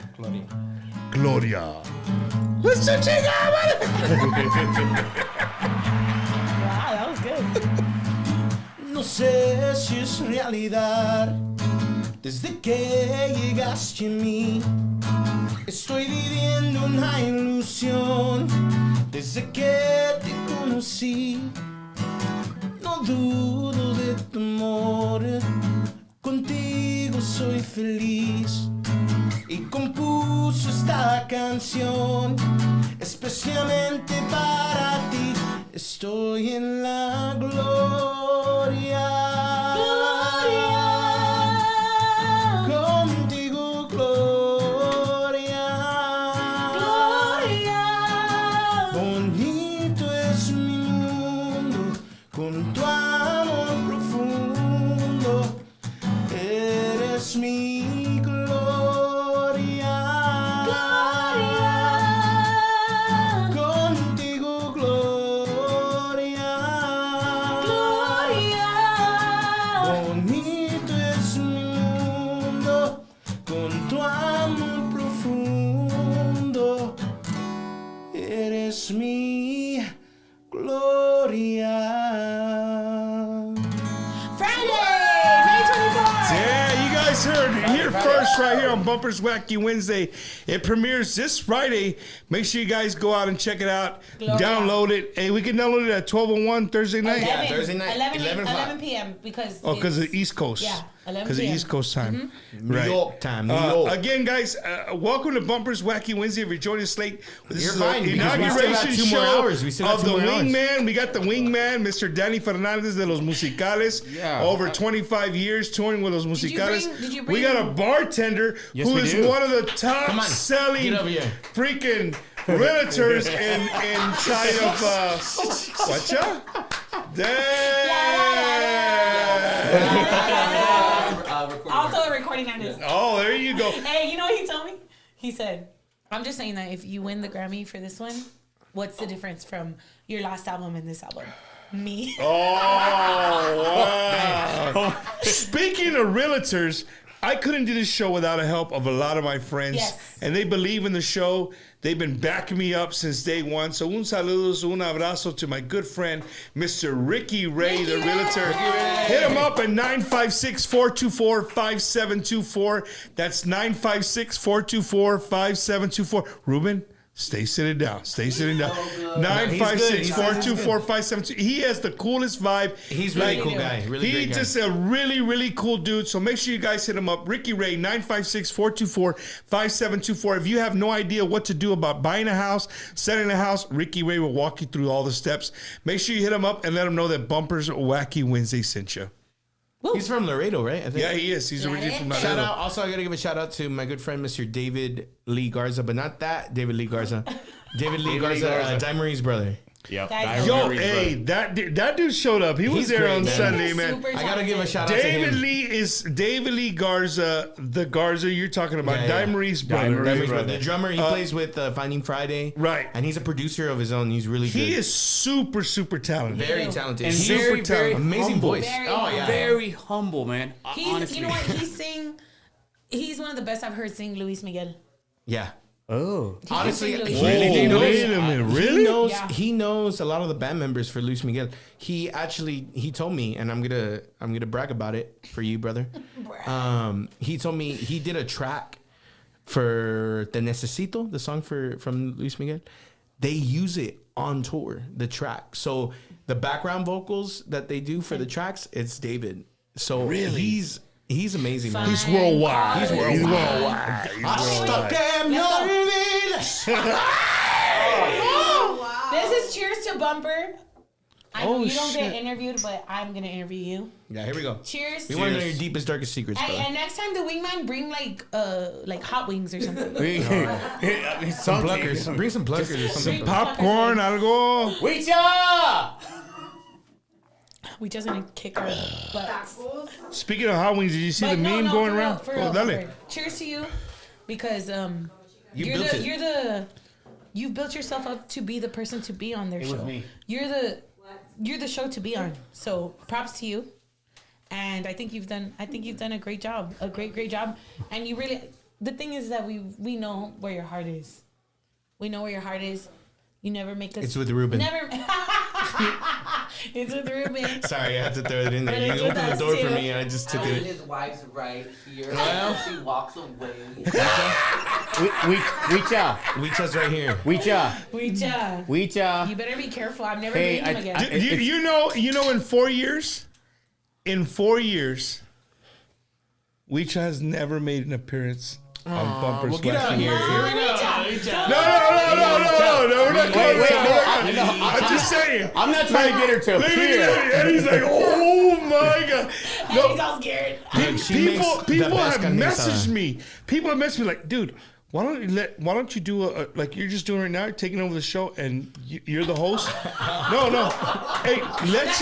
Gloria. ¡Let's go, chica! Wow, that was good. No sé si es realidad. Desde que llegaste a mí, Estoy viviendo una ilusión desde que te conocí. No dudo de tu amor, contigo soy feliz. Y compuso esta canción especialmente para ti. Estoy en la gloria. Contigo, gloria. Bonito es mi mundo con tu amor profundo. Eres mi gloria. Contigo, gloria. Bonito es mi mundo con tu amor profundo. Eres mi gloria. Yeah, you guys heard it here first right here on Bumpers Wacky Wednesday. It premieres this Friday. Make sure you guys go out and check it out. Gloria. Download it. Hey, we can download it at 12:01 Thursday night. 11, Thursday night, 11 o'clock. p.m. because Oh, because of it's- the East Coast. Yeah, 11 Because of p.m. East Coast time. New York time, New York. Again, guys, welcome to Bumpers Wacky Wednesday. If you're joining us late, this You're is fine, the because we still got inauguration 2 more show hours. We still got of 2 the more hours. wingman. We got the wingman, Mr. Danny Fernandez de los Musicales. Yeah. Over 25 years touring with los Musicales. did you We bring- got a bartender Yes, who we is do. one of the Come on, top-selling get over here. freaking realtors inside of whatcha? Also a recording artist. Oh, there you go. Hey, you know what he told me? He said, I'm just saying that if you win the Grammy for this one, what's the difference from your last album and this album? Me. Oh, wow. Speaking of realtors, I couldn't do this show without the help of a lot of my friends. Yes. And they believe in the show. They've been backing me up since day one. So un saludos, un abrazo to my good friend, Mr. Ricky Ray, the realtor. Hit him up at 956-424-5724. That's 956-424-5724. Ruben, stay sitting down. Stay sitting down. 956-424-5724. He has the coolest vibe. He's a really cool guy. Really He's great guy. just a really, really cool dude. So make sure you guys hit him up. Ricky Ray, 956-424-5724. If you have no idea what to do about buying a house, selling a house, Ricky Ray will walk you through all the steps. Make sure you hit him up and let him know that Bumpers Wacky Wednesday sent you. He's from Laredo, right? I think. Yeah, he is. He's originally from Laredo. Shout out. Also, I got to give a shout out to my good friend, Mr. David Lee Garza, but not that David Lee Garza. David Lee Garza, Dimery's brother. Yep. Yo, hey, that dude showed up. He was He's there great, on man. Sunday, He's man. super I got to give a shout out David to him. Lee is David Lee Garza, the Garza you're talking about. Yeah, yeah. Dimery's brother. Dimery's brother. The drummer, he plays with Finding Friday. Right. And he's a producer of his own. He's really good. He is super, super talented. very talented. And He's very, very amazing humble. voice. Very Oh, yeah. Very humble, man. He's, Honestly. you know what? He's one of the best I've heard sing Luis Miguel. Yeah. Oh. He can Honestly, sing Luis he Miguel. Whoa, knows, wait a minute, really? Yeah. He knows a lot of the band members for Luis Miguel. He told me, and I'm gonna brag about it for you, brother. He told me he did a track for Te Necesito, the song from Luis Miguel. They use it on tour, the track. So the background vocals that they do for the tracks, it's David. So he's amazing, man. He's worldwide. He's worldwide. Hasta que me olvides. This is Cheers to Bumper. I know Oh, you don't shit. get interviewed, but I'm going to interview you. Yeah, here we go. Cheers. We want to know your deepest, darkest secrets, Hey, brother. and next time the wingman bring like hot wings or something. Some pluckers. Bring some pluckers or something. Popcorn, algo. Weecha! We just gonna kick our butts. Speaking of hot wings, did you see the But meme going for real, around? for real, Oh, dale. Bumper. Cheers to you, because built it. you've built yourself up to be the person to be on their show. was me. You're the show to be on. So props to you, and I think you've done a great job, a great job. And you really, the thing is that we know where your heart is. We know where your heart is. You never make us. It's with Ruben. Never. It's with Ruben. Sorry, I had to throw it in there. But You it's opened with the us, door for too. me, and I just took And it. his wife's right here. Well. She walks away. Weecha's right here. Weecha. You better be careful. I'm never meeting him again. You know, in 4 years, Weecha has never made an appearance on Bumpers. Well, get out of here. No, we're not going No, I'm just saying. I'm not trying to get her to appear. And he's like, oh my God. No, he's all scared. People have messaged me. People have messaged me like, dude, why don't you do like you're just doing right now, you're taking over the show and you're the host? No. Hey, let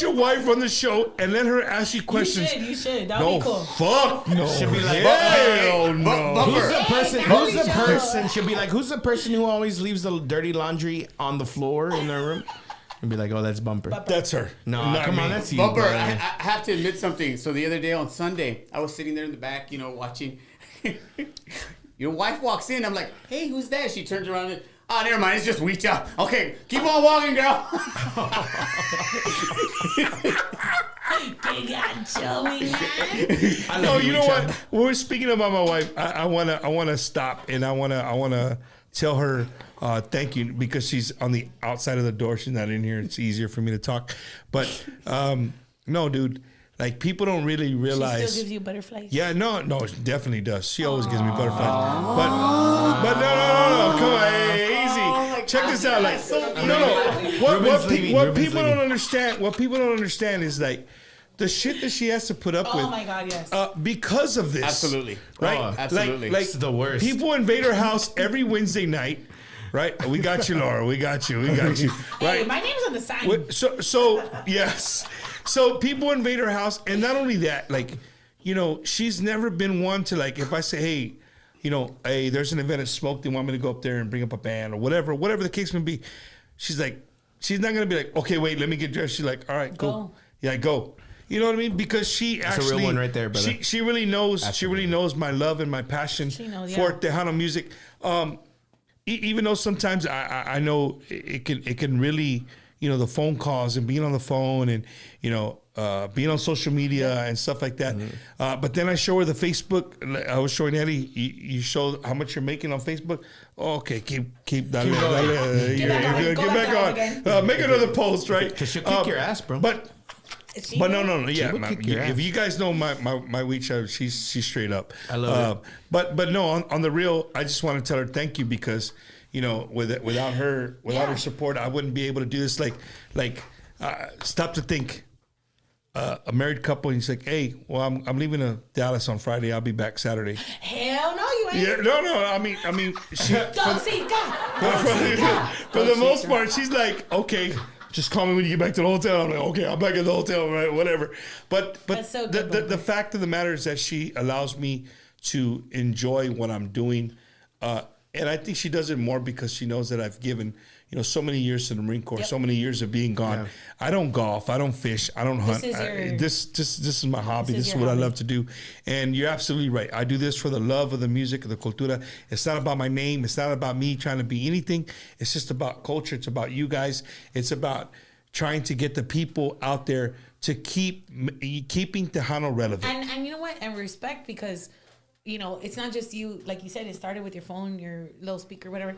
your wife run the show and let her ask you questions. You should. That would be cool. Fuck no. She'll be like, hell no. Who's the person? She'll be like, who's the person who always leaves the dirty laundry on the floor in their room? And be like, oh, that's Bumper. That's her. No, come on, that's you. Bumper, brother. I have to admit something. So the other day on Sunday, I was sitting there in the back, watching. Your wife walks in. I'm like, hey, who's that? She turns around and, never mind. It's just Weecha. Okay, keep on walking, girl. Big Joey. No, you know what? When we're speaking about my wife, I wanna stop and I wanna tell her thank you because she's on the outside of the door. She's not in here. It's easier for me to talk. But no, dude. Like, people don't really realize. She still gives you butterflies. Yeah, no, it definitely does. She always gives me butterflies. But no, come on, hey, easy. Check this out. Like, What people don't understand is like the shit that she has to put up with. Oh my God, yes. Because of this. Absolutely. Right? Oh, absolutely. Like, it's the worst. People invade her house every Wednesday night. Right? We got you, Laura. We got you. Right? Hey, my name's on the sign. So yes. So people invade her house, and not only that, like, she's never been one to, like, if I say, hey, hey, there's an event at Smoke, they want me to go up there and bring up a band or whatever the case may be. She's not gonna be like, okay, wait, let me get dressed. She's like, all right, go. Yeah, go. You know what I mean? Because she That's actually, a real one right there, brother. She really knows. Absolutely. She really knows my love and my passion for Tejano music. Even though sometimes I know it can really, the phone calls and being on the phone and, being on social media and stuff like that. Mm-hmm. But then I show her the Facebook. I was showing Eddie, you show how much you're making on Facebook. Oh, okay, keep that. Get back on. Make another post, right? Because she'll kick your ass, bro. But no. Yeah, if you guys know my WeChat, she's straight up. I love it. But no, on the real, I just want to tell her thank you because without her support, I wouldn't be able to do this. Stop to think. A married couple, and he's like, hey, well, I'm leaving to Dallas on Friday. I'll be back Saturday. Hell no, you ain't. Yeah, no. I mean, she, for the most part, she's like, okay, just call me when you get back to the hotel. I'm like, okay, I'm back at the hotel, right? Whatever. But so good, the fact of the matter is that she allows me to enjoy what I'm doing, and I think she does it more because she knows that I've given. So many years to the Marine Corps, so many years of being gone. Yeah. I don't golf, I don't fish, I don't hunt. This is my hobby. This is what I love to do. And you're absolutely right. I do this for the love of the music, of the cultura. It's not about my name. It's not about me trying to be anything. It's just about culture. It's about you guys. It's about trying to get the people out there to keeping Tejano relevant. And you know what? And respect because, it's not just you. Like you said, it started with your phone, your little speaker, whatever.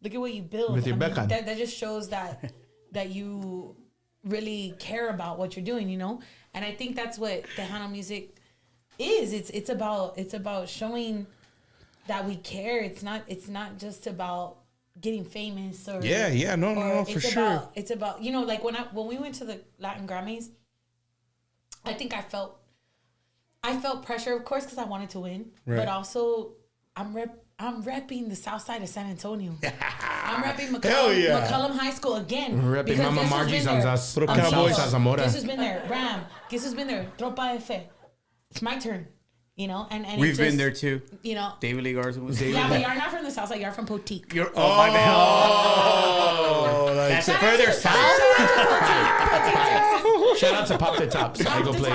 Look at what you build. With your that just shows that you really care about what you're doing, And I think that's what Tejano music is. It's about showing that we care. It's not just about getting famous or no, for sure. It's about like when we went to the Latin Grammys, I think I felt pressure, of course, because I wanted to win, but also I'm repping the south side of San Antonio. I'm repping McCollum High School again. We're repping Mama Margie's on Salsa Zamora. This has been there. Ram. This has been there. Tropa F. It's my turn. And we've been there too. David Lee Garza was. Yeah, but you're not from the south side. You're from Poteet. My bad. Oh, right. That's further south. Shout out to Pop the Tops. I go play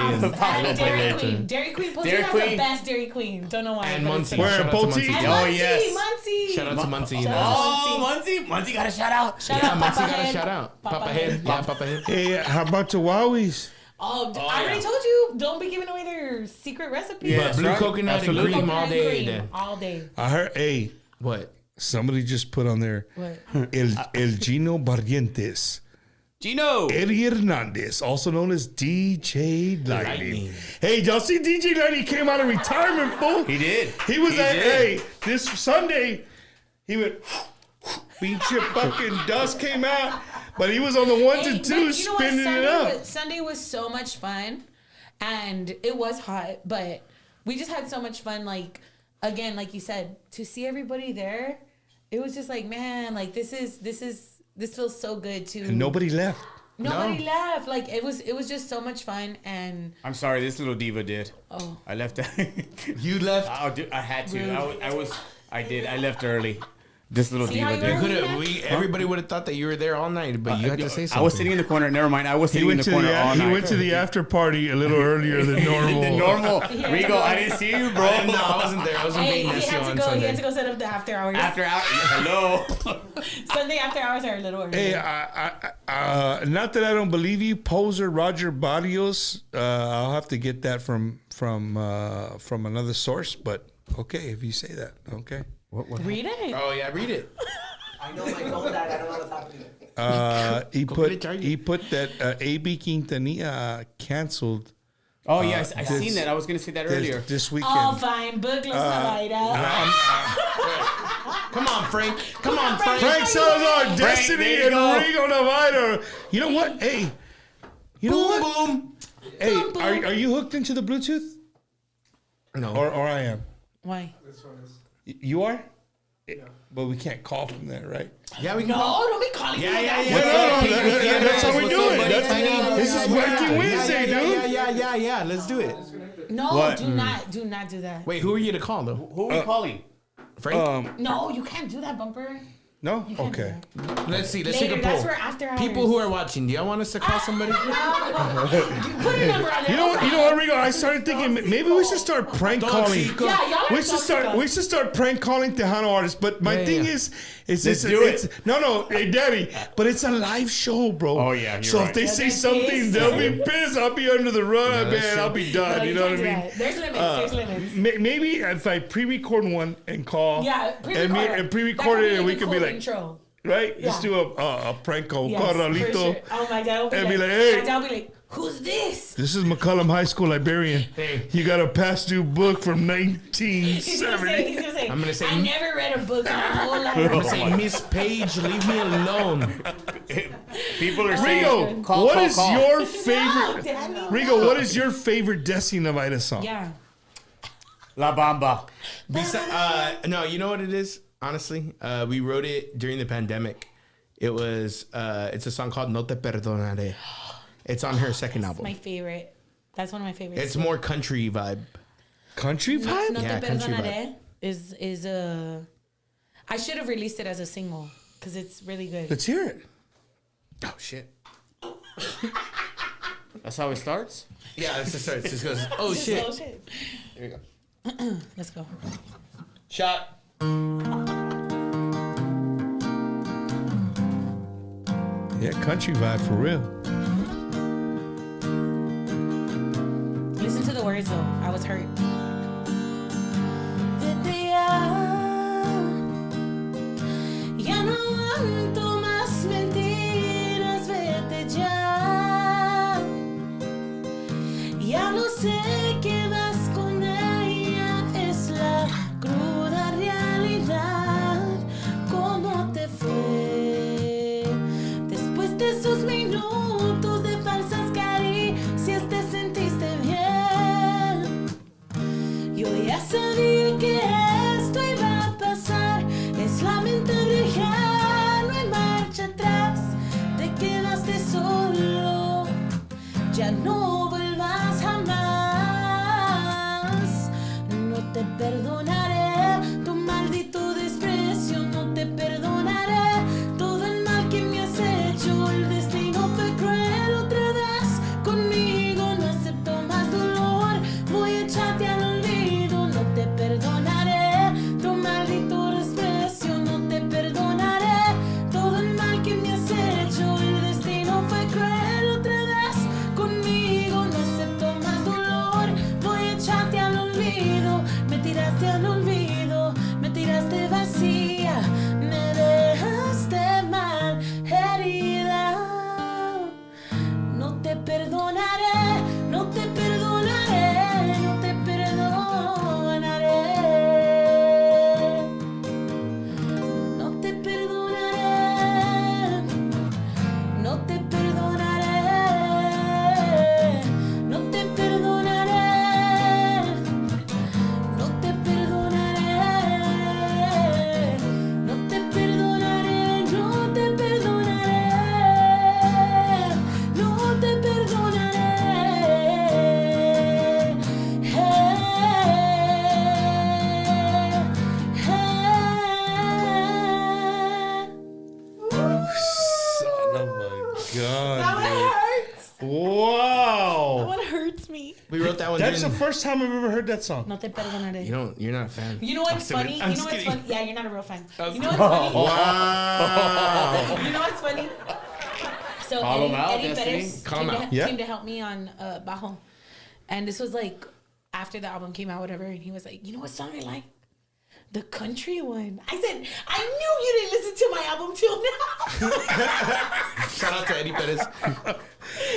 there too. Dairy Queen. Posey Dairy has Queen. the best Dairy Queen. Don't know why. And but it's Muncie. the Where, best. Shout out to Poteet? Muncie. And Oh, Muncie, yes. Muncie. Shout out to Muncie. Oh, Muncie got a shout out. Shout Yeah, out Muncie Papa got a Head. shout out. Papa Papa Head. Head. Yeah, Papa Head. Hey, how about the Wowies? Oh, I already told you. Don't be giving away their secret recipe. Yeah. But blue right. coconut Absolutely. and cream all day. Cream then. all day. I heard, hey, What? somebody just put on there, What? El Gino Barrientos. Gino. Eddie Hernandez, also known as DJ Lightning. Hey, y'all see DJ Lightning came out of retirement, fool? He did. He was He at, did. hey, this Sunday, he went, feature fucking dust came out, but he was on the ones Hey, and but twos you know what? spinning it Sunday up. Sunday was so much fun, and it was hot, but we just had so much fun. Like, again, like you said, to see everybody there, it was just like, man, like this feels so good to. And nobody left. Nobody left. Like it was just so much fun, and I'm sorry, this little diva did. oh, I left. You left? I had to. Rude. I did. I left early. This little See diva how you did. were? Everybody would have thought that you were there all night, but you had to say something. I was sitting in the corner. Never mind. I was He sitting in went the to corner all the night. he went to the after party a little earlier than normal. The normal. He had to Rigo, go. I didn't see you, bro. No, I wasn't there. I wasn't hey, being he messy had to on go. He Sunday. had to go set up the after hours. After hours. Hello. Sunday after hours are a little early. Hey, not that I don't believe you, poser Roger Barrios. I'll have to get that from another source, but okay, if you say that, okay. Read it. Oh yeah, read it. I know my phone died. I don't know what's happening. He put that AB Quintanilla canceled Oh yes, I seen that. I was gonna say that earlier. this weekend. All fine. Book los Navaira. Come on, Frank. Come on, Frank. Frank Salazar, Destiny, there you and go. Rigo Navaira. You know what? Hey, you know what? Boom. Hey, Boom, boom. are you hooked into the Bluetooth? No. Or I am. Why? You are? Yeah. But we can't call from there, right? Yeah, we can. No, don't be calling me. No, that. that's how we do it. What's up, buddy? This is Wacky Wednesday, dude. Yeah. Let's do it. No, What? do not do that. Wait, who are you to call though? Who are we calling? Frank. No, you can't do that, Bumper. No? You can't do Okay. Let's see. Let's Later, take a that's poll. for after hours. People who are watching, do y'all want us to call somebody? Put a number on there. You know what, Rigo? I started thinking maybe we should start prank calling. Yeah, y'all are We should start prank calling Tejano artists. But my thing is Let's do it. No, hey, Daddy, but it's a live show, bro. Oh, yeah, you're So right. if they say they're something, pissed. they'll be pissed. I'll be under the rug, Yeah, that's man. true. I'll be done. No, you know what I can't do mean? that. There's limits. There's limits. Maybe if I pre-record one and call, Yeah, and pre-record it, and we could be like, intro. right? Just Yeah. do a prank call, Yes, for Corralito. sure. Oh my God! And be like, hey. I'll be like, who's this? This is McCullum High School librarian. Hey. You got a past due book from He's gonna 1970. say, I'm gonna say- I never read a book in my whole life. I'm gonna say, Miss Page, leave me alone. People are saying, Rigo, call, what call, is call. your No, favorite? Danny, Rigo, what is your favorite Destiny Navaira song? Yeah. La Bamba. No, you know what it is? Honestly, we wrote it during the pandemic. It was it's a song called No Te Perdonaré. It's on her second album. My favorite. That's one of my favorites. It's more country vibe. Country vibe? No Yeah, Te country Perdonaré is a. I should have released it as a single because it's really good. Let's hear it. Oh shit. That's how it starts. Yeah, that's the start. It just goes, oh shit. Oh shit. Here we go. Let's go. Shot. Yeah, country vibe for real. Listen to the words though. I was hurt. Vete ya no aguanto más mentiras, vete ya. Ya lo sé que vas con ella, es la cruda realidad. ¿Cómo te fue? Después de esos minutos de falsas caricias te sentiste bien. Yo ya sabía que esto iba a pasar. Es lamentable, ya no hay marcha atrás. Te quedaste solo, ya no vuelvas jamás. No te perdonaré tu maldito desprecio, no te perdonaré todo el mal que me has hecho. olvido, me tiraste al olvido, me tiraste vacía, me dejaste mal herida. No te perdonaré, no te perdonaré, no te perdonaré. No te perdonaré, no te perdonaré, no te perdonaré, no te perdonaré, no te perdonaré, no te perdonaré, no te perdonaré. Son of a gun. That one hurts. That Wow. one hurts me. We wrote that one. That's the during- first time I've ever heard that song. No te perdonaré. You're not a fan. You know what's I'm funny? kidding. You know what's kidding. funny? Yeah, you're not a real fan. You know what's funny? Wow. You know what's funny? So Call him out, Eddie Destiny. Perez Call him came, out. to, Yeah. came to help me on Bajo. And this was like after the album came out, whatever. And he was like, you know what song I like? The country one. I said, I knew you didn't listen to my album till now. Shout out to Eddie Perez.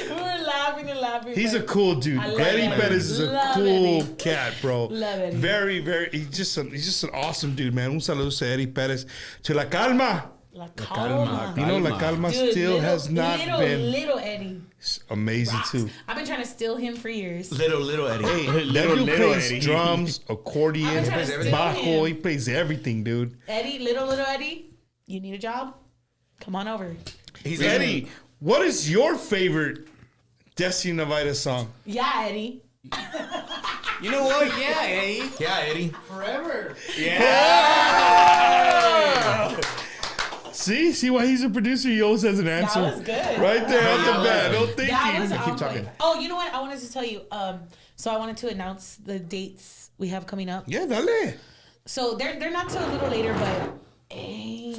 We were laughing and laughing. He's a but cool dude. I love Eddie Eddie. Perez is a Love cool Eddie. cat, bro. Love Eddie. Very, very. He's just an awesome dude, man. Un saludo to Eddie Perez. To La Calma. La Calma. You know, La Calma Dude, still has not been Little Eddie. amazing Rocks. too. I've been trying to steal him for years. Little Eddie. Hey, that dude plays drums, accordion, I'm trying to steal bajo. him. He plays everything, dude. Eddie, little Eddie, you need a job? Come on over. He's Eddie, what is your favorite Destiny Navaira song? Yeah, Eddie. You know what? Yeah, Eddie. Yeah, Eddie. Forever. See why he's a producer? He always has an answer. That was good. Right there at the bat. No thinking. That was Keep on talking. point. Oh, you know what? I wanted to tell you. So I wanted to announce the dates we have coming up. Yeah, dale. So they're not till a little later, but Hey,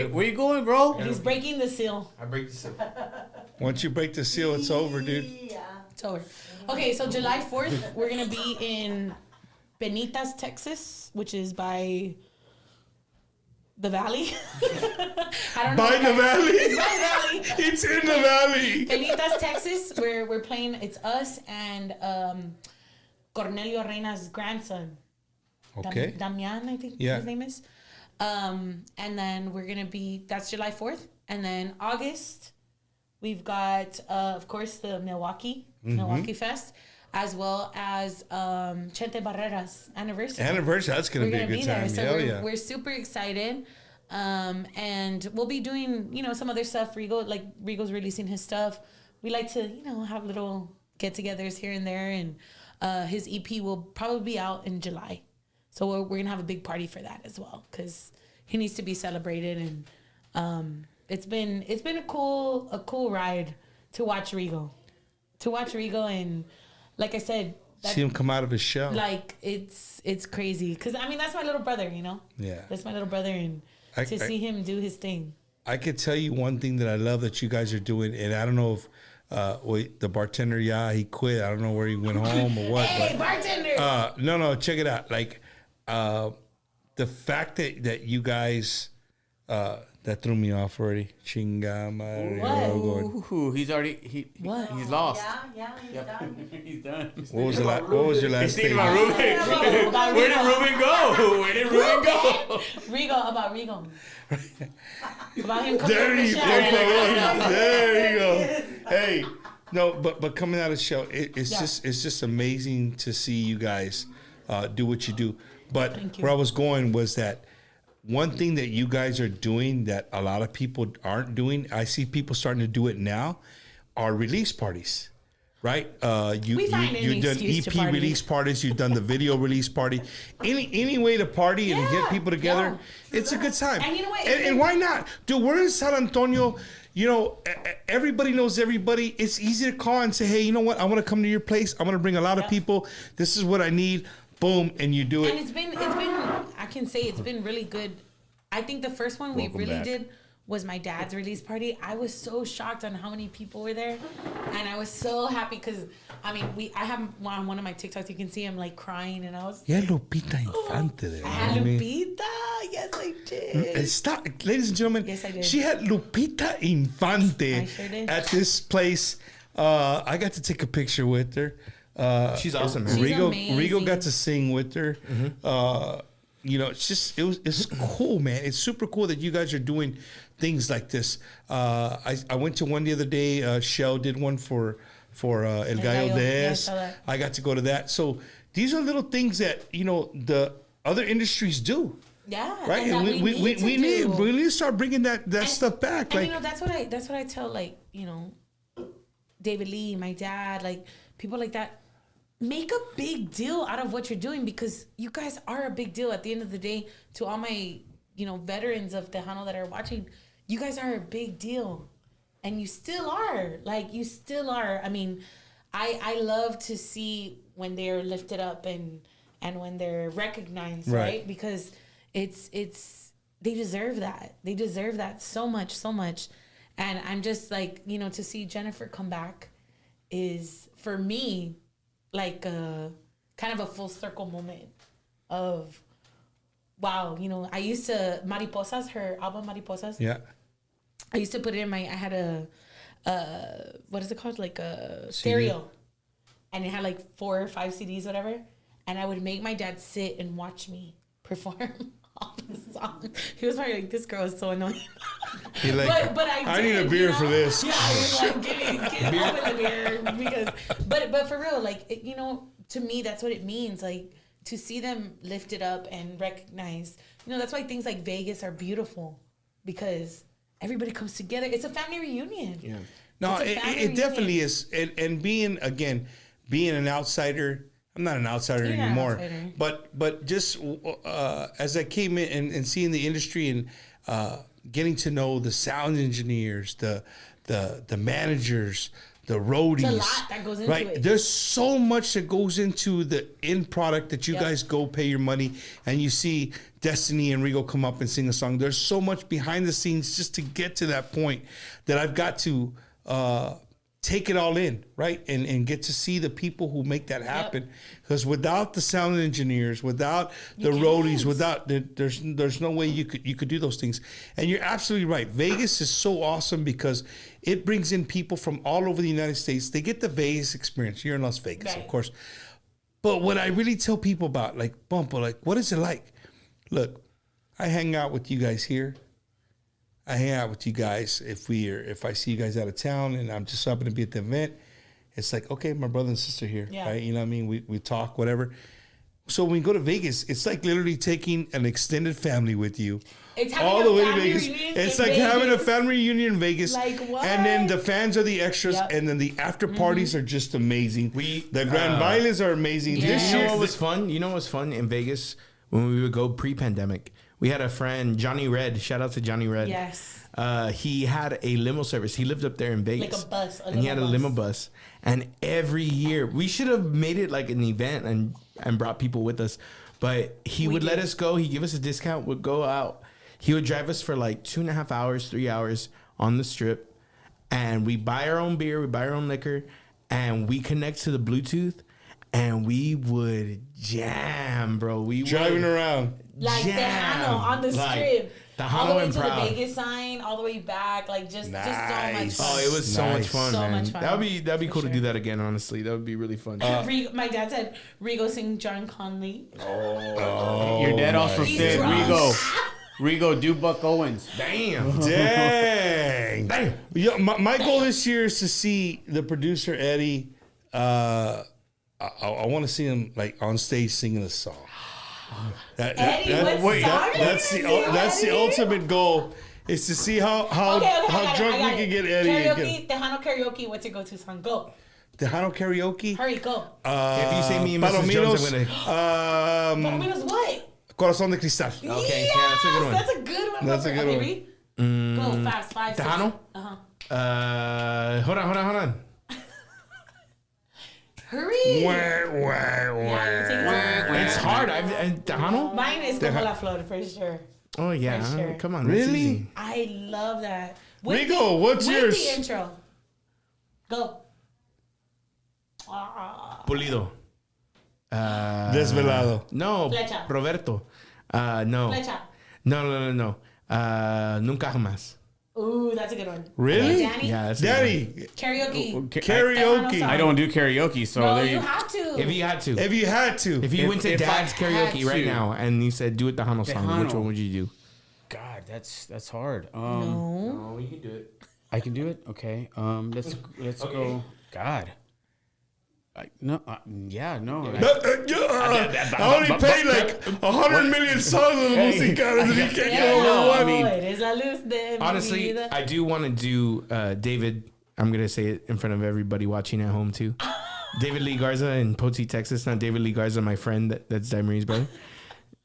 where you going, bro? he's breaking the seal. I break this up. Once you break the seal, it's over, dude. It's over. Okay, so July 4th, we're gonna be in Benitas, Texas, which is by the valley. I don't know. By the valley? It's by the valley. It's in the valley. Benitas, Texas, where we're playing. It's us and Cornelio Reina's grandson. Okay. Damian, I think Yeah. his name is. And then we're gonna be. That's July 4th, and then August, we've got of course the Milwaukee Fest, as well as Chente Barrera's anniversary. That's going to be a good time. So Hell we're, we're super excited. And we'll be doing, some other stuff. Rigo's releasing his stuff. We like to, have little get-togethers here and there. And his EP will probably be out in July. So we're going to have a big party for that as well, because he needs to be celebrated. And it's been a cool ride to watch Rigo. And like I said, see him come out of his shell. like it's crazy, because that's my little brother, Yeah. that's my little brother, and to see him do his thing. I could tell you one thing that I love that you guys are doing, and I don't know if the bartender, he quit. I don't know where he went home or what. Hey, but, bartender! No, check it out. Like the fact that you guys that threw me off already. Chinga madre. Ooh, he's lost. Yeah, he's done. He's done. What was your last He's thinking statement? about Ruben. About Where did Rigo. Ruben go? Where did Ruben go? About Rigo. About him coming There out the you shower. There you go. Hey, no, but coming out of the show, it's Yeah. just amazing to see you guys do what you do. But Thank you. where I was going was that one thing that you guys are doing that a lot of people aren't doing, I see people starting to do it now, are release parties. Right? We find any You've done excuse to EP party. release parties. You've done the video release party. Any way to party and get people together, it's a good time. And you know what? And why not? Dude, we're in San Antonio. Everybody knows everybody. It's easy to call and say, hey, you know what? I want to come to your place. I'm going to bring a lot of people. This is what I need. Boom, and you do it. And it's been I can say it's been really good. I think the first one we Welcome really back. did was my dad's release party. I was so shocked on how many people were there, and I was so happy because I mean, I have on one of my TikToks, you can see him like crying, and I was. Yeah, Lupita Infante there. I had Lupita. Yes, I did. Stop, ladies and gentlemen. Yes, I did. She had Lupita Infante I sure did. at this place. I got to take a picture with her. She's awesome, man. Rigo got to sing with her. You know, it's cool, man. It's super cool that you guys are doing things like this. I went to one the other day. Shell did one for El Gallo Des. Yeah, I got to go to that. So these are little things that, you know, the other industries do. Yeah, Right, and we need to start bringing that stuff back. And Like, you know, that's what I tell, like, you know, David Lee, my dad, like people like that. Make a big deal out of what you're doing because you guys are a big deal at the end of the day. To all my, you know, veterans of Tejano that are watching, you guys are a big deal, and you still are. Like, you still are. I mean, I love to see when they're lifted up and when they're recognized, right? Because it's they deserve that. They deserve that so much. And I'm just like, you know, to see Jennifer come back is for me like a kind of a full circle moment of wow, you know, I used to Mariposas, her album Mariposas. yeah. I used to put it in I had a what is it called? Like a stereo. And it had like 4 or 5 CDs, whatever. And I would make my dad sit and watch me perform all the songs. He was probably like, this girl is so annoying. He like, but I need a beer for this. Yeah, I was like, open the beer because, but for real, like, you know, to me, that's what it means. Like, to see them lifted up and recognized, you know, that's why things like Vegas are beautiful because everybody comes together. It's a family reunion. Yeah. No, it definitely is. And being an outsider, I'm not an outsider anymore. But just as I came in and seeing the industry and getting to know the sound engineers, the managers, the roadies. There's a lot that goes into it. There's so much that goes into the end product that you guys go pay your money and you see Destiny and Rigo come up and sing a song. There's so much behind the scenes just to get to that point that I've got to take it all in, right? And get to see the people who make that happen. Because without the sound engineers, without the roadies, there's no way you could do those things. And you're absolutely right. Vegas is so awesome because it brings in people from all over the United States. They get the Vegas experience. You're in Las Vegas, of course. But what I really tell people about, like, Bumpo, like, what is it like? Look, I hang out with you guys here. I hang out with you guys if I see you guys out of town and I'm just happening to be at the event. It's like, okay, my brother and sister here, right? You know what I mean? We talk, whatever. So when we go to Vegas, it's like literally taking an extended family with you. It's all the way to Vegas. It's like having a family reunion in Vegas. Like what? And then the fans are the extras, and then the after parties are just amazing. The Grand Bailes are amazing. This year, what was fun? You know what was fun in Vegas when we would go pre-pandemic? We had a friend, Johnny Red. Shout out to Johnny Red. Yes. He had a limo service. He lived up there in Vegas. Like a bus. And he had a limo bus. And every year, we should have made it like an event and brought people with us. But he would let us go. He'd give us a discount. We'd go out. He would drive us for like 2.5 hours, 3 hours on the strip. And we buy our own beer. We buy our own liquor. And we connect to the Bluetooth. And we would jam, bro. Driving around. Like Tejano on the strip. Tejano all the way and to Proud. the Vegas sign, all the way back. Like, just so much fun. Oh, it was so much fun, so man. much fun. That'd be cool to do that again, honestly. That would be really fun. My dad said, Rigo sing John Conley. Your dad also said, Rigo, do Buck Owens. Damn. Dang. Yo, my goal this year is to see the producer, Eddie. I want to see him like on stage singing a song. That's the ultimate goal. Is to see how drunk we can get Eddie. Karaoke, Tejano karaoke. What's your go-to song? Go. Tejano karaoke. Hurry, go. If you say me and Mrs. Jones, I'm gonna. Palominos what? Corazón de Cristal. Okay, yeah, that's a good one. That's a good one. That's a good one. Go fast, 5 seconds. Tejano. Hold on. Hurry. It's hard. Tejano? Mine is Como La Flor, for sure. Oh yeah, For sure. come on. that's Really? easy. I love that. Rigo, what's with yours? the intro. Go. Ah. Pulido. Desvelado. No, Flecha. Roberto. No. Flecha. No. Nunca jamás. Ooh, that's a good one. Really? Danny? Yeah, that's Daddy, Karaoke. karaoke. I don't do karaoke, so No, there you you. have to. If you had to. If you had to. If you went to if I Dad's had karaoke right to. now and you said do it Tejano song, which Tejano. one would you do? God, that's hard. No. Oh, you can do it. I can do it. Okay. Let's go. God. No. No. I only paid like 100 million songs on the musicales and he can't go over one. Eres la luz de mi Honestly, vida. I do want to do David. I'm going to say it in front of everybody watching at home too. David Lee Garza in Poteet, Texas. Not David Lee Garza, my friend. That's Daimarie's brother.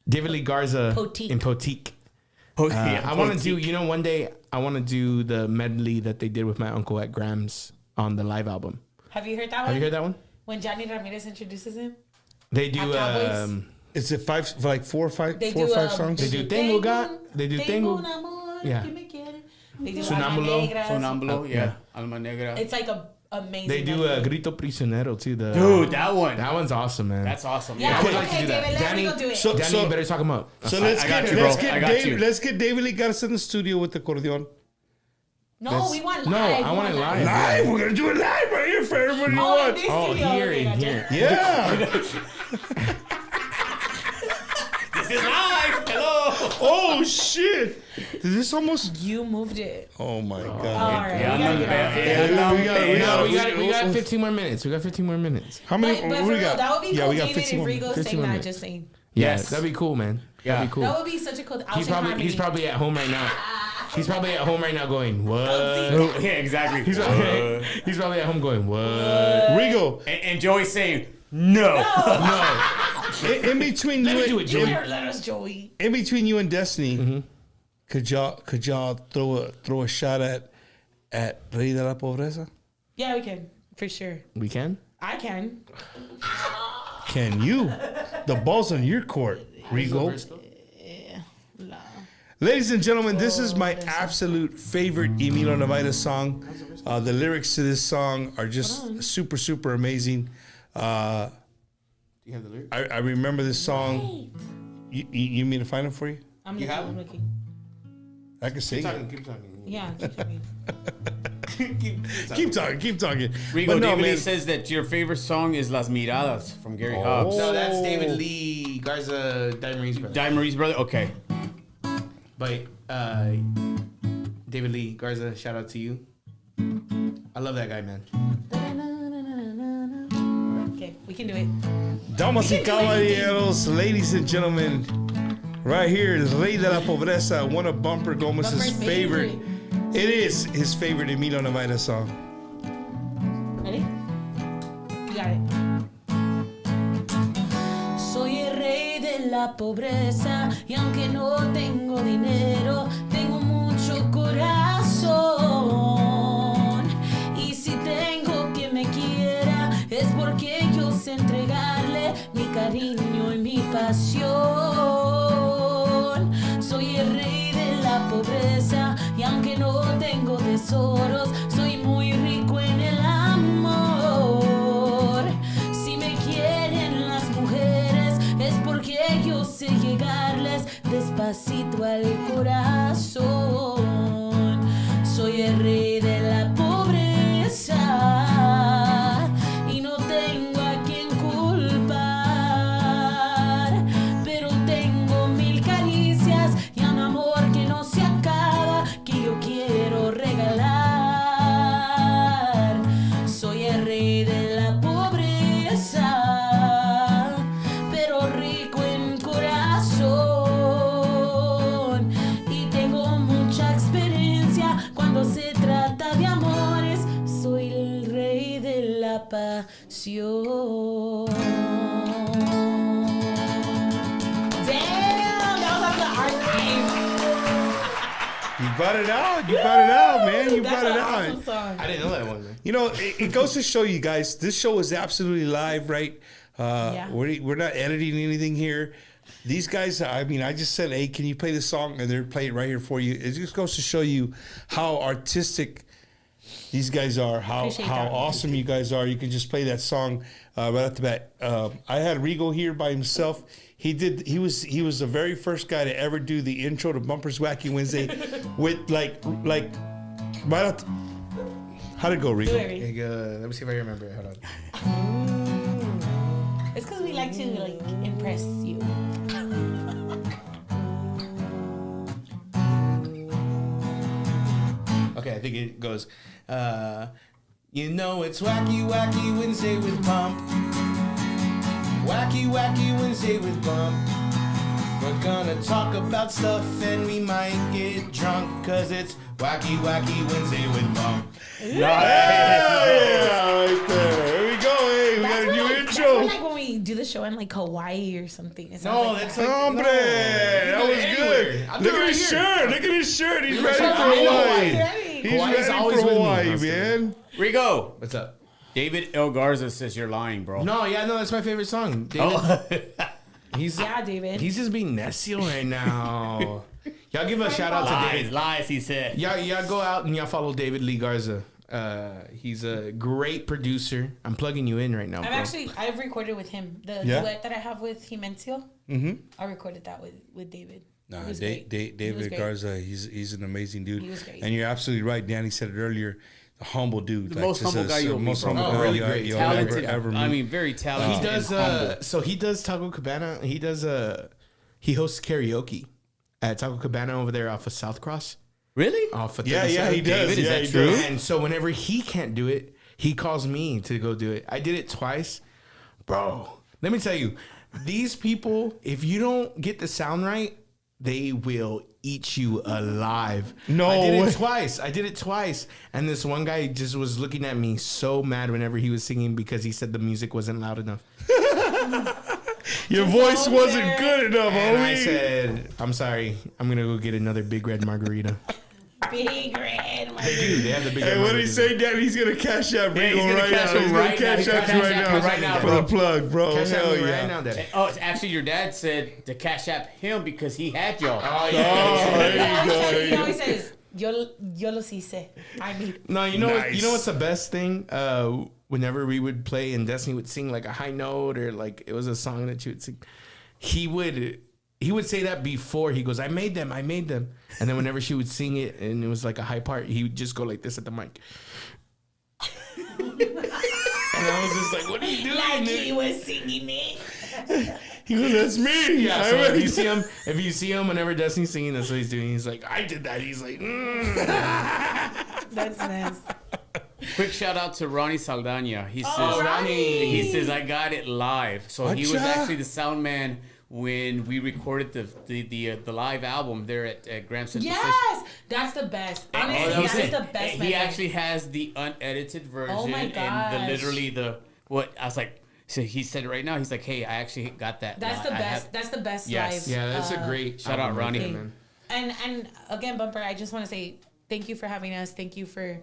David Lee Garza Poteet. in Poteet. I want to do, one day I want to do the medley that they did with my uncle at Graham's on the live album. Have you heard that one? Have you heard that one? When Johnny Ramirez introduces him? They do. Cowboys? Is it like four or five songs? They do Tengo Tengo un amor Yeah. que me quiere. They do Sonámbulo. Alma Negra. Sonambulo, yeah. Alma Negra. It's like a amazing. They do medley. Grito Prisionero too. Dude, that one. That one's awesome, man. That's awesome. Yeah, I would like to do that. David, let me Danny, go do it. Danny, you better talk him up. So I got you, bro. I got you. Let's get David Lee Garza in the studio with the accordion. No, we want live. No, I want it live. Live? We're gonna do it live right here for everybody who Oh, in wants. this Oh, studio. here Okay, and gotcha. here. Yeah. This is live. Hello. Oh shit! Did this almost? You moved it. Oh my All god! right. Yeah, we gotta get off. We got 15 more minutes. We got 15 more minutes. How many? But what for we real, got? that would be Yeah, cool. we got David 15 and more. Rigo 15 saying more that, minutes. just saying. Yes, that'd be cool, man. Yeah. That'd be cool. That would be such a cool. He's probably at home right now. He's probably at home right now going, what? Yeah, exactly. He's probably at home going, what? Rigo, And Joey's saying no. in between Let you me do it, and Joey. Let us, Joey. in between you and Destiny, could y'all throw a shot at Rey de la Pobreza? Yeah, we can for sure. We can? I can. Can you? The ball's on your court, Rigo. Ladies and gentlemen, this is my absolute favorite Emilio Navaira song. The lyrics to this song are just super, super amazing. Do you have the lyrics? I remember this song. You mean to find it for you? I'm You looking. have I'm him? looking. I can sing it. Keep talking. Yeah, keep talking. Keep talking. Rigo, But no, David Lee man. says that your favorite song is Las Miradas from Gary Hobbs. No, that's David Lee Garza, Daimarie's brother. Daimarie's brother? Okay. But David Lee Garza, shout out to you. I love that guy, man. Okay, we can do it. Damas y caballeros, ladies and gentlemen, right here is Rey de la Pobreza, one of Bumper Gomez's Bumper's favorite. favorite. It is his favorite Emilio Navaira song. Ready? You got it. Soy el rey de la pobreza y aunque no tengo dinero, tengo mucho corazón. Y si tengo quien me quiera, es porque yo sé entregarle mi cariño y mi pasión. Soy el rey de la pobreza y aunque no tengo tesoros, soy muy rico en el amor. Si me quieren las mujeres, es porque yo sé llegarles despacito al corazón. Soy el rey de la pobreza y no tengo a quien culpar, pero tengo mil caricias y un amor que no se acaba, que yo quiero regalar. Soy el rey de la pobreza, pero rico en corazón, y tengo mucha experiencia cuando se trata de amores. Soy el rey de la pasión. Damn, that was like the archive. You brought it out, man. You That's brought it an out. awesome song. I didn't know that one, man. You know, it goes to show you guys, this show is absolutely live, right? We're not editing anything here. These guys, I mean, I just said, hey, can you play this song? And they're playing it right here for you. It just goes to show you how artistic these guys are, how awesome you guys are. You can just play that song right off the bat. I had Rigo here by himself. He was the very first guy to ever do the intro to Bumper's Wacky Wednesday with like right off. How'd it go, Rigo? Let me see if I remember it. Hold on. It's because we like to like impress you. Okay, I think it goes. You know it's Wacky Wacky Wednesday with Bump. Wacky Wacky Wednesday with Bump. We're gonna talk about stuff and we might get drunk, cause it's Wacky Wacky Wednesday with Bump. Yeah, right there. There we go. Hey, we got a new intro. That's like when we do the show in like Hawaii or something. It No, like that's that. like Hombre, that was good. Look at his shirt. Look at his shirt. He's ready for Hawaii. He's Hawaii's ready always for with me. Hawaii, man. Rigo. What's up? David L. Garza says you're lying, bro. No, that's my favorite song. David. David. He's just being necio right now. Y'all give a shout out to David. Lies, he said. Y'all go out and y'all follow David Lee Garza. He's a great producer. I'm plugging you in right now, bro. I've recorded with him. The duet that I have with Jimencio. I recorded that with David. David Garza, he's an amazing dude. He was great. And you're absolutely right. Danny said it earlier. The humble dude. The most humble guy you'll meet, bro. Really great. you'll Talented. ever meet. I mean, very talented. He does. He does Taco Cabana. He hosts karaoke at Taco Cabana over there off of South Cross. Really? Off of he does. David, is Yeah, that he true? does. And so whenever he can't do it, he calls me to go do it. I did it twice, bro. Let me tell you, these people, if you don't get the sound right, they will eat you alive. No I did way. it twice. And this one guy just was looking at me so mad whenever he was singing because he said the music wasn't loud enough. Your voice wasn't good enough, And I homie. said, I'm sorry. I'm going to go get another Big Red Margarita. Big Red. They do. They have the Big Red Hey, what did he Margarita. say, Daddy? He's gonna cash out Yeah, he's Rigo gonna right cash now. him He's right gonna cash now. out He's you gonna cash out right now, for bro. the plug, bro. Cash out Hell me yeah. right now, Daddy. Oh, it's actually your dad said to cash app him because he had y'all. Oh, there you go. He always says, yo los hice. I mean, No, you know Nice. you know what's the best thing? Whenever we would play and Destiny would sing like a high note or like it was a song that you would sing, he would say that before. He goes, I made them. And then whenever she would sing it and it was like a high part, he would just go like this at the mic. And I was just like, what are you doing? like dude? he was singing it. He goes, that's me. Yeah, I so already- if you see him whenever Destiny's singing, that's what he's doing. He's like, I did that. He's like, That's nice. Quick shout out to Ronnie Saldana. He says, Ronnie. he says, I got it live. So he was Acha. actually the sound man when we recorded the live album there at Graham Central Station. Yes, that's the best. Honestly, He that said- is the best. He memory. actually has the unedited version Oh my and gosh. what I was like. So he said it right now. He's like, hey, I actually got that. That's now. the I best. have- That's the best Yes. live. yeah, that's a great Shout out album Ronnie. right there, man. And again, Bumper, I just want to say thank you for having us. Thank you for,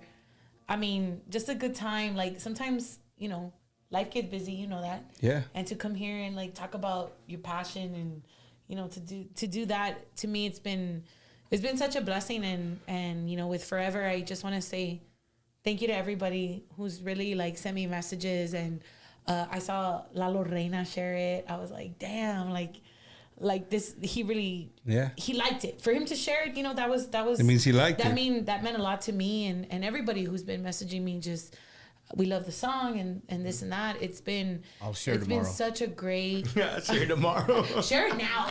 I mean, just a good time. Like sometimes, life gets busy, you know that. Yeah. And to come here and like talk about your passion and to do that, to me it's been such a blessing and with Forever, I just want to say thank you to everybody who's really like sent me messages and I saw Lalo Reina share it. I was like, damn, like this, he really, he liked it. For him to share it, that was. It means he liked it. That meant a lot to me and everybody who's been messaging me. Just we love the song and this and that. It's been. I'll share It's tomorrow. been such a great. Yeah, share tomorrow. Share it now.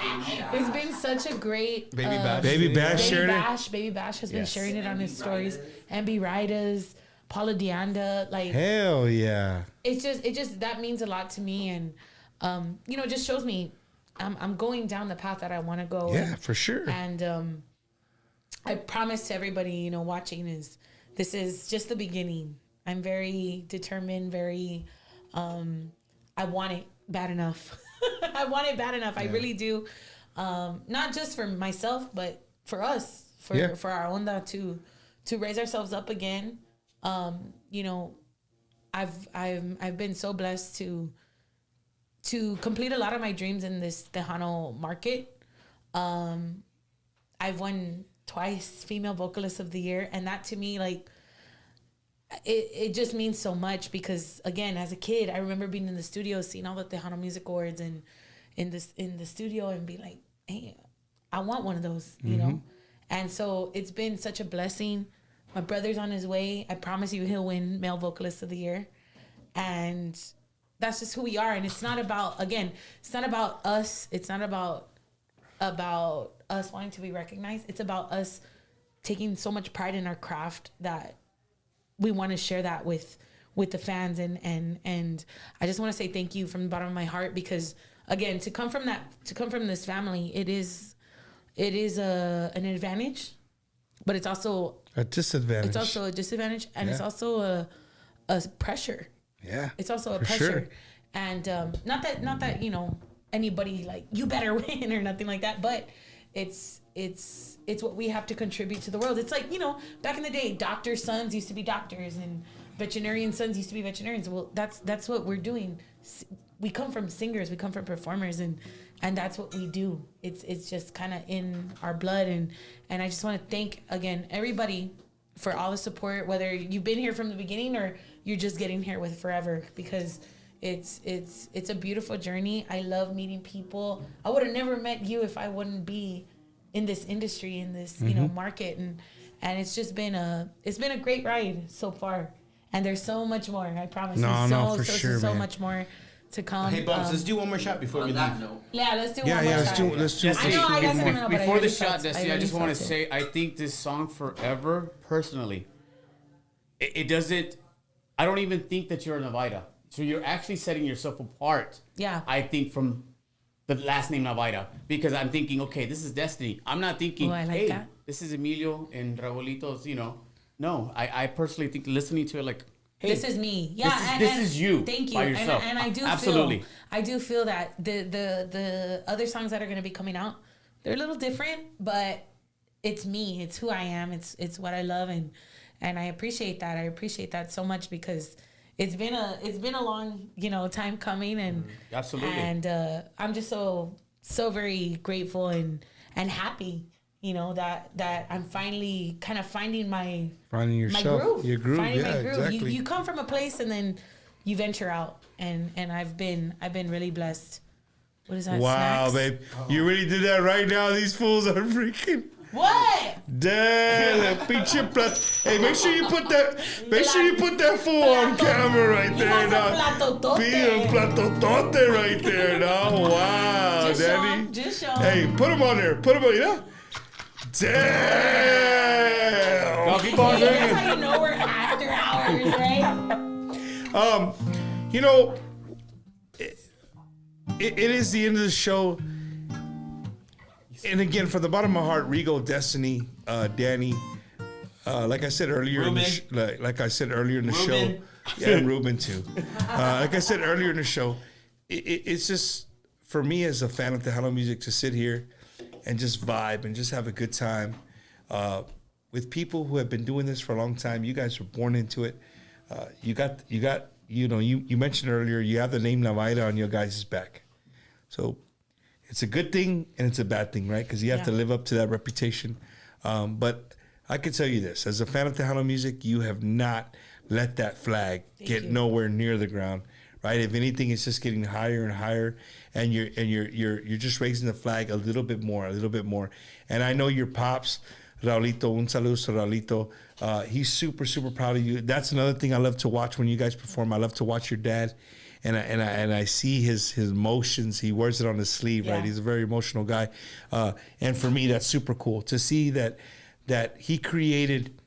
It's been such a great. Baby Bash. Baby Bash shared it. Baby Bash has been sharing it on his stories. MB Riders, Paula Deanda, like. Hell yeah. It just that means a lot to me and it just shows me I'm going down the path that I want to go. Yeah, for sure. And I promise to everybody watching this is just the beginning. I'm very determined, very I want it bad enough. I want it bad enough. I really do. Not just for myself but for us, for our onda to raise ourselves up again. I've been so blessed to to complete a lot of my dreams in this Tejano market. I've won twice Female Vocalist of the Year, and that to me, like, it just means so much because, again, as a kid, I remember being in the studio, seeing all the Tejano Music Awards and in the studio and be like, hey, I want one of those, you know? And so it's been such a blessing. My brother's on his way. I promise you he'll win Male Vocalist of the Year. And that's just who we are. And it's not about, again, it's not about us. It's not about us wanting to be recognized. It's about us taking so much pride in our craft that we want to share that with the fans. And I just want to say thank you from the bottom of my heart, because again, to come from this family, it is an advantage, but it's also a disadvantage. It's also a disadvantage, and it's also a pressure. Yeah, it's also a pressure, sure. And not that you know anybody like you better win or nothing like that, but it's what we have to contribute to the world. It's like, you know, back in the day, doctors' sons used to be doctors and veterinarian sons used to be veterinarians. Well, that's what we're doing. We come from singers, we come from performers, and that's what we do. It's just kind of in our blood, and I just want to thank again everybody for all the support, whether you've been here from the beginning or you're just getting here with forever, because it's a beautiful journey. I love meeting people. I would have never met you if I wouldn't be in this industry, in this you know market, and it's just been a great ride so far, and there's so much more. I promise. So much more to come. Hey, Bumps, let's do one more shot before we leave. Yeah, let's do one more shot. Let's do I know I got something up, but before I the shot, Destiny, I just want to felt say I think this song Forever, personally, it doesn't. I don't even think that you're a Navaira. So you're actually setting yourself apart. Yeah. I think from the last name Navaira, because I'm thinking, okay, this is Destiny. I'm not thinking, hey, this is Emilio and Raulito's. You know, no. I personally think listening to it like, hey, this is me. Yeah, this is you. Thank you. By yourself. And I do absolutely. I do feel that the other songs that are going to be coming out, they're a little different, but it's me. It's who I am. It's what I love, and I appreciate that. I appreciate that so much, because it's been a long, you know, time coming, and absolutely. And I'm just so very grateful and happy, you know, that I'm finally kind of finding my groove. Your groove. Finding yeah, my groove. Exactly. You come from a place and then you venture out, and I've been really blessed. What is that? Wow, Snacks? babe, you really did that right now. These fools are freaking. What? Damn, pinche plat. Hey, make sure you put that fool on camera right there now. Be a platotote right there now. Wow, just Danny. Just show. Hey, put him on there. Put him on, you know? Damn. Y'all keep on doing That's it. how you know we're after hours, right? You know, it is the end of the show. And again, from the bottom of my heart, Rigo, Destiny, Danny, like I said earlier, in the show, yeah, and Ruben too. Like I said earlier in the show, it's just for me as a fan of Tejano music to sit here and just vibe and just have a good time with people who have been doing this for a long time. You guys were born into it. You mentioned earlier you have the name Navaira on your guys' back, so. It's a good thing and it's a bad thing, right? Because you have to live up to that reputation. But I can tell you this: as a fan of Tejano music, you have not let that flag get nowhere near the ground, right? If anything, it's just getting higher and higher, and you're just raising the flag a little bit more. And I know your pops, Raulito. Un saludo to Raulito. He's super proud of you. That's another thing I love to watch when you guys perform. I love to watch your dad. And I see his emotions. He wears it on his sleeve, right? He's a very emotional guy, and for me, that's super cool to see that he created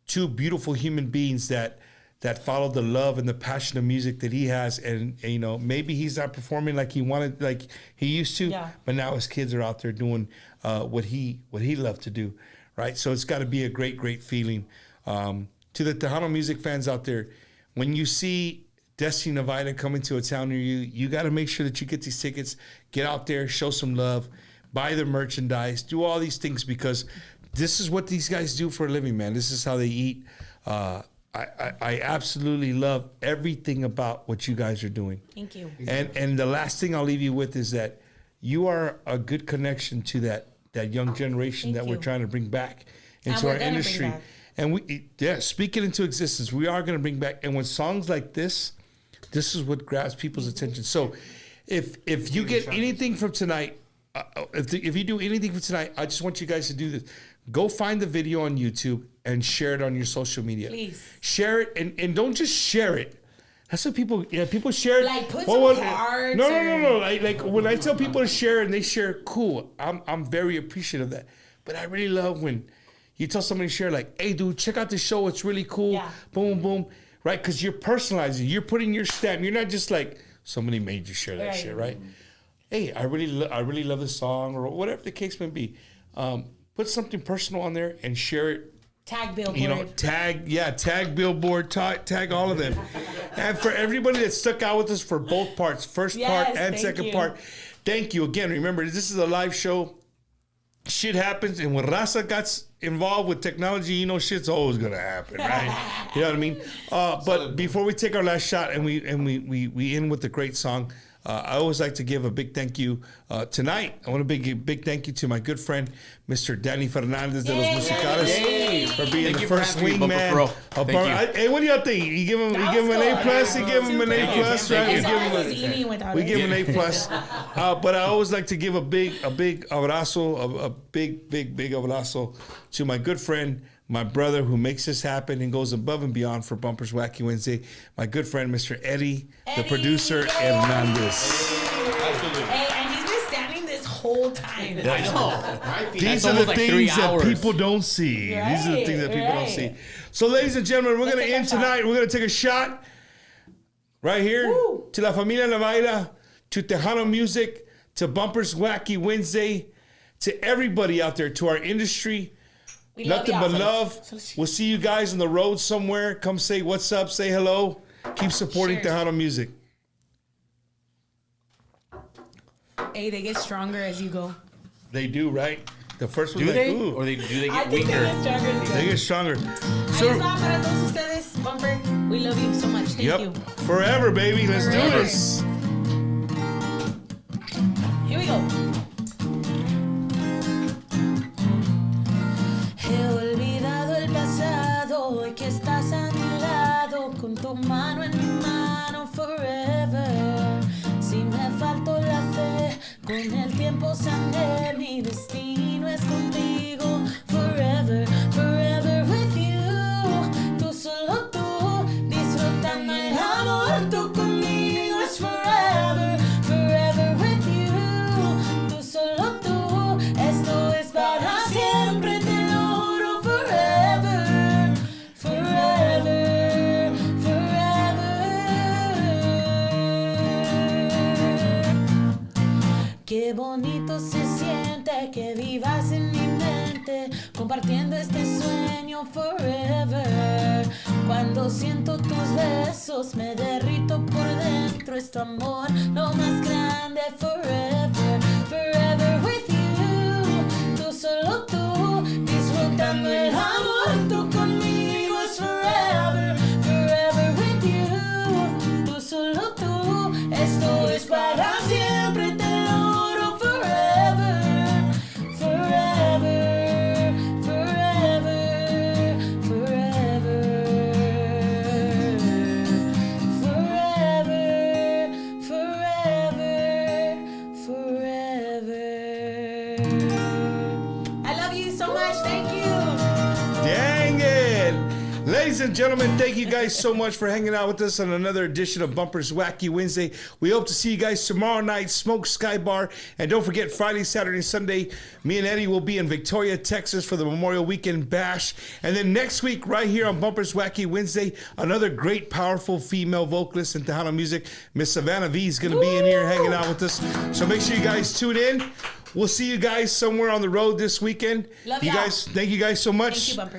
two beautiful human beings that follow the love and the passion of music that he has. And you know, maybe he's not performing like he wanted, like he used to, but now his kids are out there doing what he loved to do, right? So it's got to be a great feeling. To the Tejano music fans out there, when you see Destiny Navaira coming to a town near you, you got to make sure that you get these tickets, get out there, show some love, buy the merchandise, do all these things, because this is what these guys do for a living, man. This is how they eat. I absolutely love everything about what you guys are doing. Thank you. And the last thing I'll leave you with is that you are a good connection to that young generation that we're trying to bring back into our industry. And speak it into existence. We are going to bring back. And when songs like this is what grabs people's attention. So if you get anything from tonight, if you do anything from tonight, I just want you guys to do this. Go find the video on YouTube and share it on your social media. Please. Share it and don't just share it. That's what people share it. Like put some cards. No. Like when I tell people to share and they share, cool. I'm very appreciative of that. But I really love when you tell somebody to share, like, hey, dude, check out the show. It's really cool. Yeah. Boom, boom. Right? Because you're personalizing. You're putting your stamp. You're not just like, somebody made you share that shit, right? Hey, I really love this song or whatever the case may be. Put something personal on there and share it. Tag Billboard. You know, tag Billboard, tag all of them. And for everybody that stuck out with us for both parts, first part and second part, thank you again. Remember, this is a live show. Shit happens, and when Raza got involved with technology, you know shit's always gonna happen, right? You know what I mean? But before we take our last shot and we end with a great song, I always like to give a big thank you tonight. I want to give a big thank you to my good friend, Mr. Danny Fernandez de los Musicales, for being the first wingman. Hey, what do y'all think? You give him an A plus. You give him an A plus, right? We give him an A plus. But I always like to give a big abrazo, a big abrazo to my good friend, my brother who makes this happen and goes above and beyond for Bumpers Wacky Wednesday, my good friend, Mr. Eddie, the producer, Hernandez. Hey, and he's been standing this whole time. I know. These are the things that people don't see. Right, These are the things that people don't see. So, ladies and gentlemen, we're going to end tonight. We're going to take a shot right here to La Familia Navaira, to Tejano Music, to Bumpers Wacky Wednesday, to everybody out there, to our industry. Nothing but love. We'll see you guys on the road somewhere. Come say what's up, say hello. Keep supporting Tejano music. Hey, they get stronger as you go. They do, right? The first one, do they? Ooh. Or do they get think weaker? they get stronger as you go. They get stronger. So, para todos ustedes, Bumper, we love you so much. Thank you. Forever, baby. Let's do this. Here we go. Hoy que estás a mi lado, con tu mano en mi mano, forever. Si me faltó la fe, con el tiempo sané, mi destino es contigo, forever, forever with you. Tú solo tú, disfrutando el amor, tú conmigo es forever, forever with you. Tú solo tú, esto es para siempre, te lo juro, forever. Qué bonito se siente que vivas en mi mente, compartiendo este sueño forever. Cuando siento tus besos me derrito por dentro, es tu amor lo más grande, forever, forever with you. Tú solo tú, disfrutando el amor, tú conmigo es forever, forever with you. Tú solo tú, esto es para siempre, te lo juro, forever, forever, forever, forever, forever, forever, forever. I love you so much. Thank you. Dang it. Ladies and gentlemen, thank you guys so much for hanging out with us on another edition of Bumpers Wacky Wednesday. We hope to see you guys tomorrow night, Smoke Sky Bar. And don't forget, Friday, Saturday, Sunday, me and Eddie will be in Victoria, Texas for the Memorial Weekend Bash. And then next week, right here on Bumpers Wacky Wednesday, another great, powerful female vocalist in Tejano music, Miss Savannah V, is going to be in here hanging out with us. So make sure you guys tune in. We'll see you guys somewhere on the road this weekend. Love you y'all. guys. Thank you guys so much. Thank you, Bumper.